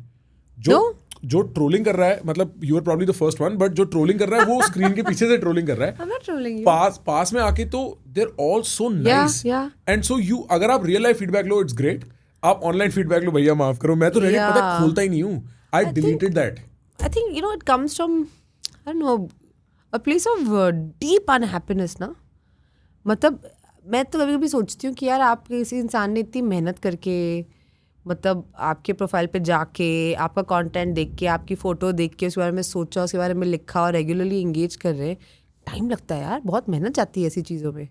जो ट्रोलिंग कर रहा है, मतलब you are probably the first one, but जो ट्रोलिंग कर रहा है वो स्क्रीन के पीछे से ट्रोलिंग कर रहा है.
I'm not trolling you.
पास में आके तो they're all so nice. And so अगर आप रियल लाइफ फीडबैक लो इट्स ग्रेट. आप ऑनलाइन फीडबैक लो भैया माफ करो, मैं तो रेडिट पता खोलता ही नहीं हूँ. आई deleted that.
I think it comes from I don't no a place of deep unhappiness ना. मतलब मैं तो कभी कभी सोचती हूँ कि यार आप किसी इंसान ने इतनी मेहनत करके, मतलब आपके प्रोफाइल पे जाके आपका कंटेंट देख के, आपकी फ़ोटो देख के उसके बारे में सोचा, उसके बारे में लिखा और रेगुलरली इंगेज कर रहे हैं. टाइम लगता है यार, बहुत मेहनत जाती है ऐसी चीज़ों में.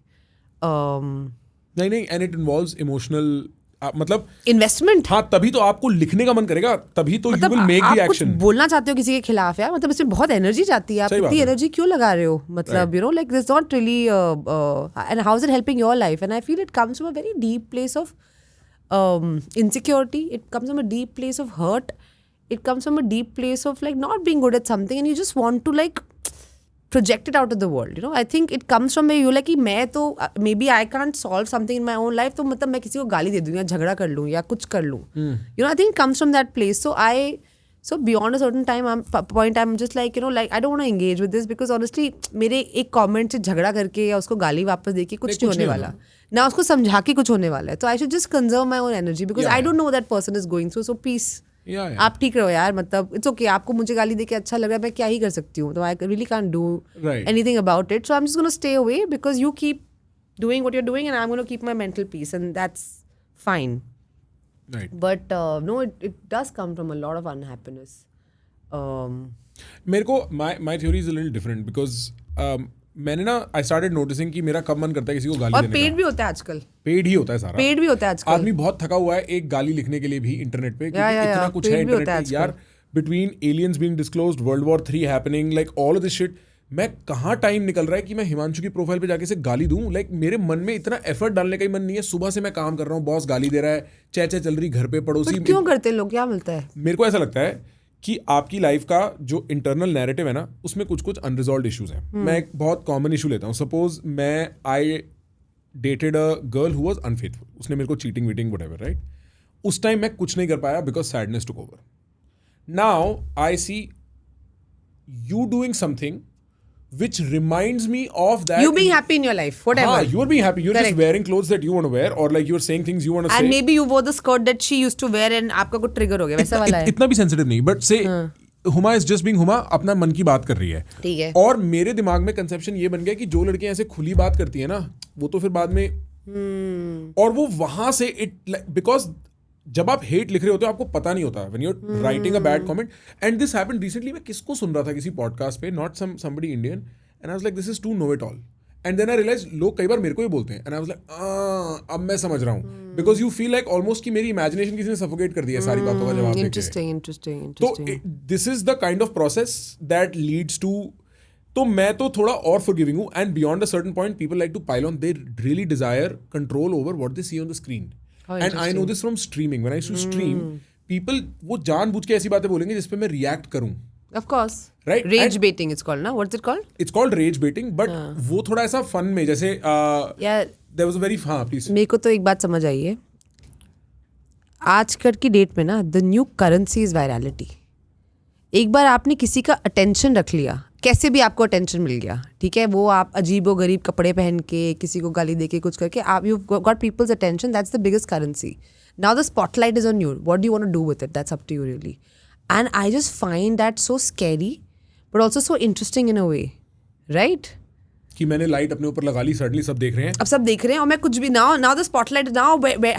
नहीं एंड इट इन्वॉल्व्स इमोशनल मतलब
इन्वेस्टमेंट.
हाँ, तभी तो आपको लिखने का मन करेगा, तभी तो you will make the action.
बोलना चाहते हो किसी के खिलाफ यार, मतलब इसमें बहुत एनर्जी जाती है. आप इतनी एनर्जी क्यों लगा रहे हो? मतलब like this is not really and how is it helping your life? And I feel it comes from a very deep place of insecurity. It comes from a deep place of hurt. it comes from a deep place of like not being good at something and you just want to like project it out of the world, you know. I think it comes from you like कि मैं तो maybe I can't solve something in my own life, तो मतलब मैं किसी को गाली दे दूँ या झगड़ा कर लूँ या कुछ कर लूँ, you know. I think it comes from that place. So beyond a certain point I'm just like, you know, like I don't want to engage with this because honestly मेरे एक comment से झगड़ा करके या उसको गाली वापस देके कुछ नहीं होने वाला ना, उसको समझा के कुछ होने वाला है. तो I should just conserve my own energy because I don't know what that person is going through. So peace. आप ठीक रहो यार, मतलब इट्स ओके. आपको मुझे गाली देके अच्छा लग रहा है, मैं क्या ही कर सकती हूँ. तो I really can't do anything about it. So I am just gonna stay away because you keep doing what you are doing and I am gonna keep my mental peace and that's fine. But no, it does come from a lot of unhappiness.
मेरे को my theory is a little different because मैंने ना I started noticing कि मेरा कब मन करता है किसी को गाली देने का.
और पेड भी होता है आजकल.
पेड ही होता है सारा.
पेड भी होता है आजकल.
आदमी बहुत थका हुआ है एक गाली लिखने के लिए भी इंटरनेट पे, क्योंकि इतना कुछ है इंटरनेट पे यार. Between aliens being disclosed, world war 3 happening, like all of this shit, मैं कहाँ टाइम निकल रहा है कि मैं हिमांशु की प्रोफाइल पे जाके से गाली दूं. लाइक मेरे मन में इतना एफर्ट डालने का ही मन नहीं है. सुबह से मैं काम कर रहा हूँ, बॉस गाली दे रहा है, चह चल रही घर पे, पड़ोसी.
क्यों करते हैं लोग, क्या मिलता है?
मेरे को ऐसा लगता है कि आपकी लाइफ का जो इंटरनल नैरेटिव है ना, उसमें कुछ कुछ अनरिजॉल्व्ड इश्यूज हैं. मैं एक बहुत कॉमन इशू लेता हूँ. Suppose I dated a girl who was unfaithful. उसने मेरे को चीटिंग वीटिंग व्हाटएवर, राइट. उस टाइम मैं कुछ नहीं कर पाया because sadness took over. Now I see you doing something which reminds me of that.
You being happy in your life, whatever.
You're being happy. You're
Correct.
just wearing clothes that you want to wear, or like you're saying things you want to say.
And maybe you wore the skirt that she used to wear and आपका कुछ trigger हो गया, वैसा वाला है.
इतना भी sensitive नहीं, but say Huma is just being Huma, अपना मन की बात कर रही है.
ठीक है.
और मेरे दिमाग में कंसेप्शन ये बन गया कि जो लड़कियां ऐसे खुली बात करती है ना, वो तो फिर बाद में और वो वहां से बिकॉज जब आप हेट लिख रहे होते हो आपको पता नहीं होता when you are writing a bad comment. And this happened recently. मैं किसको सुन रहा था किसी पॉडकास्ट पे, not somebody Indian, and I was like this is too know it all. And then I realized लोग कई बार मेरे को ही बोलते हैं. And I was like अब मैं समझ रहा हूँ. Because you feel like almost कि मेरी imagination किसी ने suffocate कर दिया है सारी बातों का जवाब देके.
Interesting.
तो this is the kind of process that leads to. तो मैं तो थोड़ा और forgiving हूँ. And beyond a certain point people like to pile on. They really desire control over what they see on the screen. And I know this from streaming. When I used to stream, people वो जानबूझ के ऐसी बातें बोलेंगे जिस पे मैं react करूँ.
Of course.
Right.
Rage baiting it's called, na? What's it called?
It's called rage baiting, but वो थोड़ा ऐसा fun में जैसे
Yeah.
there was a very please.
मेरे को तो एक बात समझ आई है. आजकल की डेट में ना the new currency is virality. एक बार आपने किसी का attention रख लिया, कैसे भी आपको attention मिल गया, ठीक है. वो आप अजीबो गरीब कपड़े पहन के किसी को गाली दे के कुछ करके आप you've got people's attention. That's the biggest currency. Now the spotlight is on you. What do you want to do with it? That's up to you really. And I just find that so scary, but also so interesting in a way, right?
कि मैंने light अपने ऊपर लगा ली, suddenly सब देख रहे हैं.
अब सब देख रहे हैं और मैं कुछ भी now the spotlight now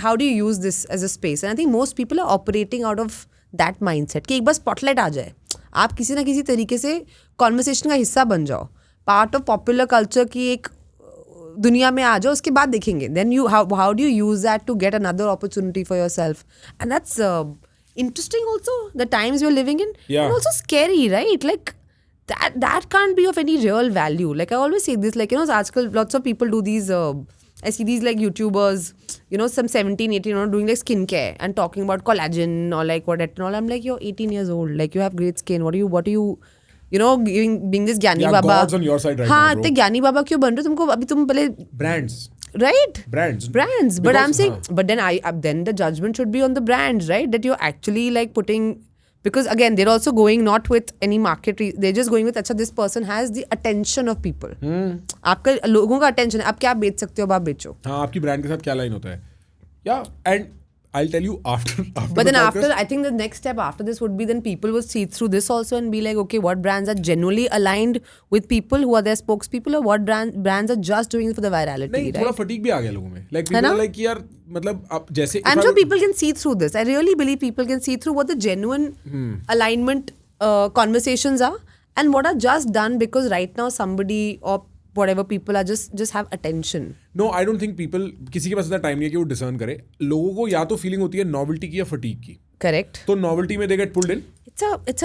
how do you use this as a space? And I think most people are operating out of that mindset कि एक बार spotlight आ जाए, आप किसी ना किसी तरीके से conversation का हिस्सा बन जाओ, part of popular culture की एक दुनिया में आ जाओ, उसके बाद देखेंगे. Then you how do you use that to get another opportunity for yourself? And that's interesting also, the times you're living in.
Yeah.
And also scary, right? Like that can't be of any real value. Like I always say this, like, you know, aajkal lots of people do these I see these like YouTubers, you know, some 17, 18, you know, doing like skincare and talking about collagen or like what and all. I'm like, you're 18 years old, like you have great skin. What do you you know, being this Gyani Baba.
God's on your side right
हाँ,
now, bro.
ते Gyani Baba क्यों बन रहे हो? तुमको अभी तुम पहले
brands.
Right?
Brands.
Because, but I'm saying, but then the judgment should be on the brands, right? That you're actually like putting, because again, they're also going not with any market, they're just going with, अच्छा, this person has the attention of people. आपका लोगों का attention है, आप क्या बेच सकते हो, आप बेचो.
हाँ, आपकी brand के साथ क्या line होता है? Yeah, and I'll tell you after
but then
podcast,
I think the next step after this would be then people will see through this also and be like, okay, what brands are genuinely aligned with people who are their spokespeople, or what brands are just doing it for the virality.
नहीं,
right?
थोड़ा fatigue भी आ गया लोगों में. Like people are like यार, मतलब आप जैसे
I'm sure people can see through this. I really believe people can see through what the genuine alignment conversations are and what are just done because right now somebody or whatever people are just have attention.
No, I don't think people, किसी के पास इतना time नहीं है कि वो discern करे. लोगों को या तो फीलिंग होती है नॉवेल्टी की या फटीग की.
Correct.
तो novelty में they get pulled in.
It's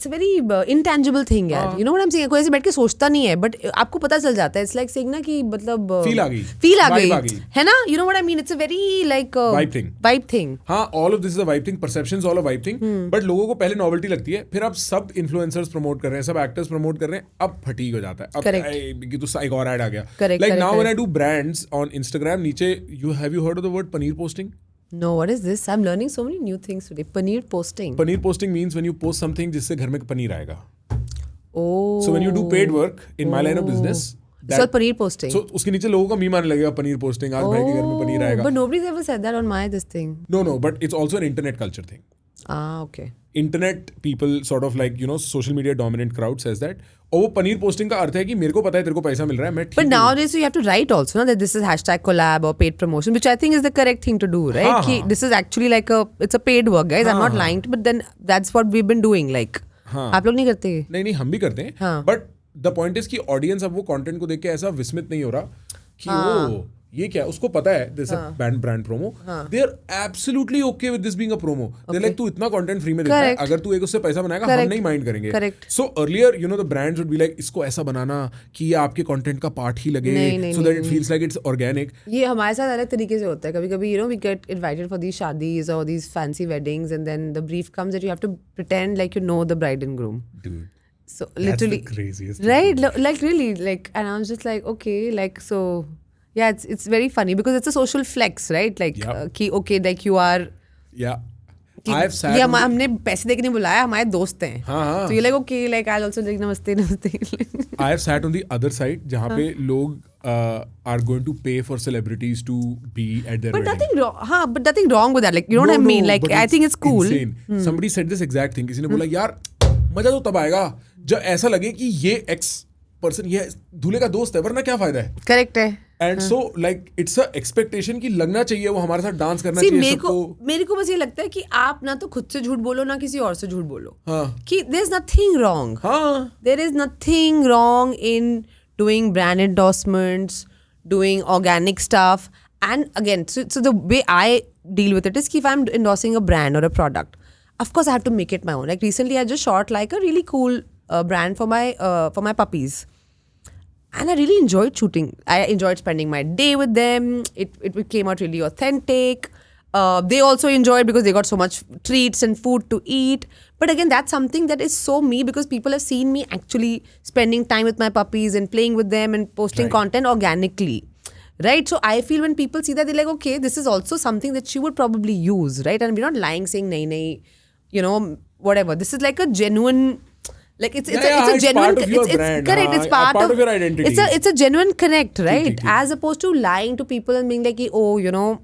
a very intangible thing यार. You know what I'm saying? कोई ऐसे बैठ के सोचता नहीं है, but आपको पता चल जाता है. It's like saying ना कि मतलब
Feel आ गई.
Feel आ
Vibe आ
गई.
गई.
है ना? You know what I mean? It's a very like vibe thing.
हाँ, all of this is a vibe thing. Perception is all a vibe thing. But लोगों को पहले novelty लगती है, फिर आप सब influencers promote कर रहे हैं, सब actors promote कर रहे हैं, अब फटीग हो जाता है. अब
Correct.
तो एक और ad आ गया.
Correct.
Like now
correct.
when I do brands on Instagram, नीचे have you heard of the word paneer posting?
No, what is this? I'm learning so many new things today. Paneer posting.
Paneer posting means when you post something जिससे घर में पनीर आएगा.
Oh.
So when you do paid work in my line of business,
It's all paneer posting.
so उसके नीचे लोगों का meme आने लगेगा पनीर पोस्टिंग आज भाई के घर में पनीर आएगा.
But nobody's ever said that on my this thing.
No, but it's also an internet culture thing.
Okay.
Internet people sort of like social media dominant crowd says that. और वो पनीर पोस्टिंग का अर्थ है कि मेरे को पता है तेरे को पैसा मिल रहा है मैं ठीक
But nowadays you have to write also, no, that this is hashtag collab or paid promotion, which I think is the correct thing to do, right?
हाँ,
कि
हाँ.
this is actually like it's a paid work, guys. I'm not lying, but then that's what we've been doing. Like,
हाँ.
आप लोग नहीं करते?
नहीं हम भी करते हैं.
हाँ.
बट द पॉइंट इज कि ऑडियंस अब वो कंटेंट को देख के ऐसा विस्मित नहीं हो रहा कि ओ ये क्या उसको पता है this brand promo. They are absolutely okay with this being a promo. They like तू इतना कंटेंट फ्री में देता है, अगर तू एक उससे पैसा बनाएगा हम नहीं माइंड करेंगे. So earlier the brands would be like इसको ऐसा बनाना कि ये आपके कंटेंट का पार्ट ही लगे so that it feels like it's organic.
ये हमारे साथ अलग तरीके से होता है. कभी-कभी we get invited for these shaadis और these fancy weddings and then the brief comes that you have to pretend like you know the bride and groom.
Dude,
So literally
that's the craziest
right? Like really, like, and I was just like, okay, like so. Yeah, it's very funny because it's a social flex, right? Like, कि okay, like you are.
Yeah.
कि
I've sat
ये हमने पैसे देके नहीं बुलाया, हमारे दोस्त हैं.
हाँ.
तो ये like okay, like I'll also like नमस्ते.
I have sat on the other side जहाँ पे लोग are going to pay for celebrities to be at their
But
wedding.
nothing wrong. हाँ, but nothing wrong with that. Like you know what I mean? Like
but
I think it's cool.
Insane. Somebody said this exact thing. किसी ने बोला यार मजा तो तब आएगा जब ऐसा लगे कि ये एक्स पर्सन ये दूल्हे का दोस्त है वरना क्या फायदा है.
Correct है.
And so like it's a expectation कि लगना चाहिए वो हमारे साथ डांस करना चाहिए सबको.
मेरे को बस ये लगता है कि आप ना तो खुद से झूठ बोलो ना किसी और से झूठ बोलो.
हाँ.
कि देयर इज नथिंग रॉन्ग.
हाँ.
There is nothing wrong in doing brand endorsements, doing organic stuff. And again, so the way I deal with it is if I'm endorsing a brand or a product, of course I have to make it my own. Like recently I just shot like a really cool brand for my puppies. And I really enjoyed shooting. I enjoyed spending my day with them. It came out really authentic. They also enjoyed because they got so much treats and food to eat. But again, that's something that is so me because people have seen me actually spending time with my puppies and playing with them and posting content organically. Right? So I feel when people see that, they're like, okay, this is also something that she would probably use. Right? And we're not lying saying, nahi, whatever. This is like a genuine... Like it's a genuine
part of your brand.
Correct. It's part
of your identity.
It's a genuine connect, right? As opposed to lying to people and being like, oh,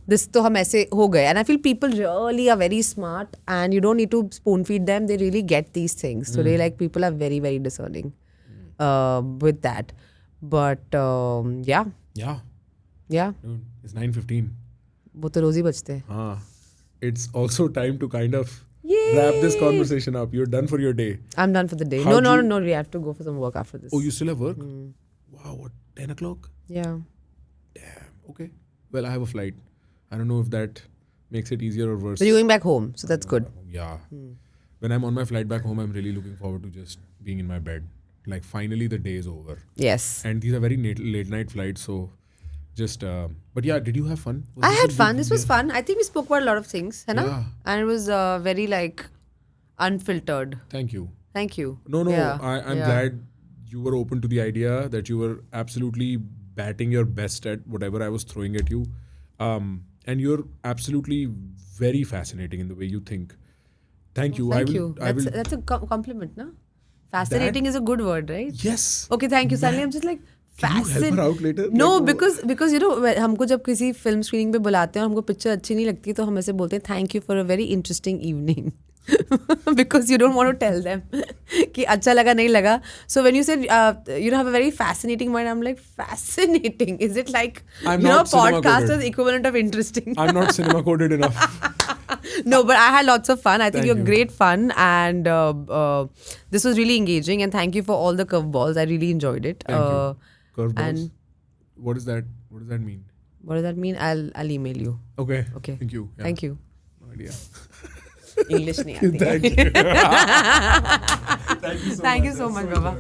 this to hum aise ho gaye. And I feel people really are very smart and you don't need to spoon feed them. They really get these things. So they like people are very, very discerning with that. But yeah.
Yeah. Dude, it's 9:15.
वो तो रोज ही बजते हैं.
हाँ. It's also time to kind of
Yay!
wrap this conversation up. You're done for your day.
I'm done for the day.
How'd
No. We have to go for some work after this.
Oh, you still have work? Wow, what? 10 o'clock?
Yeah.
Damn. Okay. Well, I have a flight. I don't know if that makes it easier or worse.
But you're going back home, so that's good.
Yeah. When I'm on my flight back home, I'm really looking forward to just being in my bed. Like finally the day is over.
Yes.
And these are very late night flights, so just but yeah, did you have fun?
I had fun. This was fun. I think we spoke about a lot of things, है ना?
Yeah.
And it was very like unfiltered.
Thank you.
Thank you.
No,
Yeah.
I'm glad you were open to the idea, that you were absolutely batting your best at whatever I was throwing at you. And you're absolutely very fascinating in the way you think. Thank you.
Thank you. That's a compliment, no? Fascinating is a good word, right?
Yes.
Okay, thank you. Suddenly I'm just like
Can you help her out later?
No,
Like,
because हमको जब किसी film screening पे बुलाते हैं और हमको picture अच्छी नहीं लगती तो हम ऐसे बोलते हैं thank you for a very interesting evening. Because you don't want to tell them कि अच्छा लगा नहीं लगा. So when you said you have a very fascinating mind, I'm like fascinating. Is it like podcast is equivalent of interesting?
I'm not cinema coded enough.
No, but I had lots of fun. I think you're great fun and this was really engaging and thank you for all the curveballs. I really enjoyed it.
Thank you. Curveballs.
And
what is that? What does that mean?
What does that mean? I'll email you.
Okay.
Okay.
Thank you. Yeah.
Thank you.
बढ़िया
English नहीं आती.
Thank you.
Thank you so much, Baba.